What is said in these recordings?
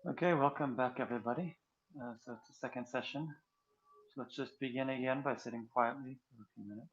Okay, welcome back, everybody. So it's the second session. So let's just begin again by sitting quietly for a few minutes.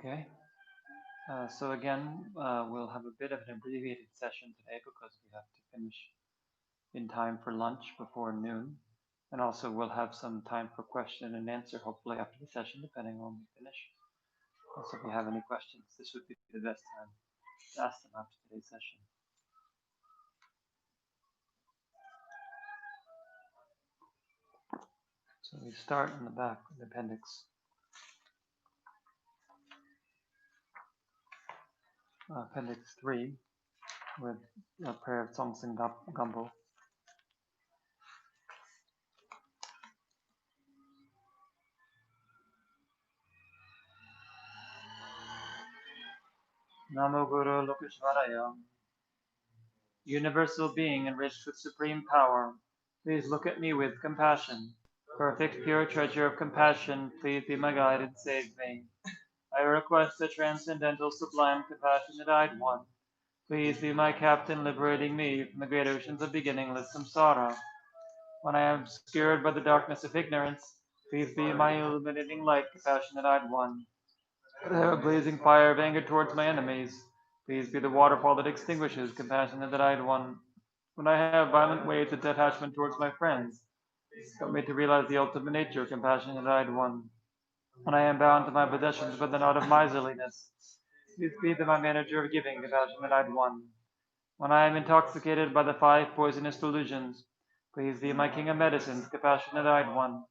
Okay. So again, we'll have a bit of an abbreviated session today because we have to finish in time for lunch before noon. And also we'll have some time for question and answer, hopefully after the session, depending on when we finish. Also, if you have any questions, this would be the best time to ask them after today's session. So we start in the back with the appendix. Appendix 3 with a prayer of Tsongsen Gampo. Namo Guru Lokeshvaraya. Universal being enriched with supreme power, please look at me with compassion. Perfect, pure treasure of compassion, please be my guide and save me. I request the transcendental, sublime, compassionate-eyed one. Please be my captain, liberating me from the great oceans of beginningless samsara. When I am obscured by the darkness of ignorance, please be my illuminating light, compassionate-eyed one. When I have a blazing fire of anger towards my enemies, please be the waterfall that extinguishes, compassionate-eyed one. When I have violent waves of detachment towards my friends, help me to realize the ultimate nature, compassionate-eyed one. When I am bound to my possessions by the knot of miserliness, please be my manager of giving, compassionate-eyed one. When I am intoxicated by the 5 poisonous delusions, please be my king of medicines, compassionate-eyed one.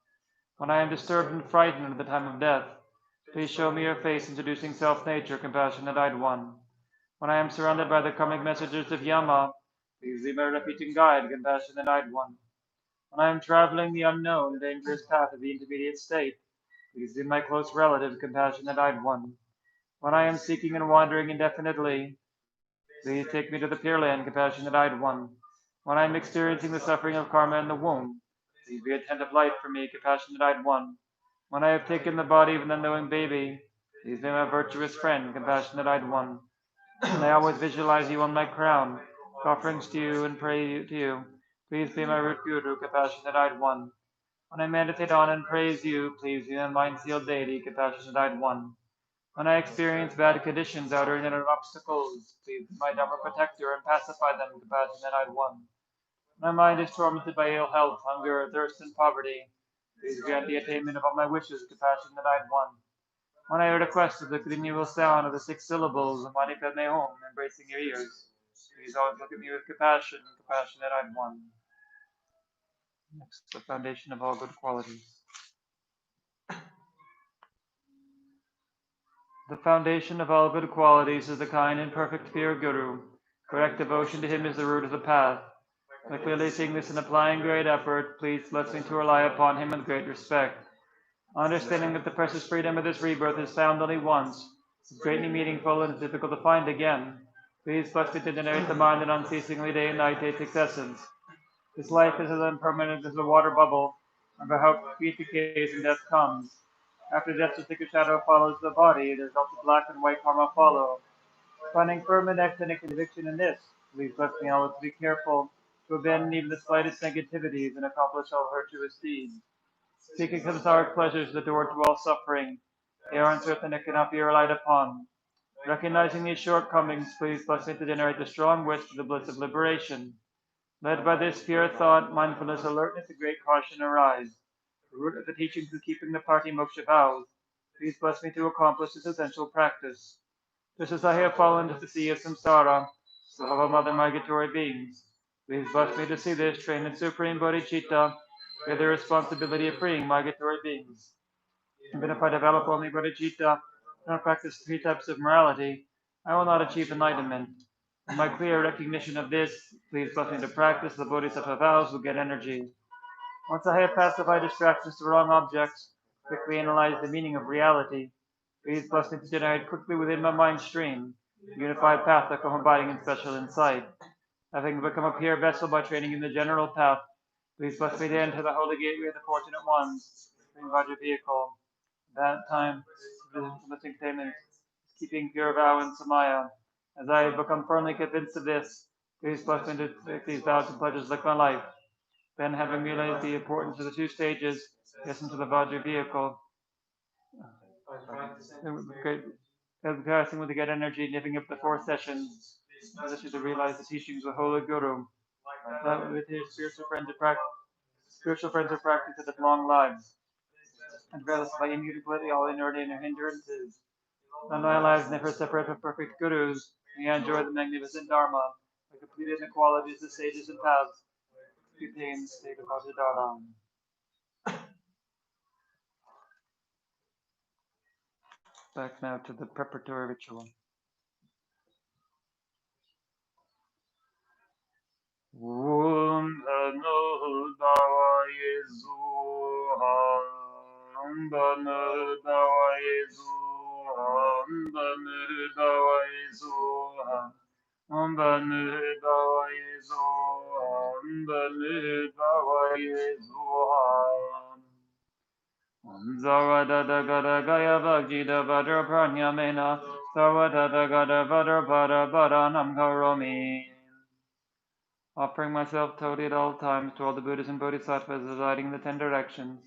When I am disturbed and frightened at the time of death, please show me your face, introducing self-nature, compassionate-eyed one. When I am surrounded by the karmic messengers of Yama, please be my refuge and guide, compassionate-eyed one. When I am traveling the unknown, dangerous path of the intermediate state, please be my close relative, compassionate-eyed one. When I am seeking and wandering indefinitely, please take me to the Pure Land, compassionate-eyed one. When I am experiencing the suffering of karma in the womb, please be a tent of light for me, compassionate-eyed one. When I have taken the body of an unknowing baby, please be my virtuous friend, compassionate-eyed one. And I always visualize you on my crown, offerings to you and pray to you. Please be my root guru, compassionate-eyed one. When I meditate on and praise you, please be my mind-sealed deity, compassionate-eyed one. When I experience bad conditions, outer and inner obstacles, please be my Dharma protector and pacify them, compassionate-eyed one. My mind is tormented by ill health, hunger, thirst, and poverty. Please grant the attainment of all my wishes, compassionate-eyed one. When I request the continual sound of the 6 syllables of Mani Padme Hum embracing your ears, please always look at me with compassion, compassionate-eyed one. Next, the foundation of all good qualities. The foundation of all good qualities is the kind and perfect fear of Guru. Correct devotion to him is the root of the path. By clearly seeing this and applying great effort, please bless me to rely upon him with great respect. Understanding that the precious freedom of this rebirth is found only once, is greatly meaningful and is difficult to find again. Please bless me to generate the mind that unceasingly day and night takes its essence. This life is as impermanent as a water bubble, and by how quickly decays and death comes. After death, the thicker shadow follows the body, the results of black and white karma follow. Finding firm and excellent conviction in this, please bless me always to be careful to abandon even the slightest negativities and accomplish all virtuous deeds. Seeking samsaric pleasures the door to all suffering. They are uncertain and cannot be relied upon. Recognizing these shortcomings, please bless me to generate the strong wish for the bliss of liberation. Led by this pure thought, mindfulness, alertness, and great caution arise. The root of the teachings of keeping the party moksha vows. Please bless me to accomplish this essential practice. Just as I have fallen into the sea of samsara, so have all other migratory beings. Please bless me to see this trained in supreme bodhicitta, bear the responsibility of freeing migratory beings. Even if I develop only bodhicitta and not practice 3 types of morality, I will not achieve enlightenment. In my clear recognition of this, please bless me to practice the bodhisattva vows with good energy. Once I have pacified distractions to wrong objects, quickly analyze the meaning of reality, please bless me to generate quickly within my mind stream the unified path that come abiding in special insight. Having become a pure vessel by training in the general path, please bless me to enter the holy gateway of the fortunate ones, bring about your vehicle. That time, listening statements, keeping pure vow and samaya. As I have become firmly convinced of this, please bless me to take these vows and pledges like my life. Then, having realized the importance of the 2 stages, listen to the Vajra vehicle. Great. Passing with the get energy, nipping up the 4 sessions, position to realize the teachings of the Holy Guru. That with his spiritual friends are practiced that have long lives, and regardless by immutably all inordinate hindrances. None of my lives never separate from perfect gurus, may I enjoy the magnificent Dharma, the complete inequalities of sages and paths, to be in the state of Ajadara. Back now to the preparatory ritual. Om Bhanu Dawa Yezu Om Bhanu Dawa Yezu Om Bhanu Dawa Yezu Om Bhanu Dawa Yezu Om Bhanu Dawa Yezu Zavada Gada Gaya Bhagida Vadra Pranyamena Savada Gada Vadra Vada Vada Nam Karomi. Offering myself totally at all times to all the Buddhas and Bodhisattvas residing in the 10 directions,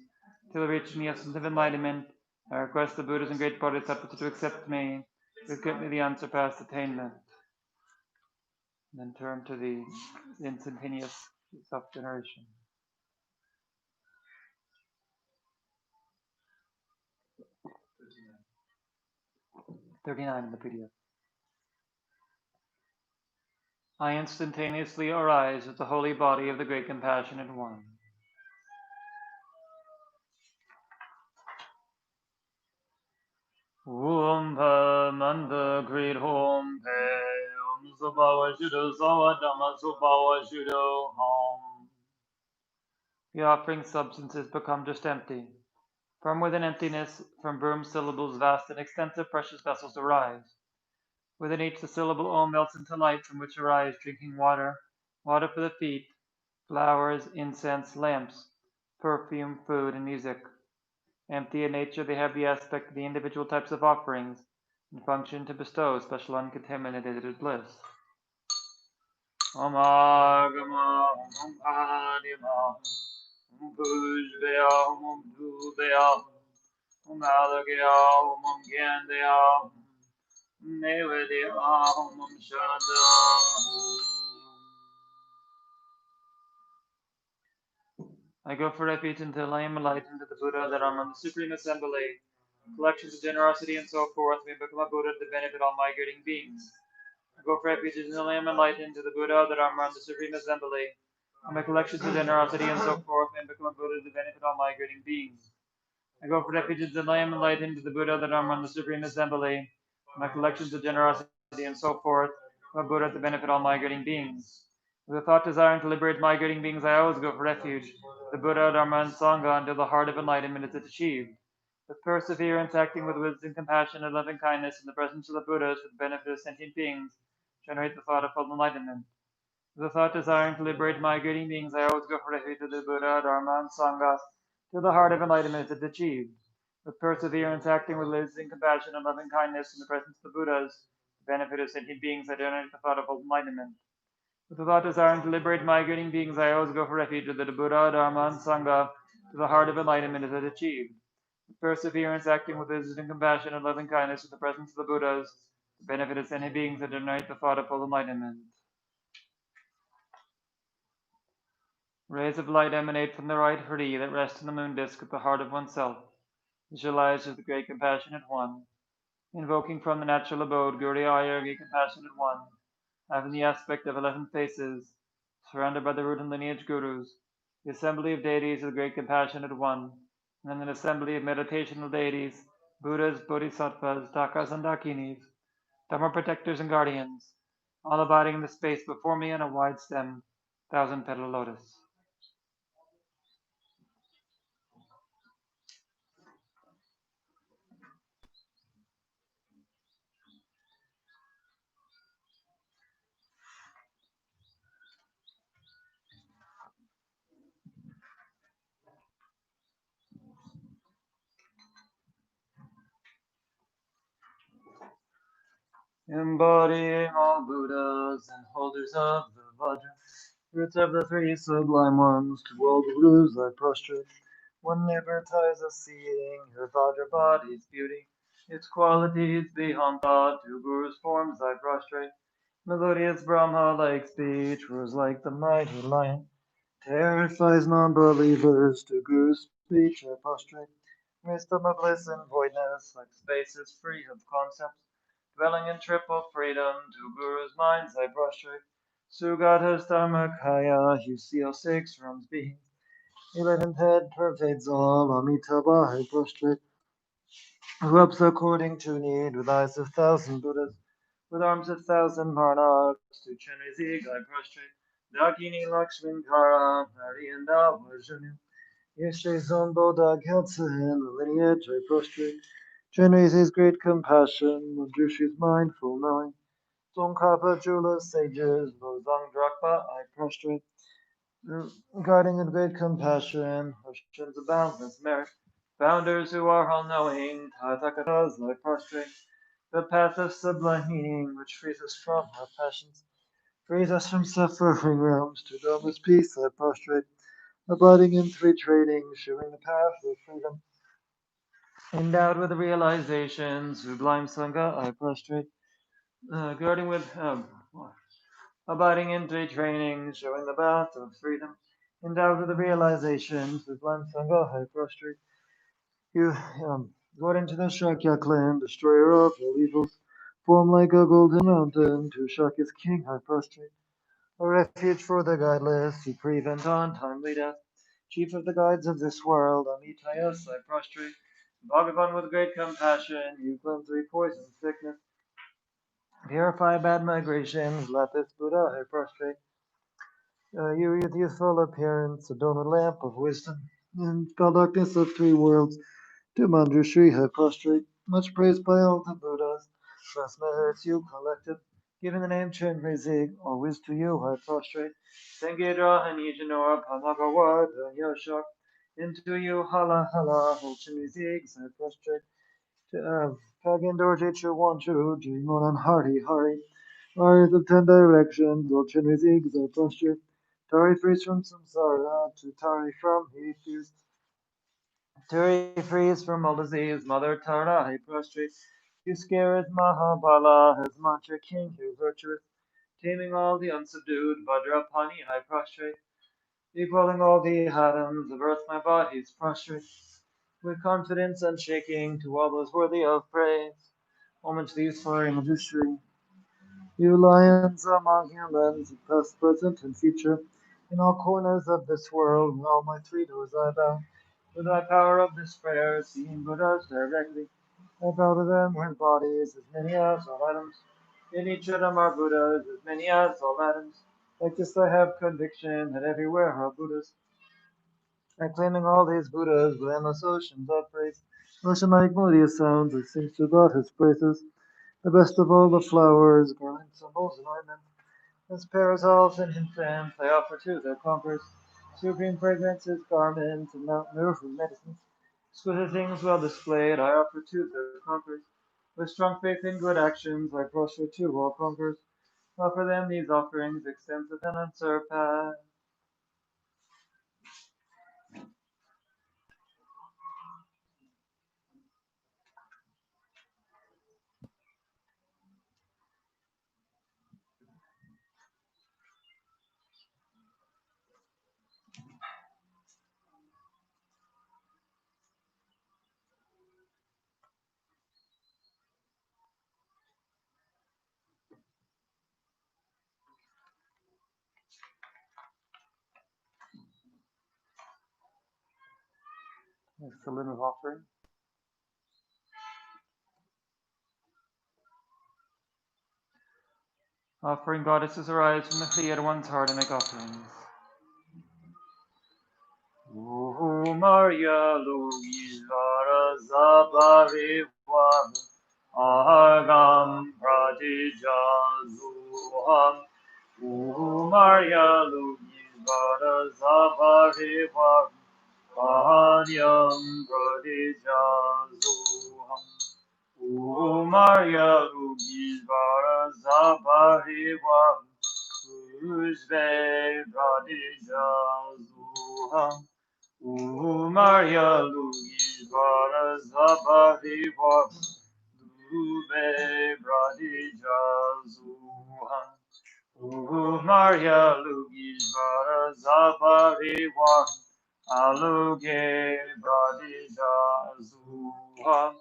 till I reach the essence of enlightenment, I request the Buddhas and great Bodhisattvas to accept me, to grant me the unsurpassed attainment. And then turn to the instantaneous self-generation. 39 in the PDF. I instantaneously arise as the holy body of the great compassionate one. Om Manda Great Home Om Subawa Judo Sawa Dhamma Subawa Judo Home. The offering substances become just empty. From within emptiness, from Burm's syllables, vast and extensive precious vessels arise. Within each, the syllable Om melts into light, from which arise drinking water, water for the feet, flowers, incense, lamps, perfume, food, and music. Empty in nature, they have the aspect of the individual types of offerings and function to bestow special uncontaminated bliss. Om Agama, Om Padima, Om Pujbaya, Om Dhubaya, Om Alagaya, Om Gandaya, Om Nevedaya, Om Shada. I go for refuge until I am enlightened to the Buddha that I'm on the Supreme Assembly. Collections of generosity and so forth may become a Buddha to benefit all migrating beings. I go for refuge until I am enlightened to the Buddha that I'm on the Supreme Assembly. And my collections of generosity and so forth may become a Buddha to benefit all migrating beings. I go for refuge until I am enlightened to the Buddha that I'm on the Supreme Assembly. And my collections of generosity and so forth, a Buddha to benefit all migrating beings. With a thought desiring to liberate migrating beings, I always go for refuge. The Buddha, Dharma, and Sangha until the heart of enlightenment is achieved. With perseverance, acting with wisdom, compassion, and loving kindness in the presence of the Buddhas for the benefit of sentient beings, generate the thought of full enlightenment. With a thought desiring to liberate migrating beings, I always go for refuge to the Buddha, Dharma, and Sangha till the heart of enlightenment is achieved. With perseverance, acting with wisdom, compassion, and loving kindness in the presence of the Buddhas, for the benefit of sentient beings, I generate the thought of full enlightenment. With the thought desiring to liberate migrating beings, I always go for refuge to the Buddha, Dharma, and Sangha till the heart of enlightenment is achieved. With perseverance, acting with wisdom, compassion, and loving kindness in the presence of the Buddhas, the benefit of sentient beings, that generate the thought of full enlightenment. Rays of light emanate from the right Hari that rest in the moon disk at the heart of oneself, visualized as the great compassionate one, invoking from the natural abode Guriya Ayurgi compassionate one, having the aspect of 11 faces, surrounded by the root and lineage gurus, the assembly of deities of the great compassionate one, and then an assembly of meditational deities, Buddhas, Bodhisattvas, Dakas, and Dakinis, Dharma protectors and guardians, all abiding in the space before me on a wide stem, 1,000-petal lotus. Embodying all Buddhas and holders of the Vajra, roots of the three sublime ones, to all the Gurus I prostrate. One never tires of seeing her Vajra body's beauty. Its qualities beyond thought, to Guru's forms I prostrate. Melodious Brahma-like speech roars like the mighty lion. Terrifies non-believers, to Guru's speech I prostrate. Wisdom of bliss and voidness, like spaces free of concepts. Dwelling in triple freedom, to Guru's minds I prostrate. Sugata's Dharmakaya, you seal 6 realms being. 11th head pervades all, Amitabha I prostrate. Who ups according to need, with eyes of 1,000 Buddhas, with arms of 1,000 monarchs, to Chenrizig I prostrate. Dakini Lakshminkara, Harianda Varjunu. Yeshe Zombo Dagyatsa in the lineage I prostrate. Chenrizig's great compassion, Manjushi's mindful knowing. Tsongkhapa Jula's sages, Lozang Drakpa I prostrate. Guarding with great compassion, oceans of boundless merit. Founders who are all knowing, Tathagatas I prostrate. The path of sublime which frees us from our passions, frees us from suffering realms, to boundless peace I prostrate. Abiding in 3 trainings, showing the path of freedom. Endowed with realization, sublime Sangha I prostrate. Guarding with abiding in 3 trainings, showing the path of freedom. Endowed with the realization, sublime Sangha I prostrate. You got into the Shakya clan, destroyer of all evils. Form like a golden mountain, to Shakya's king I prostrate. A refuge for the guideless, to prevent untimely death. Chief of the guides of this world, Amitayas I prostrate. Bhagavan with great compassion, you cleanse 3 poison sickness. Purify bad migrations, Lapis Buddha I prostrate. You with youthful appearance, adorn a lamp of wisdom. In spell darkness of 3 worlds, to Manjushri I prostrate. Much praised by all the Buddhas. Vast merits you collected. Given the name Chenrezig, always to you I prostrate. Sengedra Hanijanora Pamagawad Yoshok. Into you Hala Hala, whole Chenrezigs I prostrate. Kagindor Wanchu, Jimon and Hari. Eyes of 10 directions, all Chenrezigs I prostrate. Tari frees from samsara, to Tari from Hades. Turi frees from all disease, Mother Tara, I prostrate. You scare as Mahabala, as Mantra King, you virtuous. Taming all the unsubdued, Vajrapani, I prostrate. Equaling all the atoms of earth, my body's prostrate. With confidence unshaking, to all those worthy of praise. Homage these for industry. You lions among humans, past, present, and future. In all corners of this world, in all my 3 doors I bow. With thy power of this prayer, seeing Buddhas directly, I bow to them with bodies as many as all atoms. In each of them are Buddhas as many as all atoms. Like this I have conviction that everywhere are Buddhas. Acclaiming all these Buddhas with endless oceans of praise. Ocean-like melodious sounds that sings to God his praises. The best of all the flowers, garlands, symbols, and ornaments. As parasols and incense I offer to their conquerors. Supreme fragrances, garments, and miracle medicines. Exquisite things well displayed I offer to their conquerors. With strong faith in good actions I prostrate to all conquerors. Offer them these offerings extensive and unsurpassed. That's the limit of offering. Offering goddesses arise from the Creator One's heart and make offerings. O Maria Luisa Zabariwa Agam Pratijazuham O Maria Luisa Zabariwa Adyam Pratijazuham O Maria Luisa Zabariwa Uzbe Pratijazuham O Maria Luisa Zabariwa Ube Bradija Zuhan. Maria Lugishvara Zabariwa Aluge Bradija Zuhan.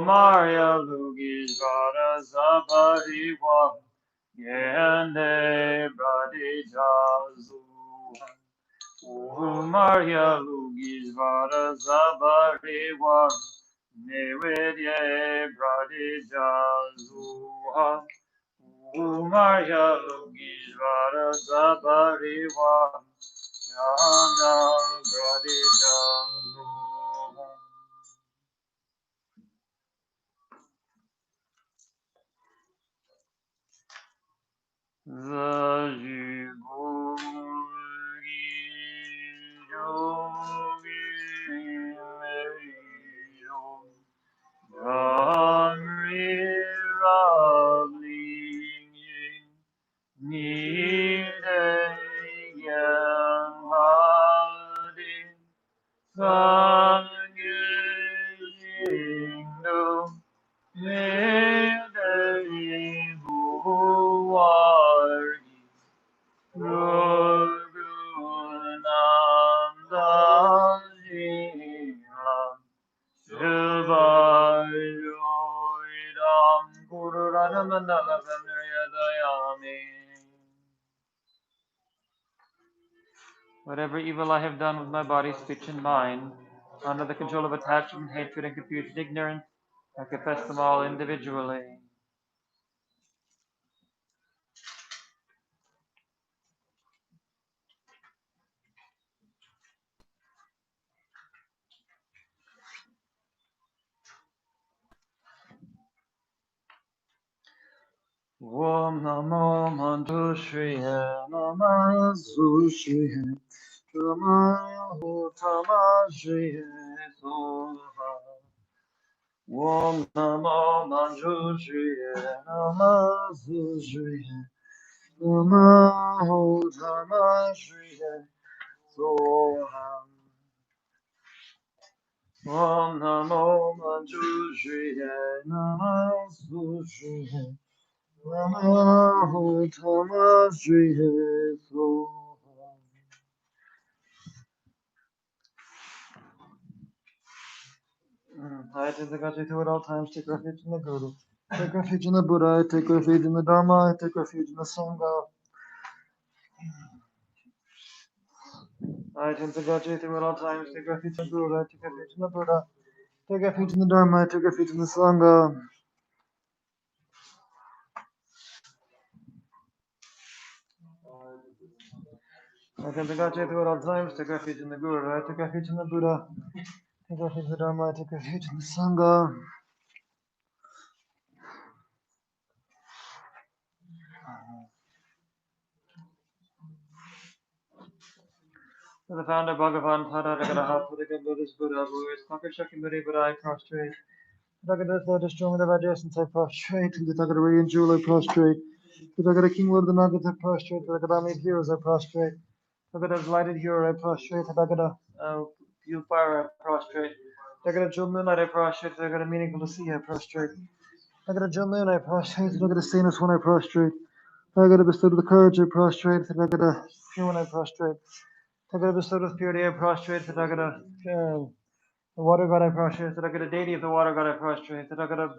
Maria Lugishvara Zabariwa Yende Bradija Zuhan. Maria Lugishvara Zabariwa Nevedye Bradija Zuhan. Maria Lugishvara Zabariwa Yana Bradija Zuhan. Whatever evil I have done with my body, speech, and mind, under the control of attachment, hatred, and confusion, ignorance, I confess them all individually. Om Namo Manjushriya Namazushriya Namahu Tamashriya Soha. Om Namo Manjushriya Namazushriya Namahu Tamashriya Soha. Om Namo Manjushriya Namazushriya Namahu Tamashriya Soha. I take refuge at all times, take refuge in the Guru. Take refuge in the Buddha, I take refuge in the Dharma, I take refuge in the Sangha. I take refuge at all times, take refuge in the Guru, I take refuge in the Buddha. Take refuge in the Dharma, I take refuge in the Sangha. I take refuge at all times, take refuge in the Guru, I take refuge in the Buddha. Take refuge in the Dharma, I take refuge in the Sangha. To the founder Bhagavan Padadagaraha, Padagan Buddhist Buddha, who is conquered Shakyamuni Buddha, I prostrate. Tagada Lord, destroy the Vajasyans, I prostrate. The Tagada Radiant Jewel, I prostrate. The Tagada King Lord of the Nagas, I prostrate. The Tagada Made Heroes, I prostrate. The Tagada Lighted Hero, I prostrate. The Tagada Pure Fire, I prostrate. The Tagada Jewel Moonlight, I prostrate. The Tagada Meaningful to See, I prostrate. The Tagada Jewel Moon, I prostrate. The Tagada Sanus One, I prostrate. The Tagada Bestowed with the Courage, I prostrate. The Tagada Pure One, I prostrate. The Tagada Bestowed with Purity, I prostrate. The Tagada the water god I prostrate, the Tagada deity of the water god I prostrate, the Tagada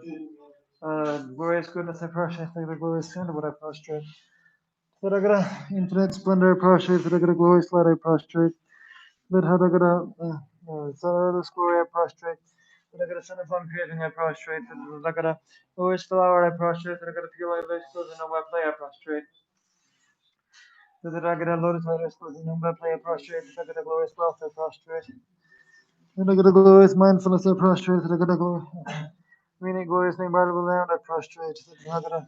glorious goodness I prostrate, the glorious splendor I prostrate, the Tagada infinite splendor I prostrate, the Tagada glorious light I prostrate, the Tagada sunless glory I prostrate, the Tagada son of uncreating I prostrate, the Tagada glorious flower I prostrate, the Tagada pure light restores in no web play I prostrate, the Tagada lotus light restores in no web play I prostrate, the Tagada glorious wealth I prostrate. The Tagada glorious mindfulness I prostrate, the Tagada glorious meaning glorious name by the land I prostrate, the Tagada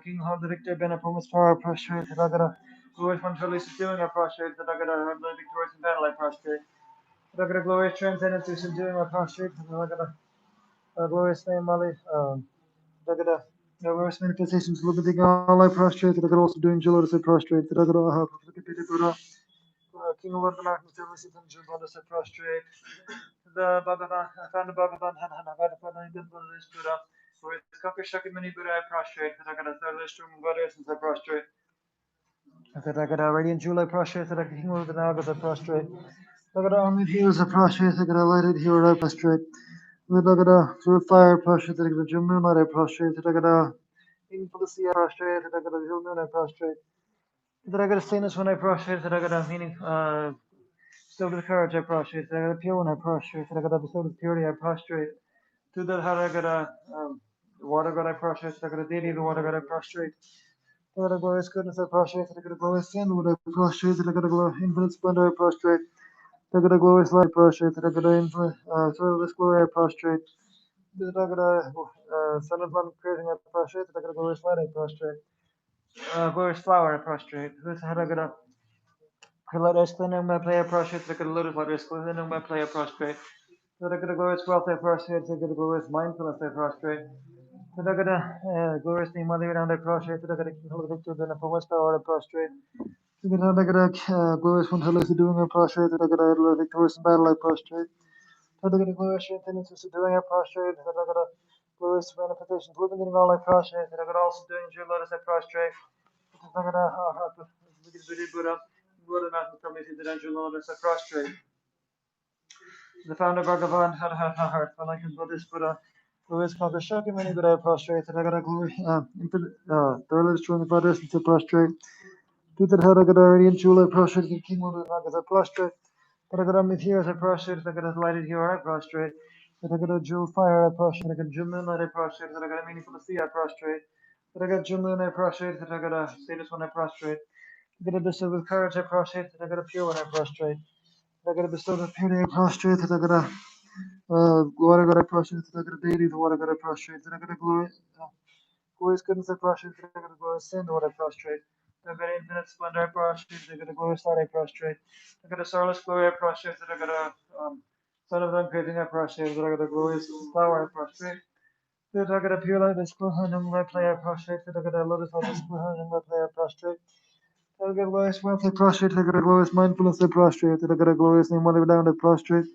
King Hall the victor Ben upon his power I prostrate, the Tagada glorious one truly subduing I prostrate, the Tagada the victorious in battle I prostrate, the Tagada glorious transcendence through subduing I prostrate, the Tagada glorious name Mali, Tagada glorious manifestations limiting all I prostrate, the Tagada also doing Jalotus I prostrate, the Tagada Buddha King of the Mountains, I prostrate. The Bhagavan, I found the Bhagavan, Had following the Buddhist Buddha. For its Kaka Shakyamuni Buddha, I prostrate. That I got a third strong Buddha since I prostrate. That I got a radiant jewel, I prostrate. That I can move the Nagas, I prostrate. I got a armored heels, I prostrate. I got a lighted hero, I prostrate. I got a through fire, I prostrate. I got a Jim Moonlight, I prostrate. I got a meaningful to see, I prostrate. I got a Jewel Moon, I prostrate. That I got a stainless when I prostrate. That I got a meaning, bestowed with courage, I prostrate. That I got a pure one, I prostrate. That I got a bestowed with purity, I prostrate. To that had I got a water god I prostrate, I got a deity, the water god I prostrate. I got a glorious goodness I prostrate, I got a glorious sandalwood I prostrate, I got a infinite splendor I prostrate, I got a glorious light I prostrate, I got an infinite soilless glory I prostrate, I got a son of one creating I prostrate, I got a glorious light I prostrate, glorious flower I prostrate. This had I got a lotus cleaning my player prostrate, I got a lotus lotus cleaning my player prostrate. I got a glorious wealth I prostrate, I got a glorious mindfulness I prostrate. Tadagada, glorious name, Mother around I prostrate, Tadagada, King of the Victor, then from West Power I prostrate. Tadagada, glorious one, Hellas doing I prostrate, Tadagada, victorious in battle I prostrate. Tadagada, glorious strength and interest doing I prostrate, Tadagada, glorious manifestations, living in all I prostrate, Tadagada, also doing Jewel Lotus I prostrate. Tadagada, Buddha, Buddha, Mountain from me, the Jewel Lotus I prostrate. The founder Bhagavan had heart, but like his Buddhist Buddha, who is called the Shakyamuni Buddha, prostrate, I got a glory, infinite, thoroughly destroying the brothers into prostrate. To that head, I got a radiant jewel, I prostrate, the king of the Nagas, I prostrate. But I got a meteor, I prostrate, I got a lighted hero, I prostrate. But I got a jewel fire, I prostrate, I got a jewel moonlight, I prostrate, that I got a meaningful to see, I prostrate. But I got jewel moon, I prostrate, that I got a status one, I prostrate. I got a bestowed with courage, I prostrate, that I got a pure one, I prostrate. I got a bestowed with purity, I prostrate, that I got a glory God I prostrate, that I got a deity, the water God I prostrate, that I got a glorious goodness I prostrate, that I got a glorious sin, the water I prostrate, that I got infinite splendor I prostrate, that I got a glorious light I prostrate, I got a sorrowless glory I prostrate, that I got a son of uncreating I prostrate, that I got a glorious flower I prostrate, that I got a pure light I splendor I play I prostrate, that I got a lotus light I splendor I play I prostrate. I got a glorious wealth I prostrate, I got a glorious mindfulness I prostrate, that I got a glorious name, whatever down I prostrate.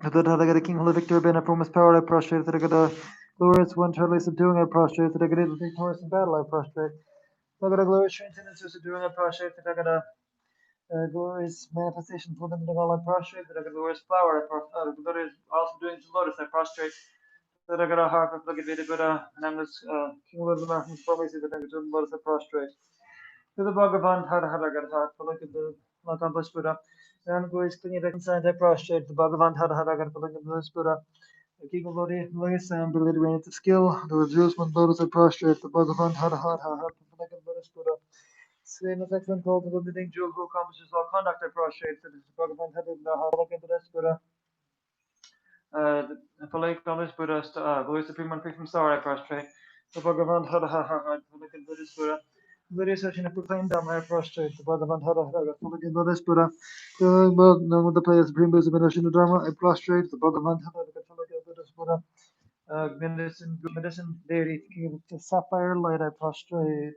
That I got a king, holy victor, been a promised power, I prostrate. That I got a glorious one, totally subduing, I prostrate. That I got a victorious in battle, I prostrate. That I got a glorious strength and subduing, I prostrate. That I got a glorious manifestation, for them all, I prostrate. That I got a glorious flower, I prostrate. Glorious also doing to lotus, I prostrate. That I got a harp, I forget but and I'm this king of the mountains, promises that I got to lotus, I prostrate. To the Bhagavan, Hara got heart, for like the accomplished Buddha. And go is clean, reconciled, I prostrate. The Bhagavan, Hara got for like the Buddha. The king of Lodi, Lois, and belated reign of skill. The reduced one lotus, I prostrate. The Bhagavan, Hara, for like the Buddha. Same as excellent called the living jewel who accomplishes all conduct, I prostrate. The Bhagavan, Hara, for like the Buddha. For like accomplished Buddha, Lois, supreme one free from sorrow, I prostrate. The Bhagavan, Hara, for like the Buddha. Very such in a proclaimed down I prostrate. The Bhagavan Hara Hara fully in Lotus Buddha. None with the players supreme wisdom and Ocean Dharma. I prostrate. The Bhagavan Hara fully in Lotus Buddha. Medicine deity king of the sapphire light. I prostrate.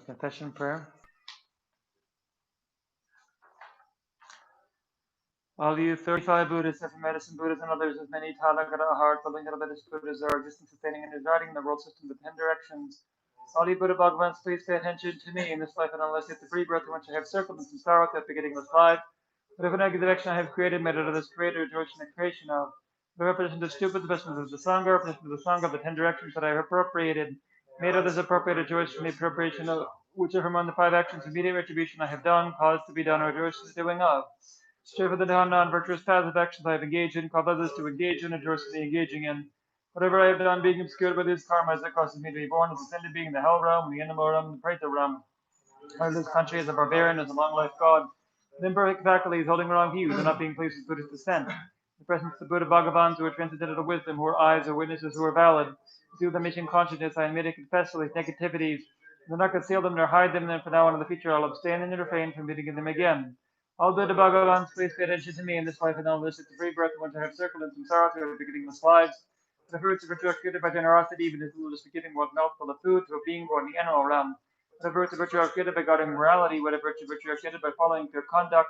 Confession prayer. All you 35 Buddhists, Seven Medicine Buddhists, and others, as many Talagata, heart, loving Buddhist Buddhas are existing, sustaining, and residing in the world system of 10 directions. All you Buddha Bhagavans, please pay attention to me in this life and unless yet the free birth in which I have circled in samsara without beginning this life. Whatever negative direction I have created, made out of this creator, rejoice in the creation of. The representative of stupid, the representative of the Sangha, representative of the Sangha of the 10 directions that I have appropriated, made others appropriate, rejoice in the appropriation of whichever among the 5 actions, immediate retribution I have done, caused to be done, or rejoice in the doing of. Strive for the non-virtuous paths of actions I have engaged in, cause others to engage in, and rejoice in the engaging in. Whatever I have done, being obscured by these karmas that causes me to be born as ascended being in the hell realm, the animal realm, the preta realm. I live this country as a barbarian, as a long life god, with imperfect faculties, holding wrong views, and not being pleased with Buddhist descent. The presence of the Buddha Bhagavans who are transcendental wisdom, who are eyes or witnesses who are valid. Through the mission consciousness, I admit and confess these negativities. I do not conceal them nor hide them, and from now on in the future I'll abstain and refrain from meeting them again. All Buddha Bhagavans, please pay attention to me in this life and all this. It's a free breath, the ones who have circled in samsara through the beginning of lives. The fruits of virtue are created by generosity, even as little as forgiving one mouthful of food to a being born in the animal realm. The virtues of virtue are created by guarding morality, whatever virtues of virtue are created by following pure conduct.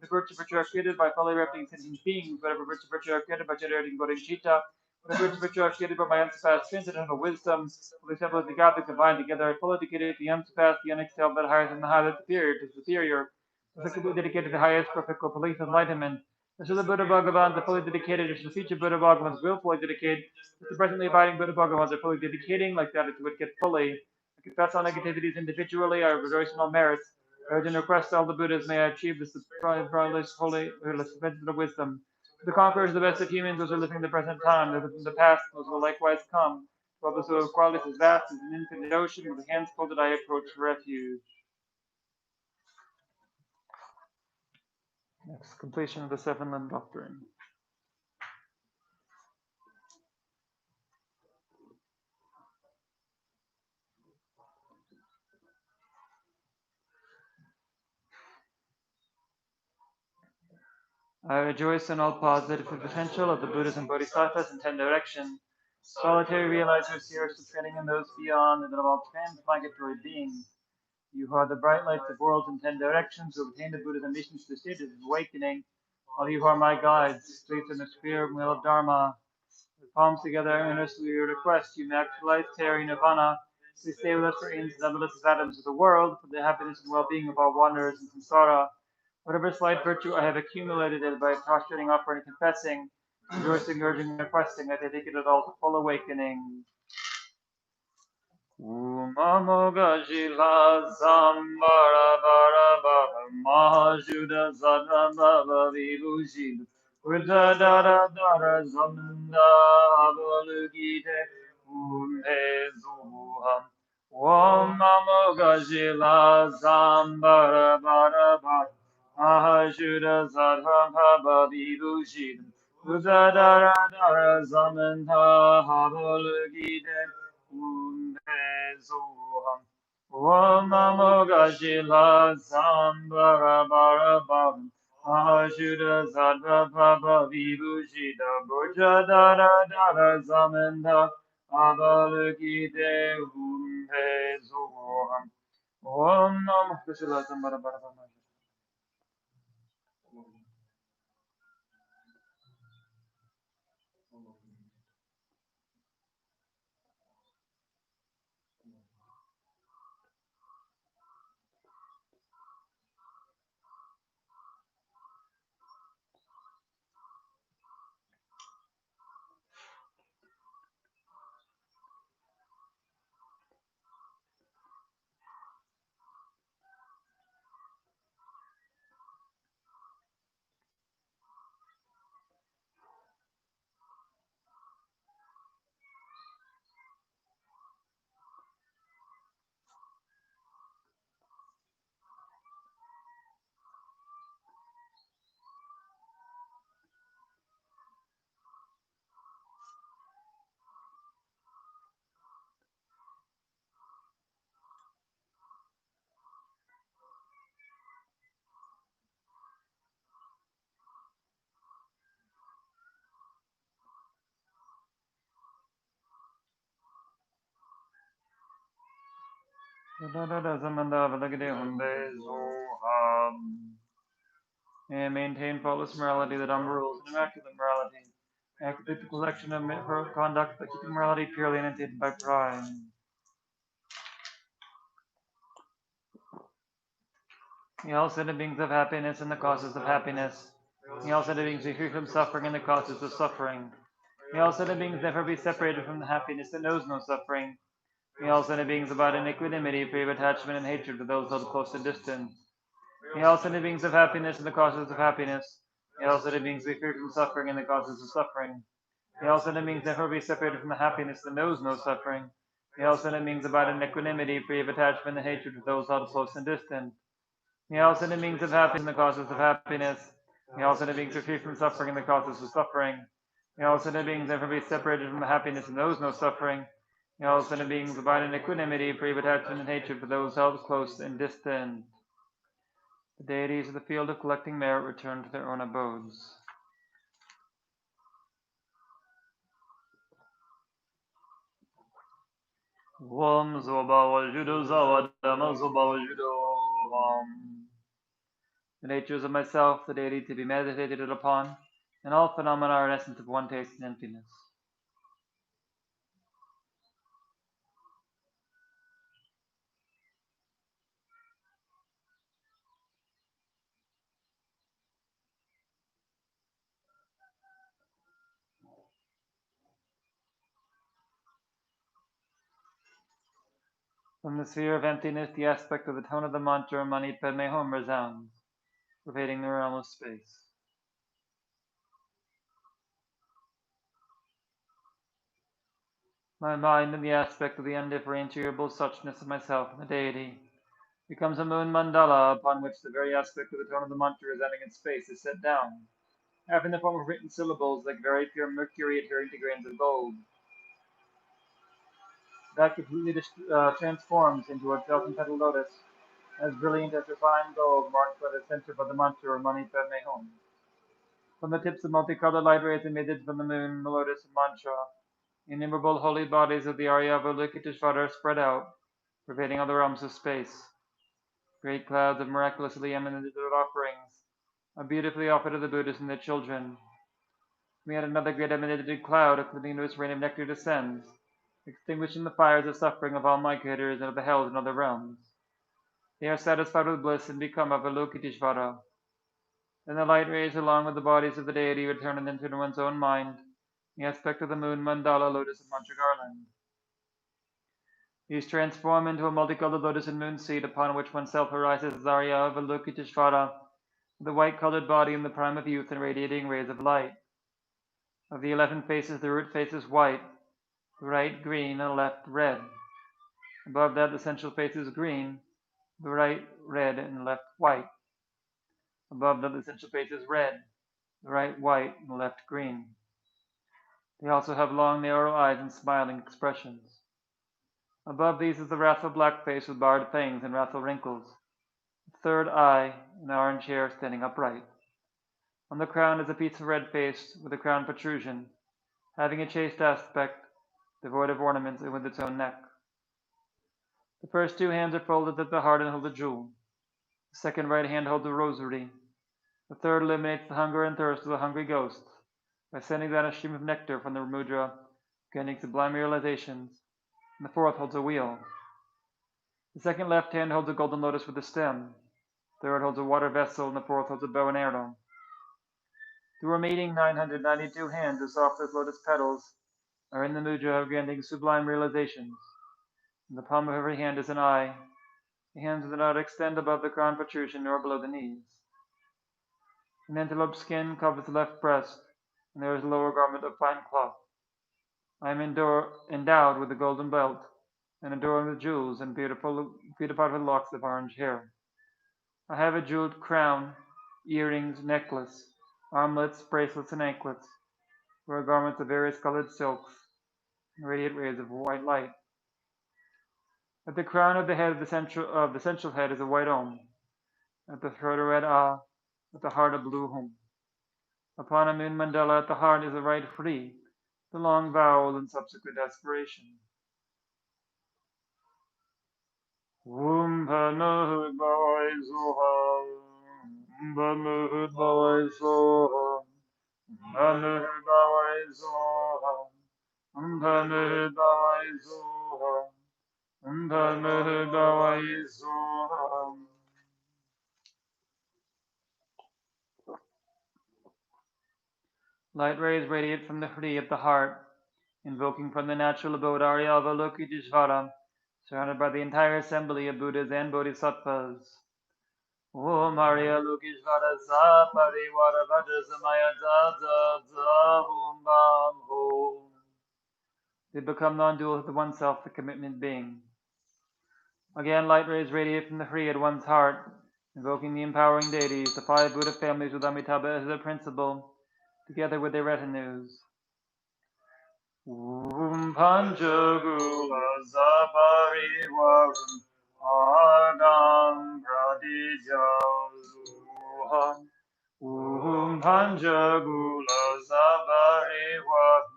The virtues of virtue are created by fully representing sentient beings, whatever virtues of virtue are created by generating bodhicitta. The virtues of virtue are created by my unsurpassed transcendental wisdom. The example of the God that combined together, I fully dedicated to the unsurpassed, the unexcelled, that higher than the high, that superior to superior. The completely dedicated to the highest perfect belief and enlightenment. The Srila Buddha Bhagavans are fully dedicated, the future Buddha Bhagavans will fully dedicate. The presently abiding Buddha Bhagavans are fully dedicating, like that it would get fully. I confess all negativities individually, I rejoice in all merits. I urge and request all the Buddhas may I achieve this broadest, holy, of wisdom. The conquerors, the best of humans, those who are living in the present time, those in the past, those will likewise come. To all those who have qualities as vast as an infinite ocean, with hands folded I approach refuge. Next, completion of the seven limb doctrine. I rejoice in all positive potential of the Buddhas and Bodhisattvas in 10 directions. Solitary realizers here are subtending in those beyond and of all transmigratory beings. You who are the bright lights of worlds in 10 directions who obtain the Buddha's ambitions to the stages of awakening. All you who are my guides, please in the sphere of wheel of Dharma. With palms together, earnestly request you may actualize Terry Nirvana. Please stay with us for eons and numberless atoms of the world, for the happiness and well-being of all wanderers in samsara. Whatever slight virtue I have accumulated by prostrating, offering, and confessing, rejoicing, urging, and requesting, I take it all to full awakening. Umamoga Jila Zambara Bara Bara Mahajuda Zadamba Vibujid Urda Dara Dara Zamanda Avalugide Umhe Zuham Umamoga Jila Zambara Bara Bara Mahajuda Zadamba Vibujid Urda Dara Dara Zamanda Avalugide Zoham Om Namo Gajila Sambara Bara Bhavam Ajuda Zadva Bhava Vibhujita Bhuja Dara Dara Zamanda Avalokite Humhe Zoham Om Namo Gajila Sambara Bara Bhavam. And maintain faultless morality, the Dhamma rules, and immaculate morality. And complete the collection of conduct by keeping morality purely and untainted by pride. He all sentient beings of happiness and the causes of happiness. He all sentient beings be free from suffering and the causes of suffering. May all sentient beings never be separated from the happiness that knows no suffering. May all sentient beings abide in equanimity, free of attachment and hatred to those held close and distant. May all sentient beings of happiness and the causes of happiness. May all sentient beings be free from suffering and the causes of suffering. May all sentient beings never be separated from the happiness that knows no suffering. May all sentient beings abide in equanimity, free of attachment and hatred to those held close and distant. May all sentient beings of happiness and the causes of happiness. May all sentient beings be free from suffering and the causes of suffering. May all sentient beings never be separated from the happiness and those no suffering. May all sentient beings abide in equanimity, free of attachment and hatred for those held close and distant. The deities of the field of collecting merit return to their own abodes. Wam Zoba Judo Zawadama Zoba Judo. The natures of myself, the deity to be meditated upon, and all phenomena are an essence of one taste and emptiness. From the sphere of emptiness, the aspect of the tone of the mantra Mani Padme Hum resounds, pervading the realm of space. My mind, in the aspect of the undifferentiable suchness of myself and the deity, becomes a moon mandala upon which the very aspect of the tone of the mantra resounding in space is set down, half in the form of written syllables like very pure mercury adhering to grains of gold. That completely transforms into a thousand-petaled lotus, as brilliant as refined gold, marked by the center of the mantra Mani Padme Hum. From the tips of multicolored light rays emitted from the moon, the lotus, and mantra, innumerable holy bodies of the Arya Avalokiteshvara are spread out, pervading all the realms of space. Great clouds of miraculously emanated offerings are beautifully offered to the Buddhas and their children. We had another great emanated cloud, including to its rain of nectar descends, extinguishing the fires of suffering of all migrators and of the hells in other realms. They are satisfied with bliss and become Avalokiteshvara. Then the light rays, along with the bodies of the deity, return and enter into one's own mind, the aspect of the moon, mandala, lotus, and mantra garland. These transform into a multicolored lotus and moon seed upon which oneself arises as Arya Avalokiteshvara, with a white-colored body in the prime of youth and radiating rays of light. Of the 11 faces, the root face is white, the right green, and the left red. Above that, the central face is green, the right red, and the left white. Above that, the central face is red, the right white, and the left green. They also have long, narrow eyes and smiling expressions. Above these is the wrathful black face with barred fangs and wrathful wrinkles, the third eye, an orange hair standing upright. On the crown is a piece of red face with a crown protrusion, having a chaste aspect, devoid of ornaments and with its own neck. The first two hands are folded at the heart and hold a jewel. The second right hand holds a rosary. The third eliminates the hunger and thirst of the hungry ghosts by sending down a stream of nectar from the mudra, granting sublime realizations, and the fourth holds a wheel. The second left hand holds a golden lotus with a stem, the third holds a water vessel, and the fourth holds a bow and arrow. The remaining 992 hands, as soft as lotus petals, are in the mudra, granting sublime realizations. In the palm of every hand is an eye. The hands do not extend above the crown protrusion nor below the knees. An antelope skin covers the left breast, and there is a lower garment of fine cloth. I am endowed with a golden belt, and adorned with jewels and beautified with locks of orange hair. I have a jeweled crown, earrings, necklace, armlets, bracelets, and anklets, wear garments of various colored silks, and radiate rays of white light. At the crown of the head of the central head is a white Om, at the throat a red Ah, at the heart a blue Hum. Upon a moon mandala at the heart is a right Hri, the long vowel and subsequent aspiration. Bhanuh Bhai Soha, Bhanuh Bhai Soha, Bhanuh Bhai Soha, Bhanuh Bhai Soha, Bhanuh Bhai Soha. Light rays radiate from the Hri at the heart, invoking from the natural abode Arya Avalokiteshvara, surrounded by the entire assembly of Buddhas and Bodhisattvas. Om Arya Lokeshvara Sa Parivara Bhaja Samaya Om Bam Hom. They become non-dual to the oneself, the commitment being. Again, light rays radiate from the Hri at one's heart, Invoking the empowering deities, the 5 Buddha families with Amitabha as their principal, together with their retinues. Panchagula Zaparivaram Agam Pradijazuham Panchagula Zaparivaram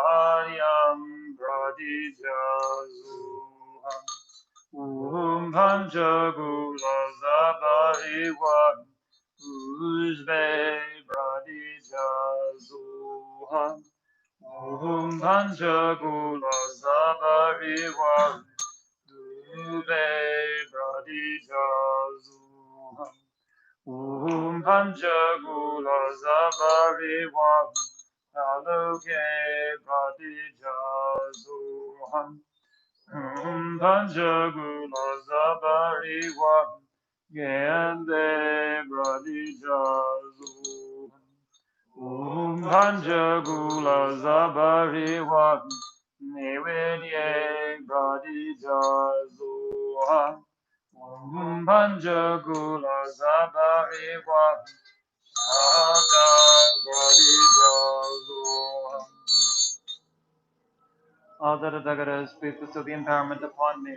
Aryam Pradijazuham Panchagula Zaparivaram Ujbe Pradijazuham Panchagula Zabariwam Dube Bradijazuham Panchagula Zabariwam Aloke Bradijazuham Panchagula Zabariwam Gende Bradijazuham Panchagula Zabariwam Nivedye Bradijazuham Panchagula Zabariwam Saka Bradijazuham. All Tathathagatas, please bestow the empowerment upon me.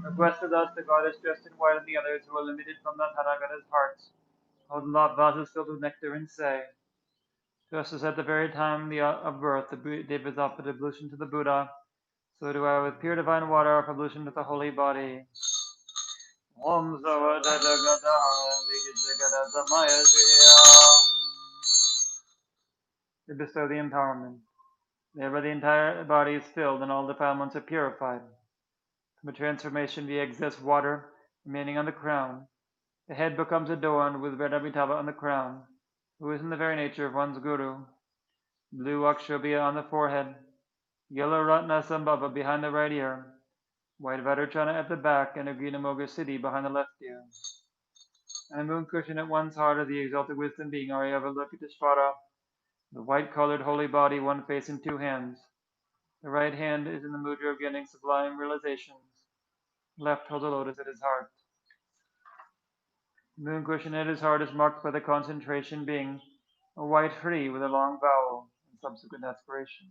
Requested thus the goddess dressed in white and the others who are limited from the Tathagata's hearts, hold aloft vases filled with nectar and say, just as at the very time of birth the Devas offered ablution to the Buddha, so do I with pure divine water offer ablution to the holy body. Om Zavadadagada Vigijagadazamaya Zriya. They bestow the empowerment. Thereby the entire body is filled and all defilements are purified. From a transformation via excess water remaining on the crown, the head becomes adorned with red Amitabha on the crown, who is in the very nature of one's guru. Blue Akshobhya on the forehead, yellow Ratna Sambhava behind the right ear, white Vajrachana at the back, and a green Amoga Siddhi behind the left ear. And a moon cushion at one's heart of the exalted wisdom being Aryavalokiteshvara, the white-colored holy body, one face and 2 hands. The right hand is in the mudra of getting sublime realizations. Left holds a lotus at his heart. The moon cushion at his heart is marked by the concentration being a white free with a long vowel and subsequent aspiration.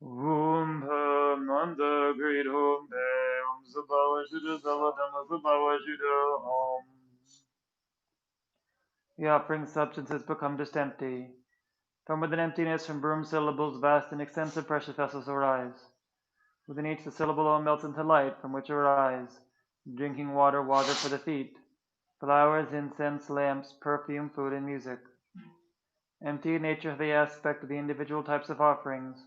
Om Nanda Great Om Om Sabhava Juda Zavadama Sabhava Juda Om. The offering substances become just empty. From within emptiness, from broom syllables, vast and extensive precious vessels arise. Within each, the syllable all melts into light, from which arise drinking water, water for the feet, flowers, incense, lamps, perfume, food, and music. Empty in nature have the aspect of the individual types of offerings,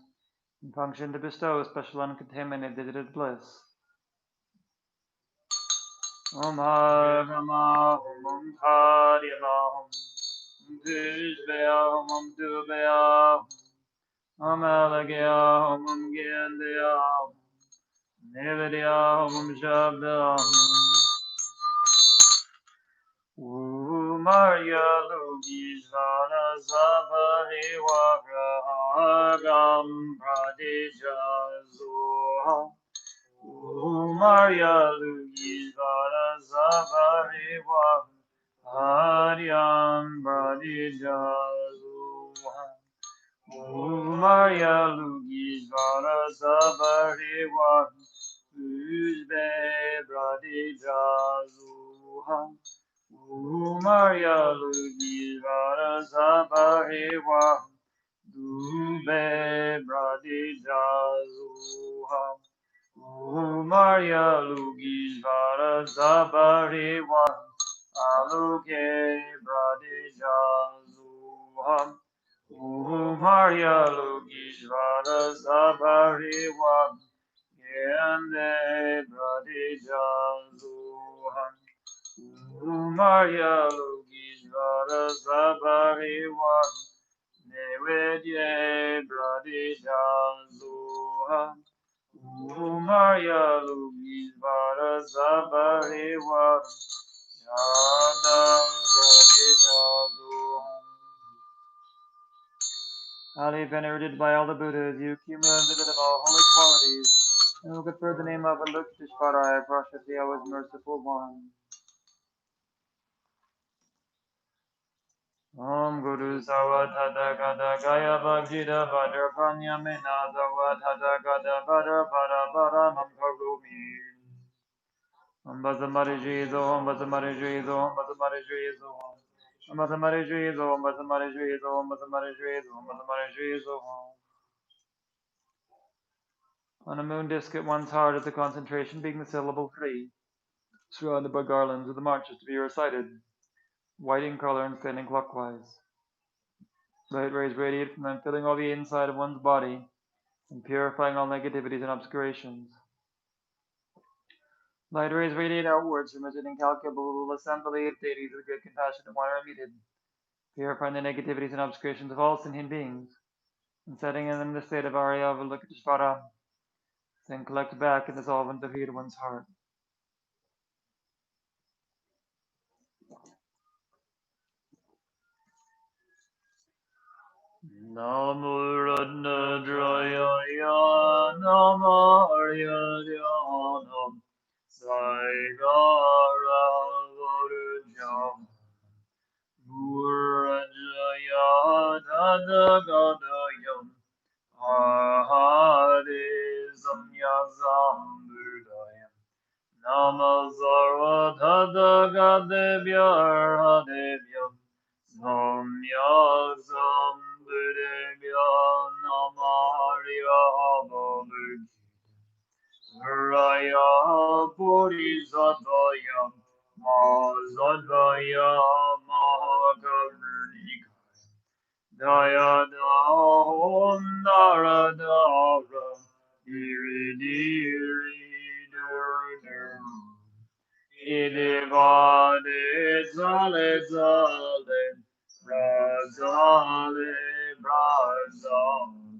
and function to bestow special uncontaminated bliss. Om Har Rama Om Karyama Om Tishveya Om Dubya Om Alagya Om Gyandya Nivedya Om Shabda Om Maria Lugishvara Sabharivagam Pradija Zoha Maria Lugishvara Sabharivagam Pradija Zoha Maria Lugishvara Sabharivagam Uzbe Pradija Zoha Maria Lugivara Sabarewa Dube Bradija Zuha Maria Lugivara Sabarewa Aluke Bradija Zuha Maria Lugivara Sabarewa Gende Bradija Zuha Maria Lugishvara Sabariwa Nevedye Bradija Zuha Maria Lugishvara Sabariwa Yada Bradija Zuha. Highly venerated by all the Buddhas, you cumulative of all holy qualities, and who conferred the name of Avalokiteshvara, I worship thee, always merciful one. Om Guru Savatata Gada Gaya Bhajida Vadra Panya Mena Savatata Gada Vadra Para Para Nam Karumi Om Basamari Jizo Om Basamari Jizo Om Basamari Jizo Om Basamari Jizo Om Basamari Jizo Om Basamari Jizo Om Basamari Jizo. On a moon disk at one's heart is the concentration being the syllable 3, surrounded by garlands with the marches to be recited, white in color and standing clockwise. Light rays radiate from them, filling all the inside of one's body and purifying all negativities and obscurations. Light rays radiate outwards from an incalculable assembly of deities with great compassion and water unmeted, purifying the negativities and obscurations of all sentient beings, and setting in them the state of Arya Avalokiteshvara, then collect back and dissolve into the heat of one's heart. Namo Radna Draya Namo Arya Dhyanam Saigara Varujam Murajaya Tadagadayam Ahade Samyasam Buddhayam Namazarva Tadagadevya Samyasam Buddhaya Namariya Bhavuk Raya Bodhisattva Mazadvaya Mahakarunika Dayada Om Naradara Diri Dur Idivade Zale Zale Brazale Brazale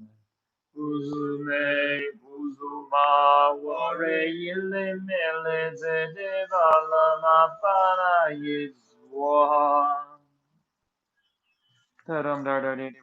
Uzume Uzuma Ware Yile Mele Zedevala Mapara Yizwa Taram Darda Didi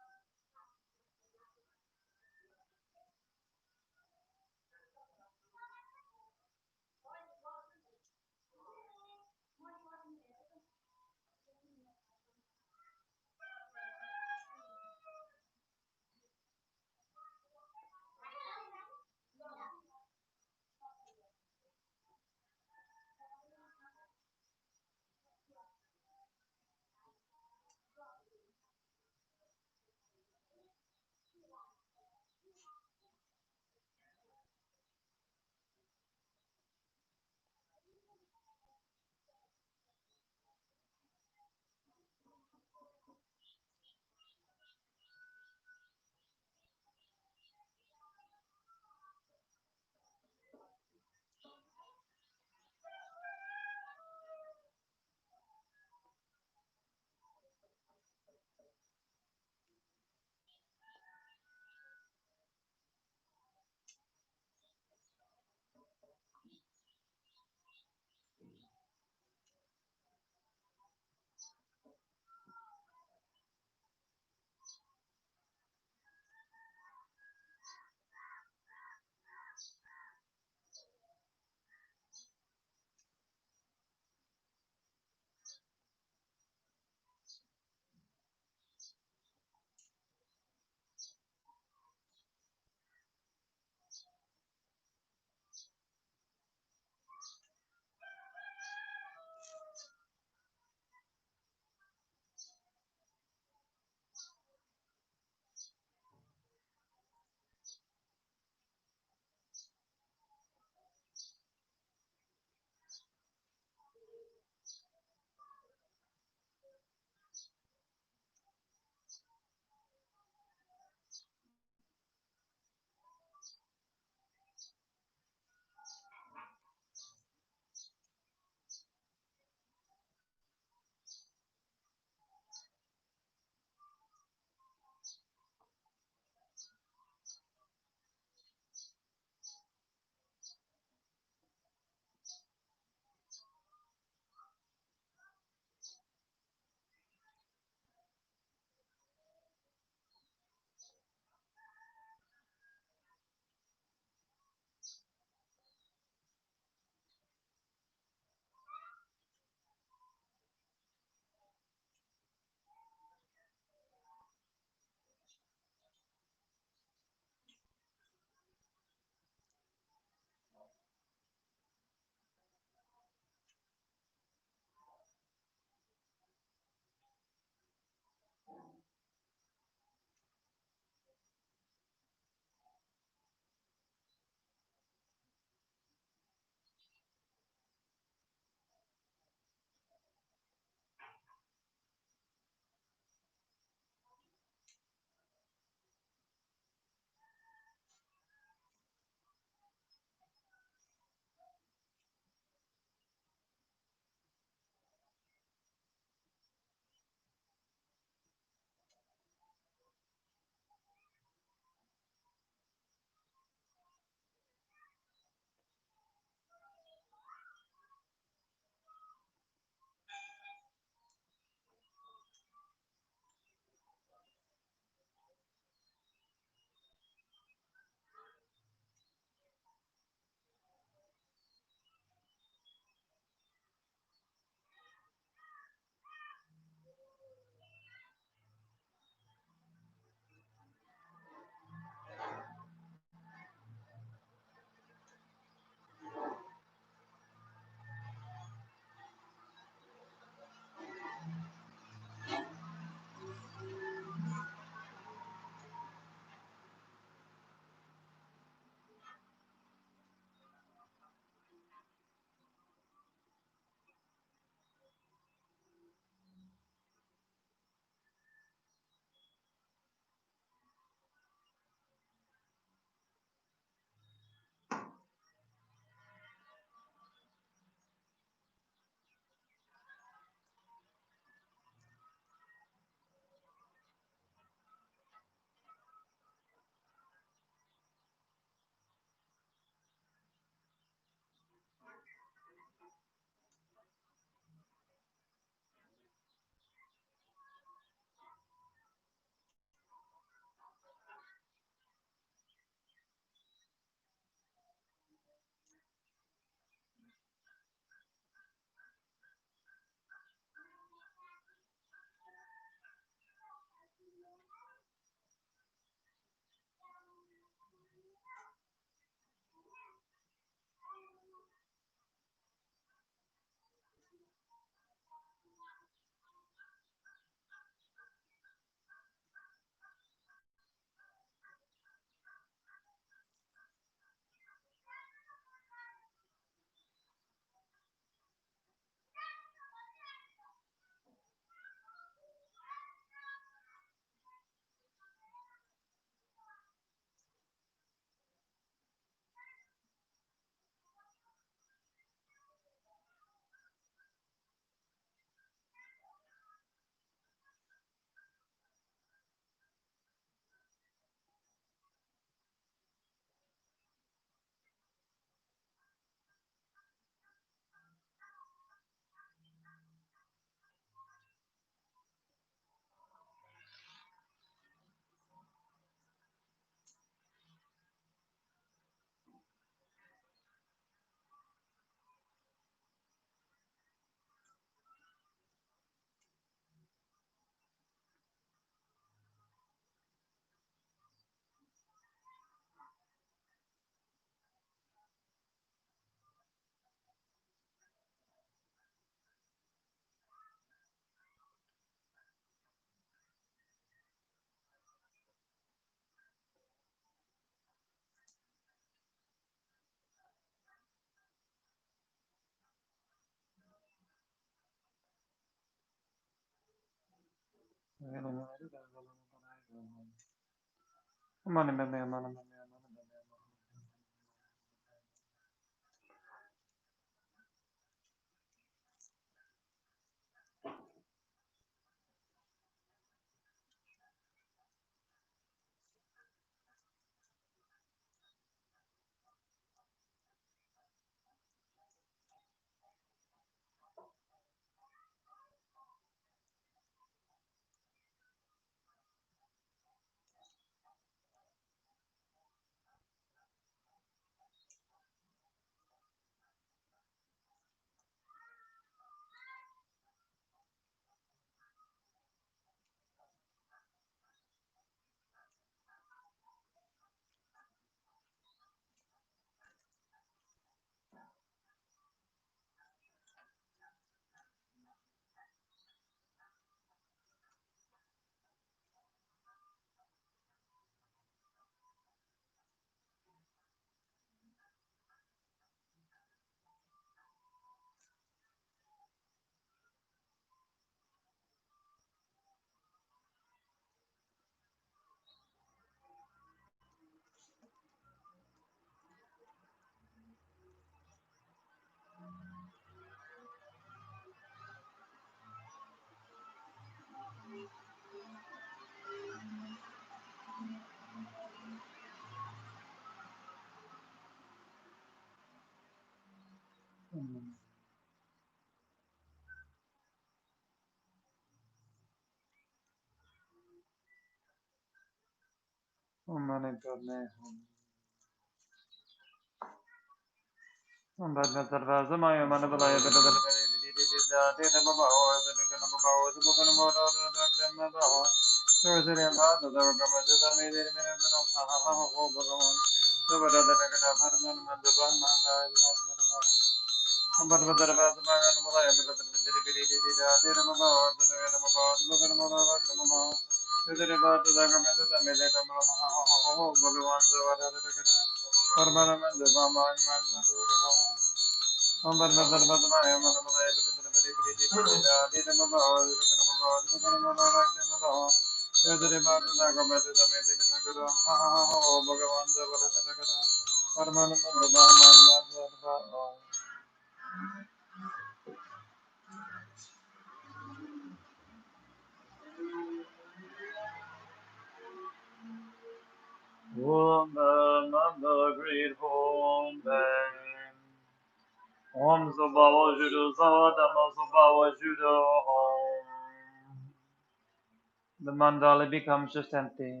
The mandala becomes just empty.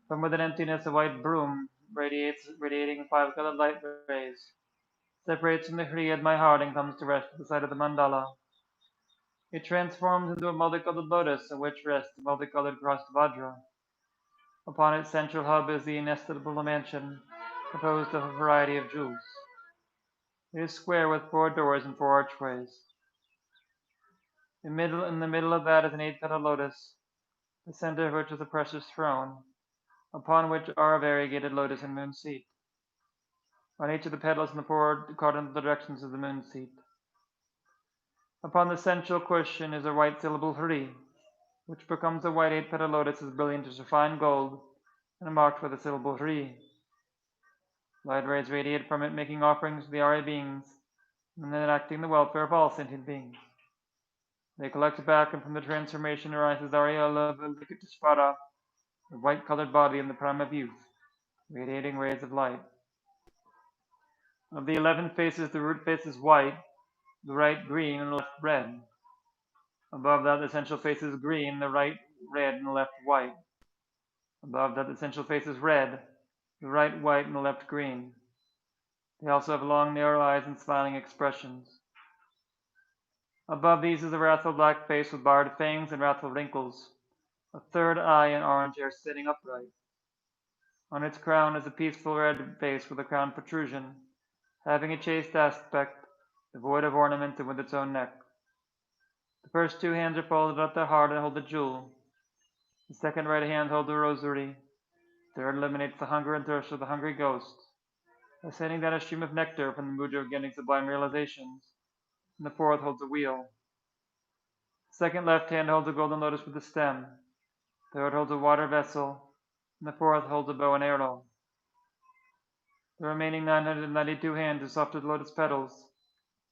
From within emptiness, a white broom radiating five-colored light rays, separates from the Hri at my heart and comes to rest at the side of the mandala. It transforms into a multicolored lotus, in which rests a multicolored crossed vajra. Upon its central hub is the inestimable mansion, composed of a variety of jewels. It is square with 4 doors and 4 archways. In the middle of that is an 8-petaled lotus, the center of which is a precious throne, upon which are a variegated lotus and moon seat. On each of the petals in the 4 cardinal directions is the moon seat. Upon the central cushion is a white syllable Hri, which becomes a white 8-petaled lotus as brilliant as refined gold, and marked with the syllable Hri. Light rays radiate from it, making offerings to the Arya beings, and enacting the welfare of all sentient beings. They collect back, and from the transformation arises Arya Lavikatishvara, the white-colored body in the prime of youth, radiating rays of light. Of the 11 faces, the root face is white, the right green, and the left red. Above that, the central face is green, the right red, and the left white. Above that, the central face is red, the right white, and the left green. They also have long, narrow eyes and smiling expressions. Above these is a wrathful black face with barred fangs and wrathful wrinkles, a third eye and orange hair sitting upright. On its crown is a peaceful red face with a crown protrusion, having a chaste aspect, devoid of ornament and with its own neck. The first 2 hands are folded at the heart and hold a jewel. The second right hand holds a rosary. The third eliminates the hunger and thirst of the hungry ghost, by sending down a stream of nectar from the mudra of getting sublime realizations. And the fourth holds a wheel. The second left hand holds a golden lotus with a stem. The third holds a water vessel, and the fourth holds a bow and arrow. The remaining 992 hands are soft as lotus petals,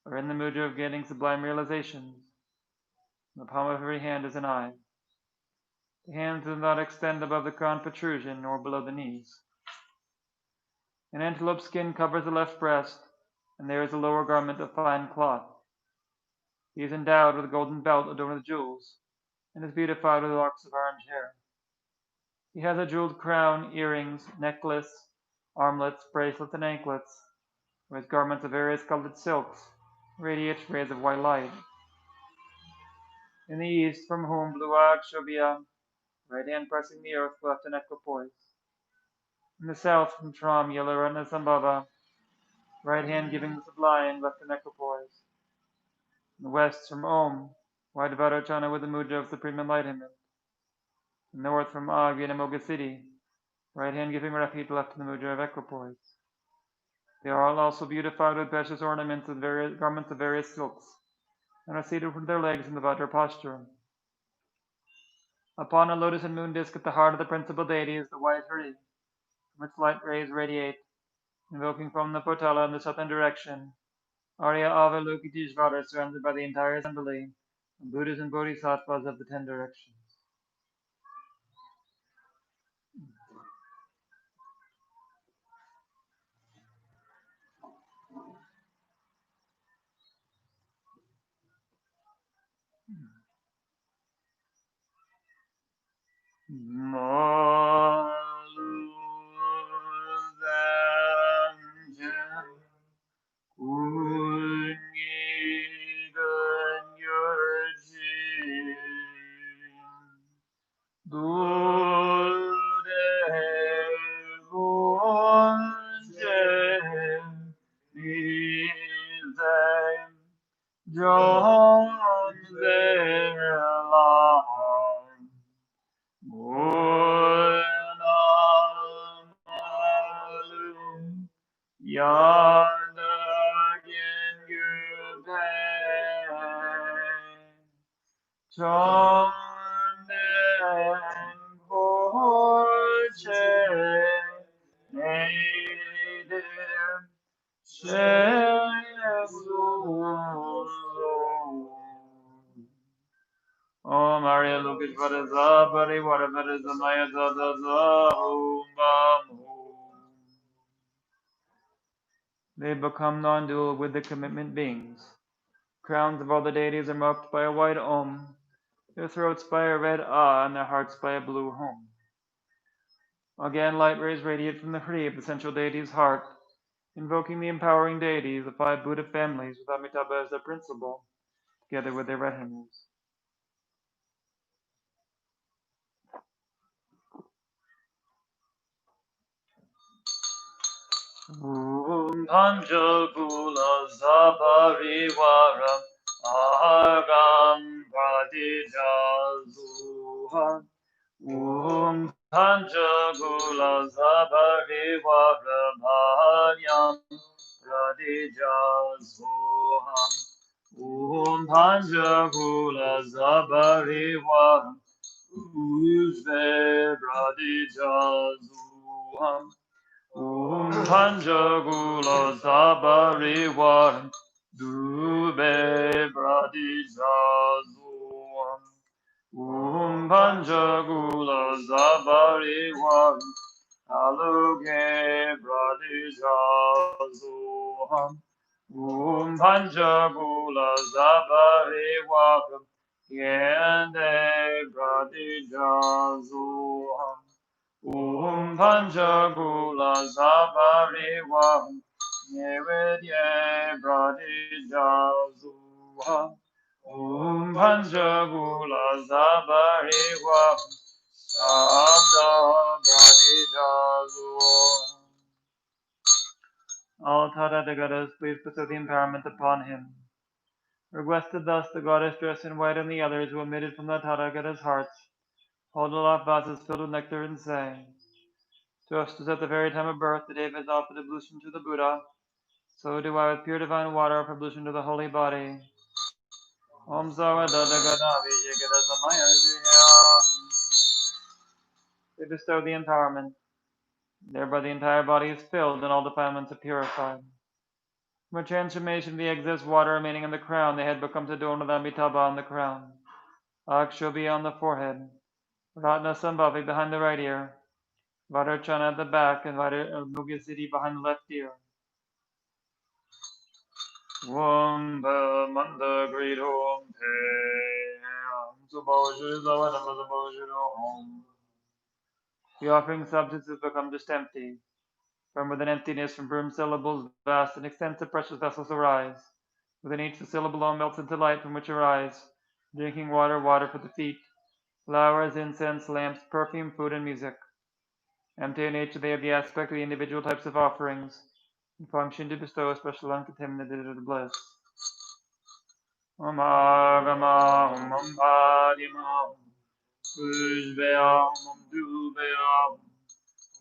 are in the mood of getting sublime realizations. In the palm of every hand is an eye. The hands do not extend above the crown protrusion nor below the knees. An antelope skin covers the left breast, and there is a lower garment of fine cloth. He is endowed with a golden belt adorned with jewels, and is beautified with locks of orange hair. He has a jeweled crown, earrings, necklace, armlets, bracelets, and anklets, with garments of various colored silks, radiate rays of white light. In the east, from whom blew Akshobhya, right hand pressing the earth, left an equipoise. In the south, from Tram, yellow Ratnasambhava, right hand giving the sublime, left an equipoise. In the west, from Om, white Vairocana with the mudra of supreme enlightenment. In the north, from Ag, Vinamoga city, right hand giving refuge, left in the mudra of equipoise. They are all also beautified with precious ornaments and various garments of various silks, and are seated with their legs in the Vajra posture. Upon a lotus and moon disk at the heart of the principal deity is the white Hari, from its light rays radiate, invoking from the Potala in the southern direction. Arya Avalokiteshvara is surrounded by the entire assembly of Buddhas and Bodhisattvas of the 10 directions. Om Arya Lokeshvara Zabari Varavara Zamaya Zaza Om. They become non-dual with the commitment beings. Crowns of all the deities are marked by a white Om, their throats by a red Ah, and their hearts by a blue Hum. Again, light rays radiate from the Hri of the central deity's heart, invoking the empowering deities, the 5 Buddha families, with Amitabha as their principal, together with their retinues. Om Panchakula Saparivaram Agam Pratijazuha Om Panchakula Saparivaram Agam Pratijazuha Om Panchakula Saparivaram Ujve Pratijazuha Om Panchakula Sabarivaram Dube Bradijazuam Om Panchakula Sabarivaram Aluge Bradijazuam Om Panchakula Sabarivaram Yende Bradijazuam Om Panchakula Sabarivaram Naivedye Bradijazuha Om Panchakula Sabarivaram Sabda Bradijazuha. All Tathagatas, please bestow the empowerment upon him. Requested thus, the goddess dressed in white and the others who emitted from the Tathagata's hearts hold aloft vases filled with nectar and say, just as at the very time of birth the Deva has offered ablution to the Buddha, so do I with pure divine water offer ablution to the holy body. Om Sawadadagadavi Jigadasamaya. They bestow the empowerment. Thereby the entire body is filled and all defilements are purified. From a transformation of the excess water remaining in the crown, the head becomes adorned with Amitabha on the crown, Akshobhi on the forehead, Ratna Sambhavi behind the right ear, Vadarchana at the back, and Mugasiti behind the left ear. Om Manda Great Om The offering substances become just empty. From within emptiness, from brim syllables, vast and extensive precious vessels arise. Within each the syllable all melts into light from which arise drinking water, water for the feet, flowers, incense, lamps, perfume, food, and music. Empty in nature, they have the aspect of the individual types of offerings, and function to bestow a special uncontaminated bliss. Om Agama, Om Padima, Om Pushbeya, Om Dubeya,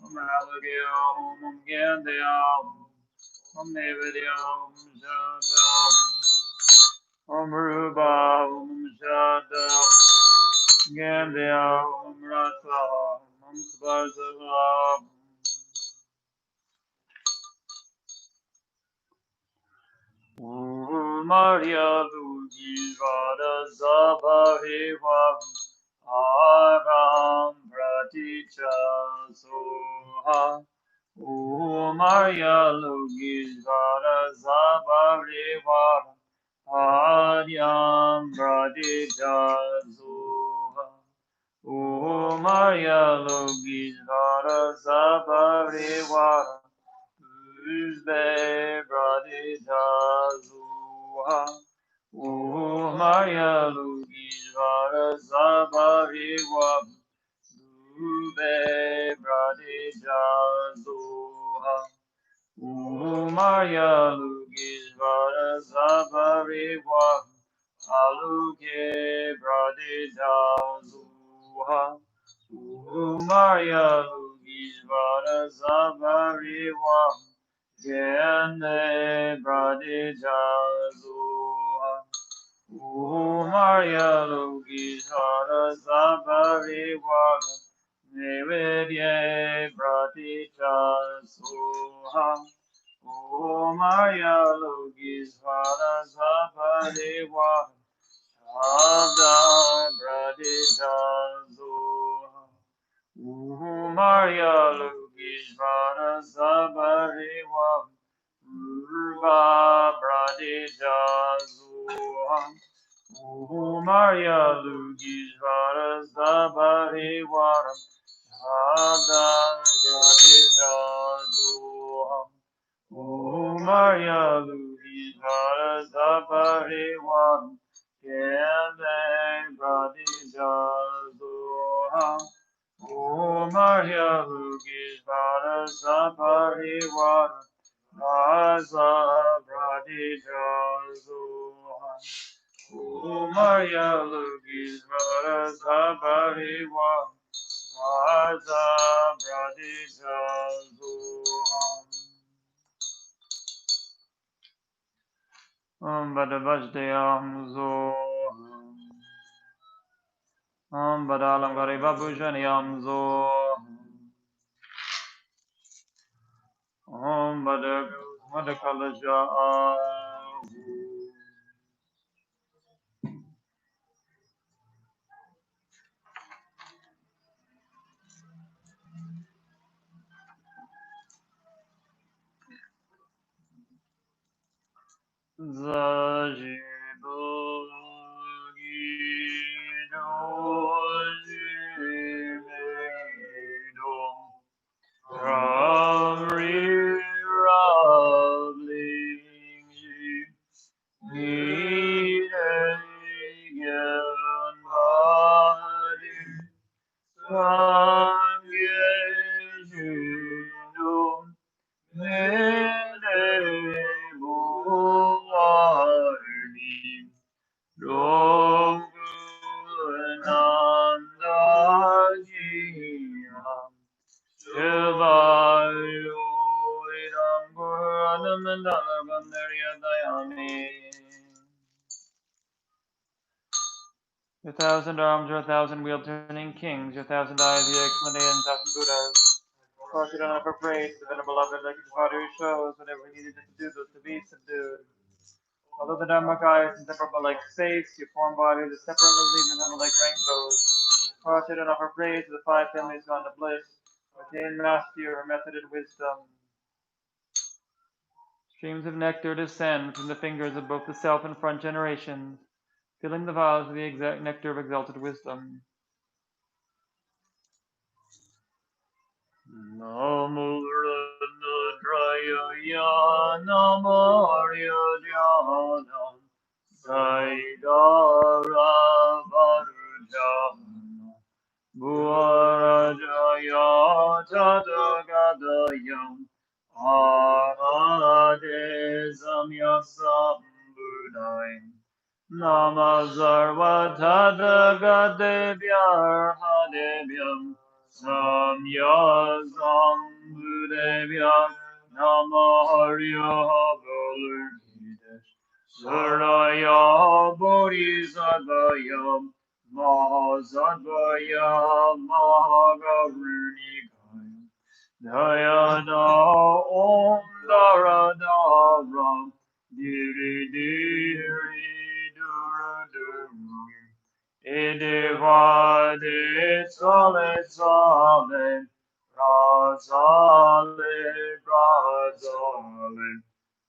Om Alagya, Om Gandaya, Om Nevedya, Om Shada, Om Ruba, Om Shada, Gandaya, Om Rasa, Om Svarsava, Om Maria Lugivada Zabhariva, Aram Praticha Soha, Om Maria Lugivada Zabhariva, Aryam Praticha Soha, Om Maria Lugivada Zabhariva, Tuesday, Pradita Zuha, Maria Lugishvara Sabariwa, Tuesday, Pradita Zuha, Maria Lugishvara Sabariwa, Aluke Pradita Zuha, Maria Lugishvara Sabariwa, Gende Pradija Zuha, Maria Lugishvara Sabariwa, Nevedye Pradija Zuha, Maria Lugishvara Sabariwa, Shabda Pradija Zuha, Maria Lugishvara Sabariwa, Ruva Pradija Zuha, Maria Lugishvara Sabariwa, Shabda Pradija Zuha, Maria Lugishvara Sabariwa, Kende Pradija Zuha, Maria Lugishvara Sabariwa, Asa Pradija Zuha, Maria Lugishvara Sabariwa, Asa Pradija Zuha. Om Badavashdayam Zoham. Om Badalam Garibabhushanayam Zoham. Om Madakalasha. Your 1,000 arms are 1,000 wheel turning kings, your 1,000 eyes, the explanation, 1,000 Buddhas. Cross it on upper praise, the venerable beloved like his father shows, whatever he needed to do was to be subdued. Although the Dharmakaya is inseparable like space, your form bodies are separately visible like rainbows. Cross it on upper praise, the five families gone to bliss. Attain mastery or method and wisdom. Streams of nectar descend from the fingers of both the self and front generations, filling the vials with the exact nectar of exalted wisdom. Namo Rudraya Namo Arya Saidara Varujana Bhuarajaya Tadagadayam Ahade Samyasam Buddhaim Namazarvatadagadevyaradevyan Samyasam Buddhavyam Namo Arya Saraya Bodhisattvaya Mahasattvaya Mahagarunikaya Dayada Om Daradara Diri Diri Dura Dura Idivade Sale Sale Razale Razale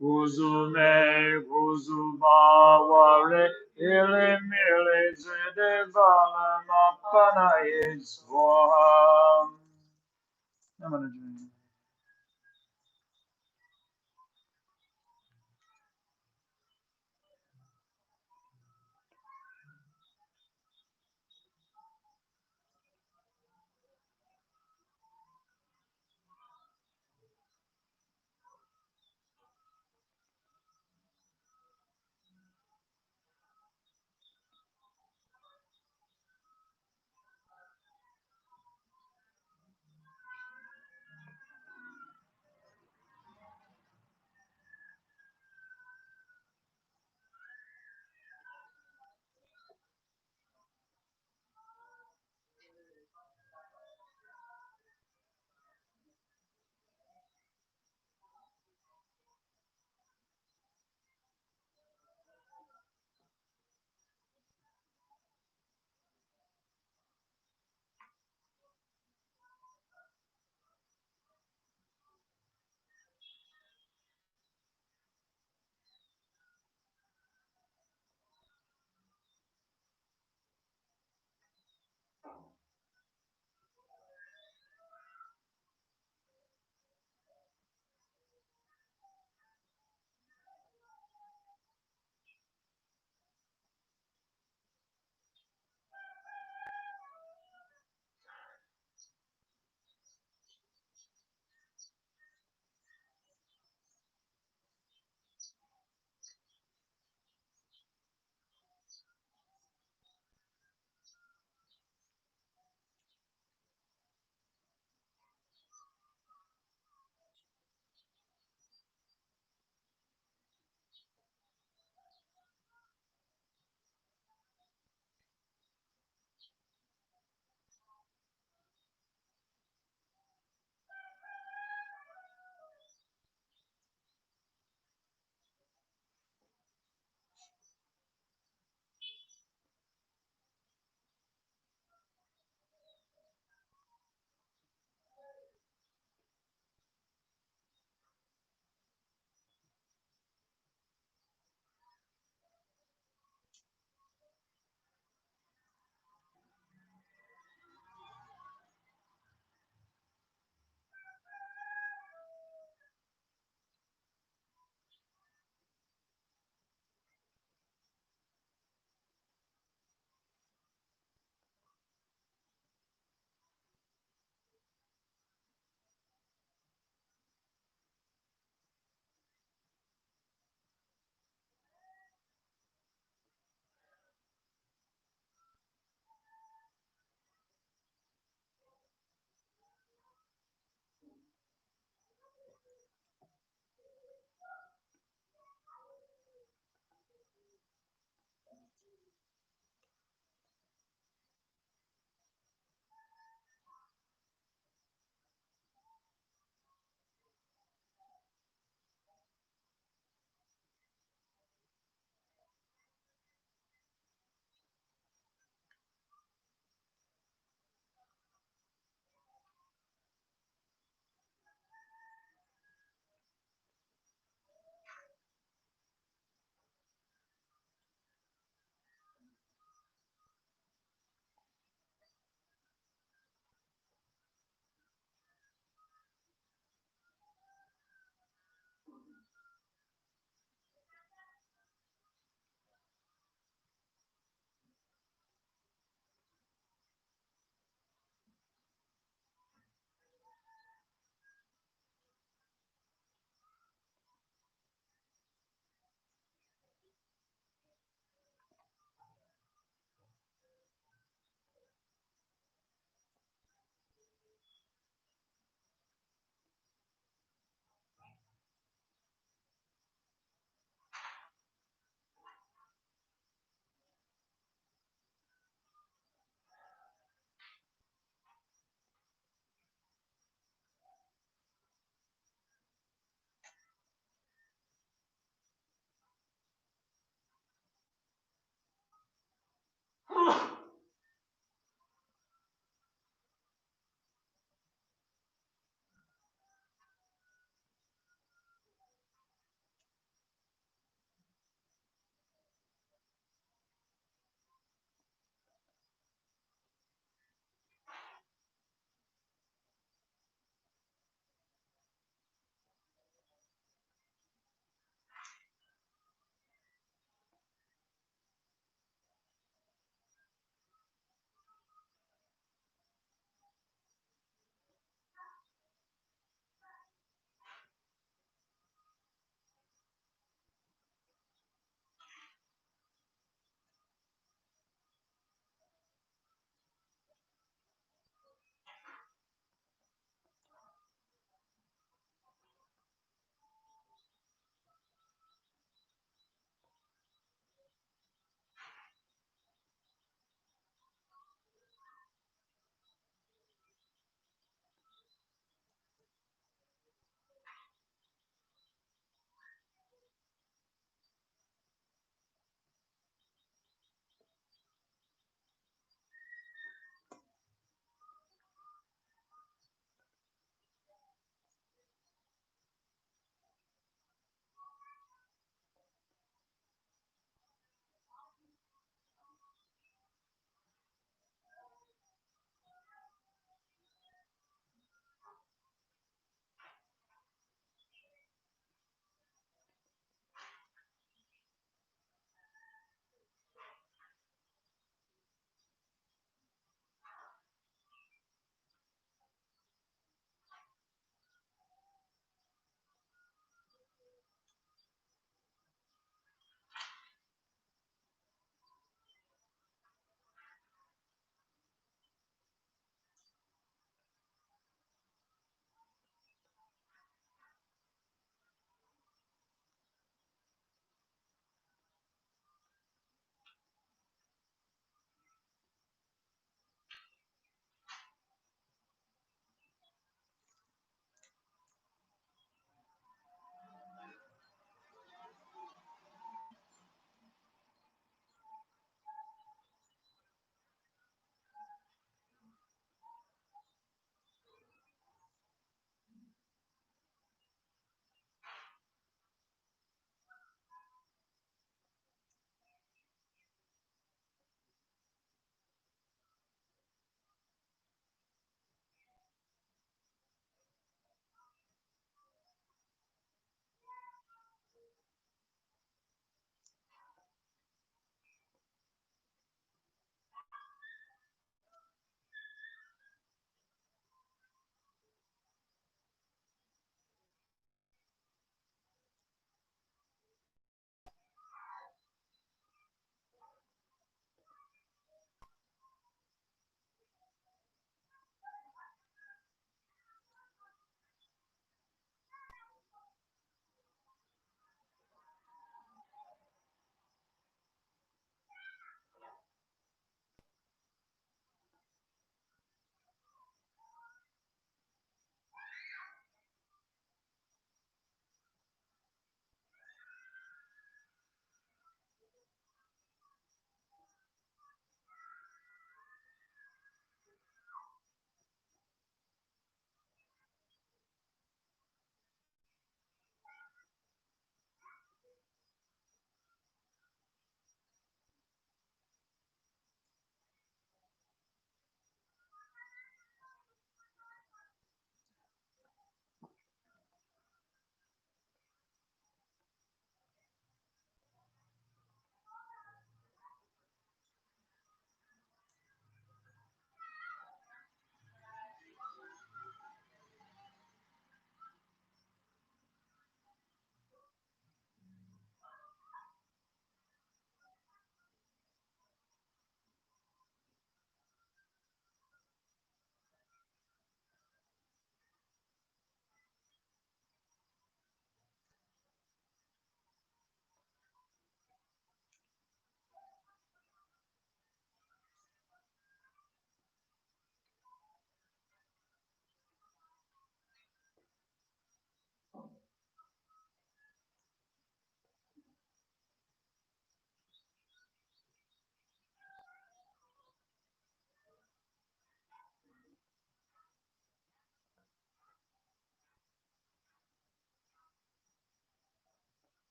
Kuzume, Kuzumaware, Ilimile, Zedevala, Mapana, Swaham. I'm gonna dream.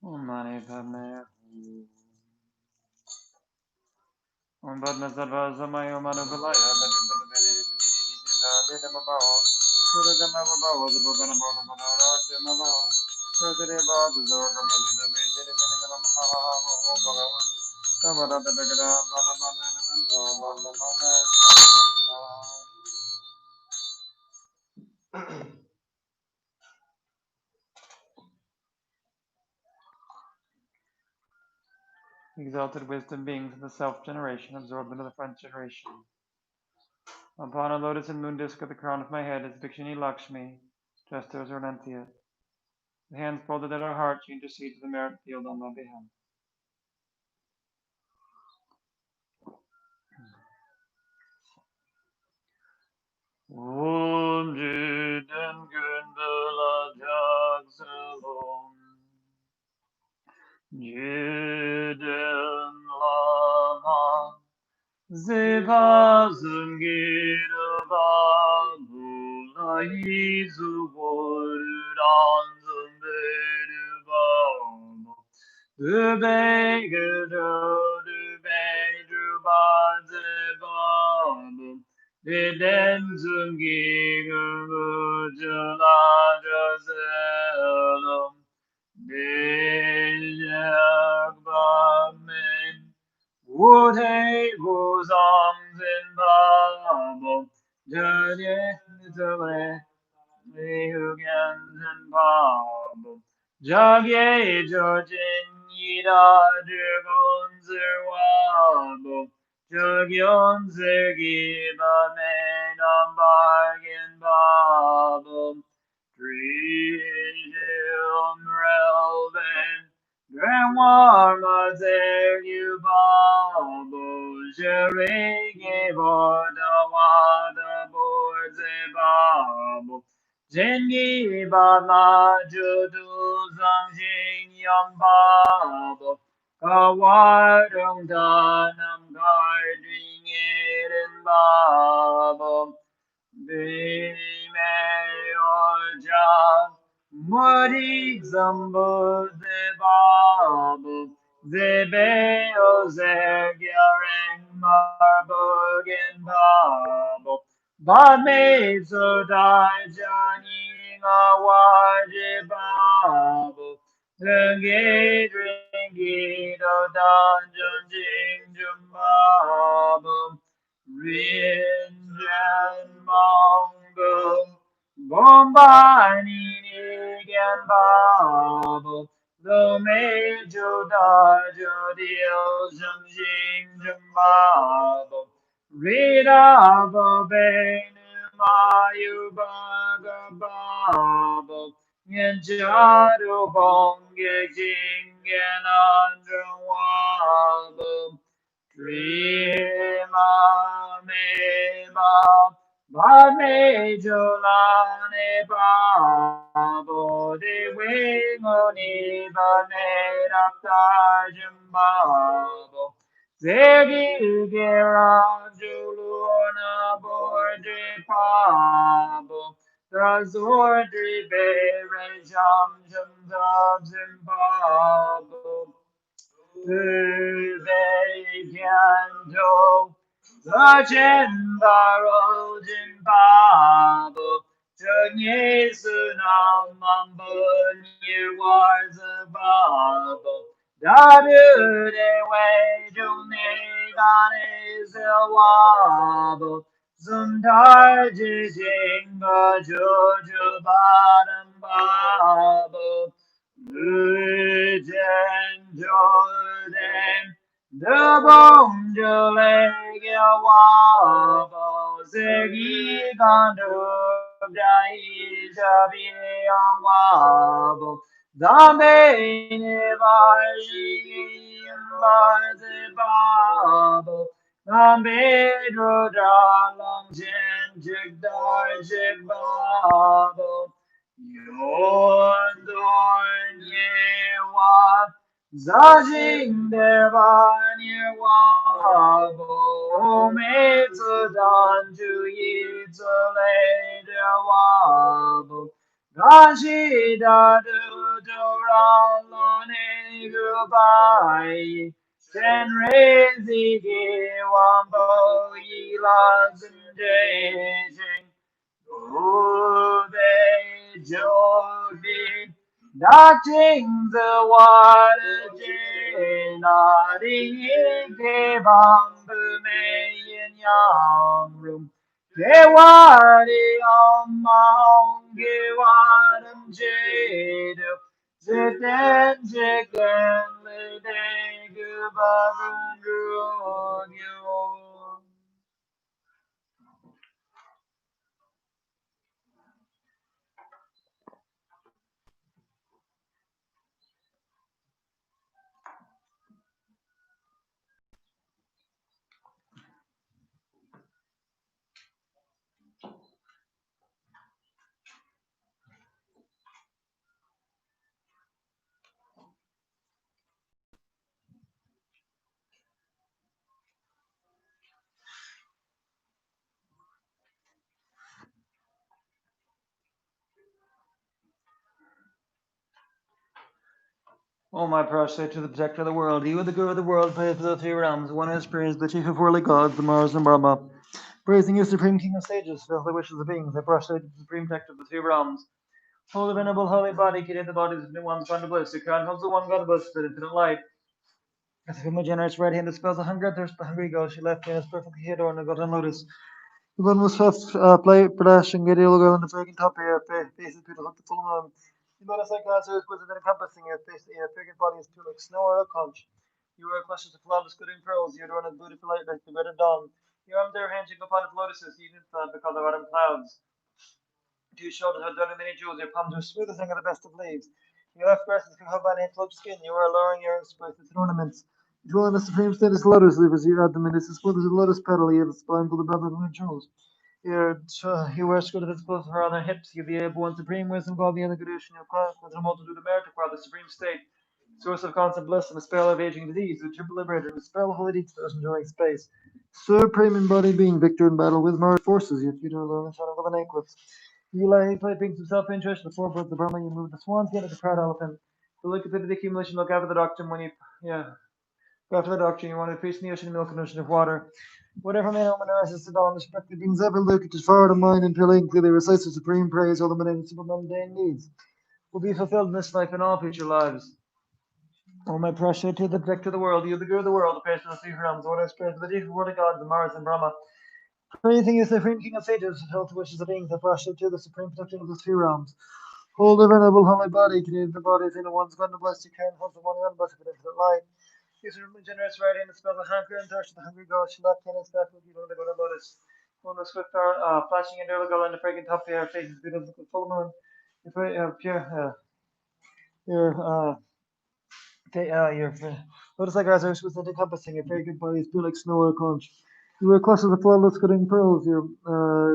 Mani Padme Om Padme Sarva Samayo Manu Palaya Vedamabao Suradamabao Zubaganabao Demabao Sudadeva Zurga Mazida Mejiri Minagalam Haha Bhagavan Samara Dagada Exalted wisdom beings of the self-generation absorbed into the front generation. Upon a lotus and moon disk at the crown of my head is Bhikshuni Lakshmi, dressed as Ornantia. The hands folded at her heart, she intercedes to the merit field on my behalf. Om Jiden Gundala Jagsalom Jiden Lama Ziva Zungira Babu Laizu Wodan Zunderu Babu Diden Zungi Jala Jazelum Dijagbamin Woodhay Wozong Zinbabo Jade Zale Liugan Zinbabo Jagye Jojin Yida Dragon Zerwabo Jagyon Zergi Bamenam Bargain Babo Drishim Relven Grandma Mazer Babo Jerege Borda Wada Borze Babo Zengi Bama Judu Zangjing Yam Babo Kawadung Danam Garding Eden Babo Bime Oja Mori Zambo Zebabu Zebe Ozer Gyareng Marbogen Babu Badme Sodai Jani Awaji Babu Rengi Dringi Do Danjun Jing Jumbabu Rinjan Mongo, Bombani Nigan Babo, the Major Dajo Dio Jum Jing Jum Babo, Rita Babenu Mayu Baga Babo, Yanjaro Bonge Jingen Andra Wabo, Prima Meba, Bame Jolane Babo, De Wingoni Bane Raptajum Babo, Zegi Gira Juluna Borde Pabo, Razordri Bere Jam Jum Dab Zimbabo, Vejando, Vajendaro Jimbabo, Jagnesu Namambunye Warzababo, Dadu de Wejumne Ganezawabo, Zundar Jijinga Jojo Badambabo, Virgin Jordan, the Bonjolega Wabo, Zegi Gandu, Daija Bian Wabo, Zambe Nevaji, Babo, Zambe Drodra Long Jen, Jigdar Jigbabo. Yondornyewa, Zajindervanyewabo, Metsudanjuyitsuledewabo, Gashidaduduralone Senrezigiwambo Yilazindejing, Ube Jodi, Daching the water Jenari, Kebambu Mayin Yang Room, Kewari on Mount Gewadam Jedu, Zitten Chicken, Lede Gubavun Drunyo. O my prostrate to the protector of the world, you are the good of the world, praise to the three realms, one is praised, the chief of worldly gods, the Mars and Brahma. Praising you, supreme king of sages, fill the wishes of beings, I prostrate to the supreme protector of the three realms. Holy venerable holy body, created the bodies of the ones gone to bliss, who crown comes the one God bliss, the infinite light. As if my generous right hand dispels the hunger and thirst, the hungry ghost, she left me is perfectly adorned and golden lotus. The one was first play production, get ill girl in the freaking top here, faces people up the full moon. You notice like answer is within encompassing your face, your figured body is too like snow or a conch. You wear clusters of flawless good and pearls, you adorn as beautiful light like the red of dawn. Your arms are hinging upon its lotuses, even because of autumn clouds. Two shoulders are done in many jewels, your palms are smooth as hang of the best of leaves. Your left breast is covered by an antelope skin, you are alluring your expressive ornaments. You dwell in the supreme status lotus leaf as your abdomen is as smooth as a lotus petal, you have a spine full of brotherhood and jewels. He wears skirt of his clothes for other hips, you the one supreme wisdom, God the other Gadush, your class, with a multitude of merit, acquire the supreme state, source of constant bliss and a spell of aging disease, the triple liberator, the spell of holy deeds to us enjoying space. Supreme embodied being, victor in battle with Mars forces, your future alone, shadow of an eclipse. You lay playthings of self-interest, the four birds of Burma, you move the swans, get at the proud elephant. The look at the accumulation, look after the doctrine when you, go after the doctrine, you want to fish in the ocean, milk, and ocean of water. Whatever man open earth is to dawn, respect the beings ever look at his forward of mind and filling clearly recites the supreme praise, all the mundane needs will be fulfilled in this life and all future lives. O my precious, to the protector of the world, you the good of the world, the patient of the three realms, the one who is praised, the chief of worldly gods, the Mars and Brahma. Praising is the supreme king of sages, held to wishes of beings, that brought to the supreme protection of the three realms. Hold the venerable holy body, created the bodies in the one's God, the blessed you can, hold the one God, blessed with infinite light. Use your generous right hand to spell the hunger and thirst of the hungry ghost, your left hand is back with you, Lord, the God of lotus. One was swift flashing into the girl and the fragrant top of your face is beautiful with full moon. Your your lotus like eyes are smooth and encompassing, your very good body is blue like snow or conch. You wear clusters of flawless glittering pearls, your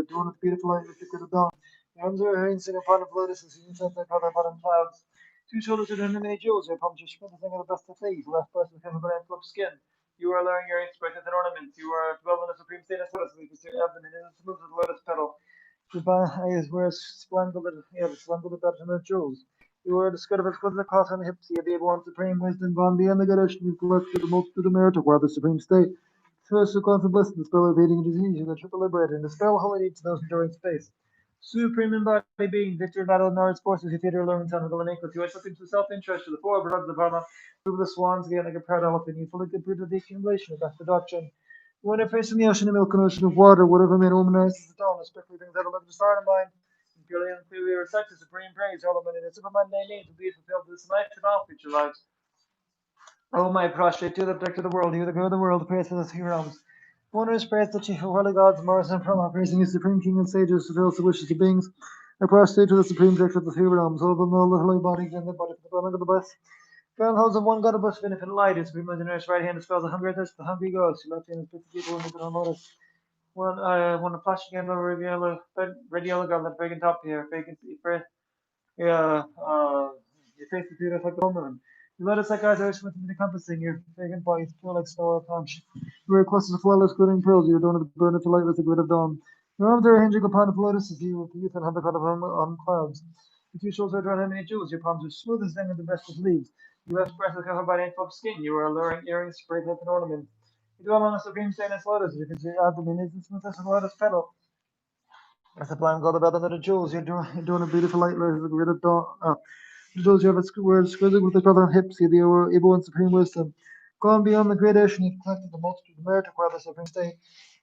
adorned with beautiful light with the good of dawn. Your arms are arranged in a front of lotuses, and you set their color bottom clouds. Two shoulders are adorned with many jewels, your palms are sprinkling of the best of things, left breast with heaven and full skin. You are wearing your sprinkles and ornaments. You are dwelling in the supreme state of lotus, you can see your abdomen and smooth as a lotus petal. Your eyes wear splendid button of jewels. You are the skirt of exquisite cost on the hips, you be one supreme wisdom, gone beyond the good ocean, you collected the multitude of merit while the supreme state. First the cause of bliss, the spell of evading disease, and the triple liberator, and the spell holy to those enduring space. Supreme embodied being, victor in battle in Nard's forces, you theater alone, son of the Lenacle, you are slipping to self-interest to the four brothers of Brahma, through the swans again like a proud elephant, you fully completed the accumulation of that production. When I face in the ocean, a milk and ocean of water, whatever man womanizes the dawn, especially things that are looking to start in mind, and purely and clearly recite the supreme praise, all of it in its supermundane needs will be fulfilled this life and all future lives. O my prostrate to the protector of the world, you the good of the world, the praise for the three realms. Wondrous praise the chief of holy gods, Mars and Brahma, praising his supreme king and sages, fulfills the wishes of beings. I prostrate to the supreme protector of the three realms, all the holy body, and the body for the dwelling of the blessed. Ground holds of one God of blessed of infinite light, his supreme generous right hand dispels the hunger and thirst, the hungry ghost, who left hand is put the people in the notice. One a flashing yellow, red yellow god, that breaking top here, vacant, yeah, your face is beautiful like the full moon. You let us like eyes are smooth and encompassing, your fragrant body is pure like snow or conch. You wear clusters of flawless glittering pearls, you adorn the burn of light with the glit of dawn. Your arms are hinging upon the lotus as you with the youth and have the god of on clouds. Your two shoulders are drawn in many jewels, your palms are smooth as them of the best of leaves. You have breath with covered by an of skin, you are alluring earrings sprayed with an ornament. You dwell on a supreme stainless lotus, you can see your abdomen is as smooth as a lotus petal. As the blind god about under the jewels, you're doing a beautiful light like the grid of dawn. The jewels you have were exquisite with the color hips, you were able and supreme wisdom. Gone beyond the great ocean, you've collected the multitude of merit acquired the supreme state,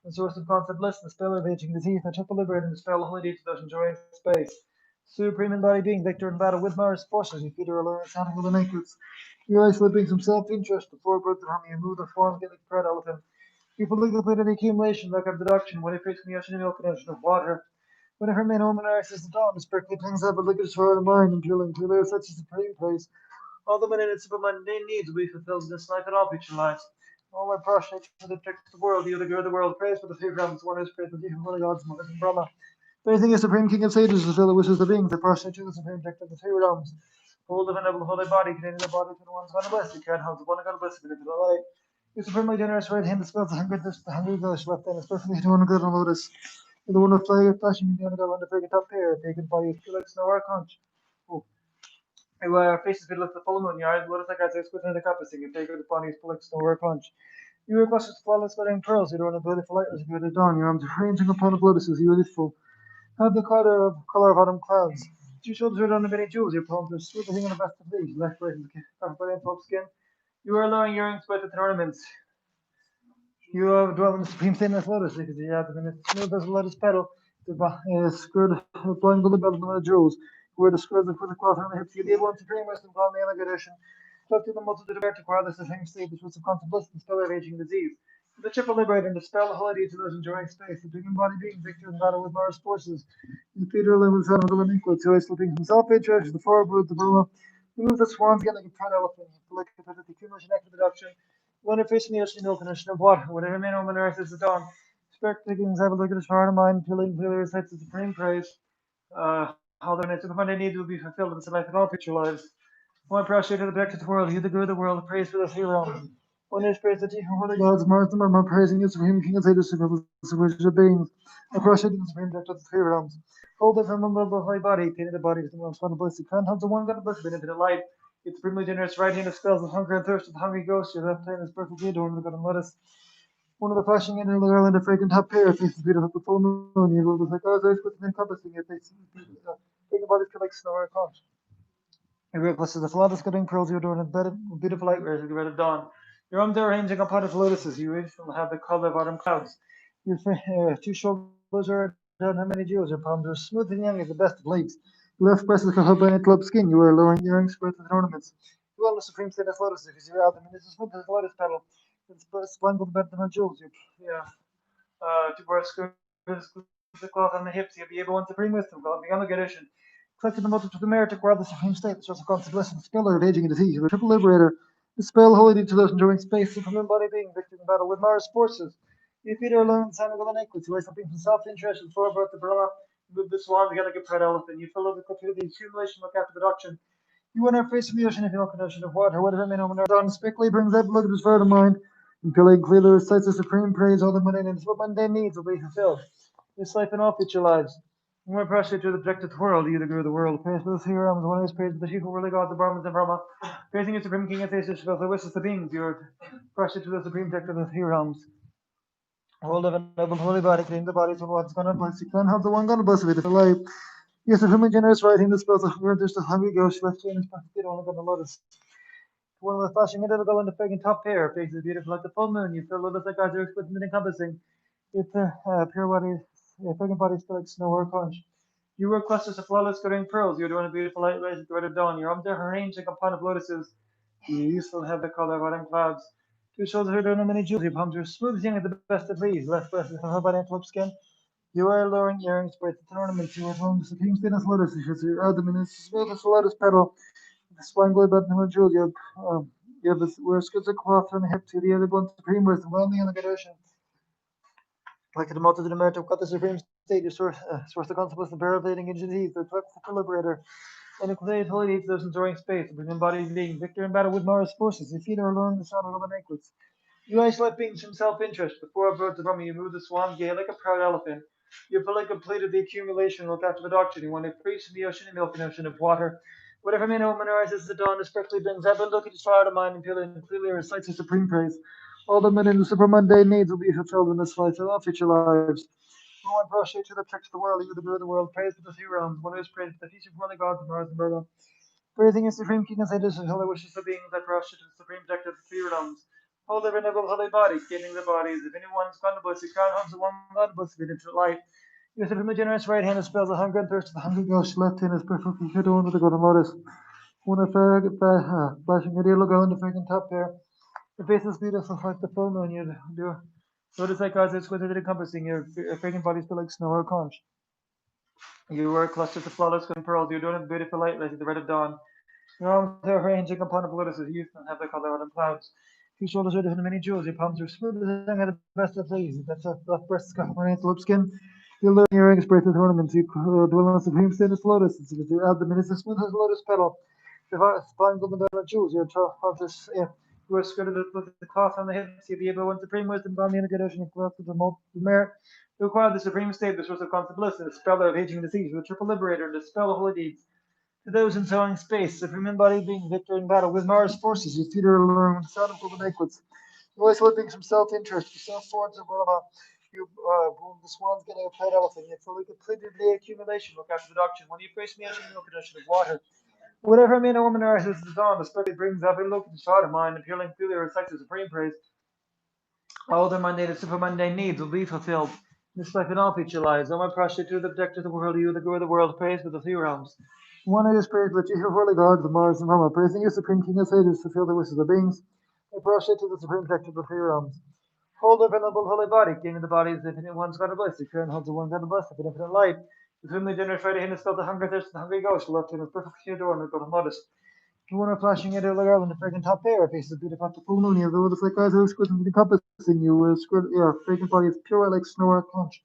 the source of constant bliss, the spell of aging disease, the triple liberating the spell of holy deeds, those enjoying space. Supreme embodied being, victor in battle with Mars forces, you feed her alone, sounding with the anklets. Your eyes slipping some self-interest, the four birds of harmony, you move the form, get like a proud elephant. People look at the accumulation, like a deduction, when it fits in the ocean of milk and ocean of water. Whenever men woman is the dawn, the sparkly things up a look at his heart and mind, and pure and clear such a supreme place. All the men in its mundane needs will be fulfilled in this life and all future lives. All my prostrate to the protect the world, you the good of the world, praise for the three realms, one is praise the chief of holy gods, Mother and Brahma. Praising the supreme king of sages, fulfill the wishes of the beings, I prostrate to the supreme protector of the three realms. Hold of a noble holy body, containing the body to the one's God blessed, you can't hold the one God blessed, but into the light. Your supremely generous right hand dispels the hunger, thirst, the hungry ghost, left hand is perfectly to one good on lotus. The one of fire flashing in the underground under figure top pair, taken by your skill like snow or conch. Oh. Your face is filled with the full moon, your eyes lotus like eyes are squinting and encompassing, your figure the body is full like snow or conch. You are blessed with flawless glittering pearls, you adorn the beautiful light as you go to dawn, your arms are ranging upon the lotuses, you are youthful. Have the color of autumn clouds. Two shoulders are adorned with many jewels, your palms are smooth as the best of leaves, left right and covered by the skin. You are allowing earrings with ornaments. You dwell in the supreme stainless lotus, because you have the smooth as a lotus petal, the skirt of blind gold belt and jewels, where the skirts of the cloth on the hips, you the one supreme wisdom, called the elegation, took to the multitude of air to acquire the supreme state, which was of constant bliss and spell of aging disease. The triple liberator and dispel the holiday to those enjoying space, the big embodied being, victor in battle with Mars forces, in Peter alone with the son of the Lenacle, to slipping himself a treasure, the forward, the Burma, he moves the swans get like a proud elephant, like the accumulation after production. When a fish in the ocean, milk, and ocean of water, whatever man, woman, earth is the dawn. Spirit pickings have a look at his heart and mind, feeling clearly recites the supreme praise. All the minutes of Monday need will be fulfilled in this life and all future lives. One prostrate to the back of the world, you the good of the world, praise for the three realms. One is praise the chief of holy gods, Mars the Murmur, praising the supreme king and sages, the wish of beings. I prostrate to the supreme director of the three realms. Hold the firm of the holy body, painted the body with the most fun of bliss. You can't have the one God of bliss, but infinite light. Its supremely generous right hand dispels the hunger and thirst of the hungry ghost. Your left hand is perfectly adorned with the God and lettuce. One of the flashing in the garland of fragrant top hair, faces beautiful the full moon. You ruled with like eyes, with an encompassing your face. Taking bodies to like snow or conch. Your reckless is the flawless glittering pearls you adorn with beautiful light rays of the red of dawn. Your arms are arranging upon its lotuses. You will have the color of autumn clouds. Your two shoulders are down. How many jewels? Your palms are smooth and young as the best of leaves. Your left breast is covered by an club skin. You wear lowering earrings, spread with ornaments. You own the supreme status lotus. If you out them, and this is smooth as a lotus petal. It's spangled with diamond jewels. Yeah. To wear skirts, exclusive cloth on the hips. You'll be able to supreme wisdom, God, beyond the condition. Collected the multitude of the merit to guard the supreme state, the source of God's bliss and spell of aging and disease. You're a triple liberator. The spell holy to those enduring space, supreme body being, victory in battle with Mars forces. You feed her alone, sign of golden equity, you raise something from self-interest and forward the Brahma, move the swan together like a proud elephant. You fill up the cup through the accumulation, look after production. You want our face from the ocean if you don't ocean of water, whatever may know when done, speculate brings that look at his fire to mind. Until he clearly recites the supreme praise, all the mundane and what mundane needs will be fulfilled. This life and all future lives. More prostrate to the projected world, you the guru of the world. Praise for the three realms, one who is praised the chief worldly gods, the Brahmins and Brahma. Praising your supreme king and faces, the wishes the beings, you're prostrate to the supreme protector of the three realms. Hold of a noble holy body, clean the bodies of what's gonna bless. You can't have the one gonna bless with it for life. Yes, the human generous writing the spells of hunger, there's the hungry ghost left in his pocket, only gonna lotus. One with flashing into the glow in the fig and top pair, faces beautiful like the full moon. You fill lotus like eyes are exquisite and encompassing. It's a pure body, pregnant body still like snow or conch. You wear clusters of flawless glittering pearls. You're doing a beautiful light rays at the red of dawn. Your arms are arranged like a pond of lotuses. You still have the color of autumn clouds. Two shoulders are doing many jewels. Your palms are smooth as young at the best of leaves. Left breast is covered by antelope skin. You wear lowering earrings, bracelets, and ornaments. You wear home supreme stainless lotus. Your abdomen is smooth as a lotus petal. The spine glowed button of jewels. You have this, wear skirts of cloth from the hip to the other one supreme wisdom, lonely in the good ocean. Like the multitude of merit of God, the supreme state, your source the consequence of parabolating into disease, the liberator, and equate holy needs those enduring space, and bring embodied being, victor in battle with Mars forces, you feed or alone in the sun of the banquets. You isolate beings from self-interest. Before birds of Brahma, you move the swan gay like a proud elephant. You fully completed the accumulation, look after the doctrine. You want to preach in the ocean and milk an ocean of water. Whatever may know arises the dawn, especially brings heaven, look at his fire to mind, and clearly recites his supreme praise. All the men in the super mundane needs will be fulfilled in this life and all future lives. No one prostrate to the tricks of the world, you the good of the world, praise for the three realms, one who is praised for the future worldly gods of Mars and Virgo. Praising his supreme king and sages and holy wishes for beings that prostrate to the supreme protector of the three realms. Hold their venerable holy bodies, gaining the bodies. If anyone's gone to bliss, the crown holds the one God to bliss with infinite life. Yes, from a generous right hand spells the hunger and thirst of the hungry ghost, left hand is perfectly adorned with the golden lotus. One of flashing a deal go in the freaking top there. The face is beautiful like the full moon. You do. Lotus like eyes exquisite and encompassing. Your fragrant body still like snow or conch. You wear clusters of flawless and pearls. You're doing a beautiful light like the red of dawn. Your arms are arranging upon a lotus of youth and have the color of autumn clouds. Your shoulders are different in many jewels. Your palms are smooth as young at the best of leaves. That's a left breast is covered by antelope skin. Your learning earrings, bracelets, ornaments. You dwell on the supreme status lotus. Your abdomen is as smooth as a lotus petal. Your spine golden diamond jewels. Your palms are you are skirted with the cloth on the hips. You be able one supreme wisdom, gone the good ocean, cloth with the multiple merit. You acquire the supreme state, the source of constant bliss, the speller of aging and disease, the triple liberator, and the spell of holy deeds. To those in sowing space, the human body being victor in battle with Mars forces, you feed her alone with sound of golden banquets. You always living from self-interest, for self-forwards of Brahma. You the swans getting a pet elephant. You fully completed the accumulation. Look after the doctrine. When you face me, ocean, milk, an ocean of water. Whatever man or woman arises is on, the spirit brings up and look at the heart of mind, appealing clearly recites the supreme praise. All their mundane and super mundane needs will be fulfilled. This life and all future lives. O my prostrate to the protector of the world, you, the guru of the world, praise for the three realms. One who is praised, but you hear holy gods, the Mars and Rama, praising you, supreme king of sages, fulfill the wishes of beings. I prostrate to the supreme protector of the three realms. Hold the venerable holy body, king of the bodies, infinite one's God of bliss. The crown holds the one God of bliss, of infinite light. With whom the generous right hand is felt the hunger, thirst, and the hungry ghost, left hand is perfectly adorned with golden lotus. You want a flashing at a girl in the fragrant top pair, faces beautiful like the full moon. You have the lotus like eyes, exquisite and encompassing you. Fragrant body is pure like snow or conch.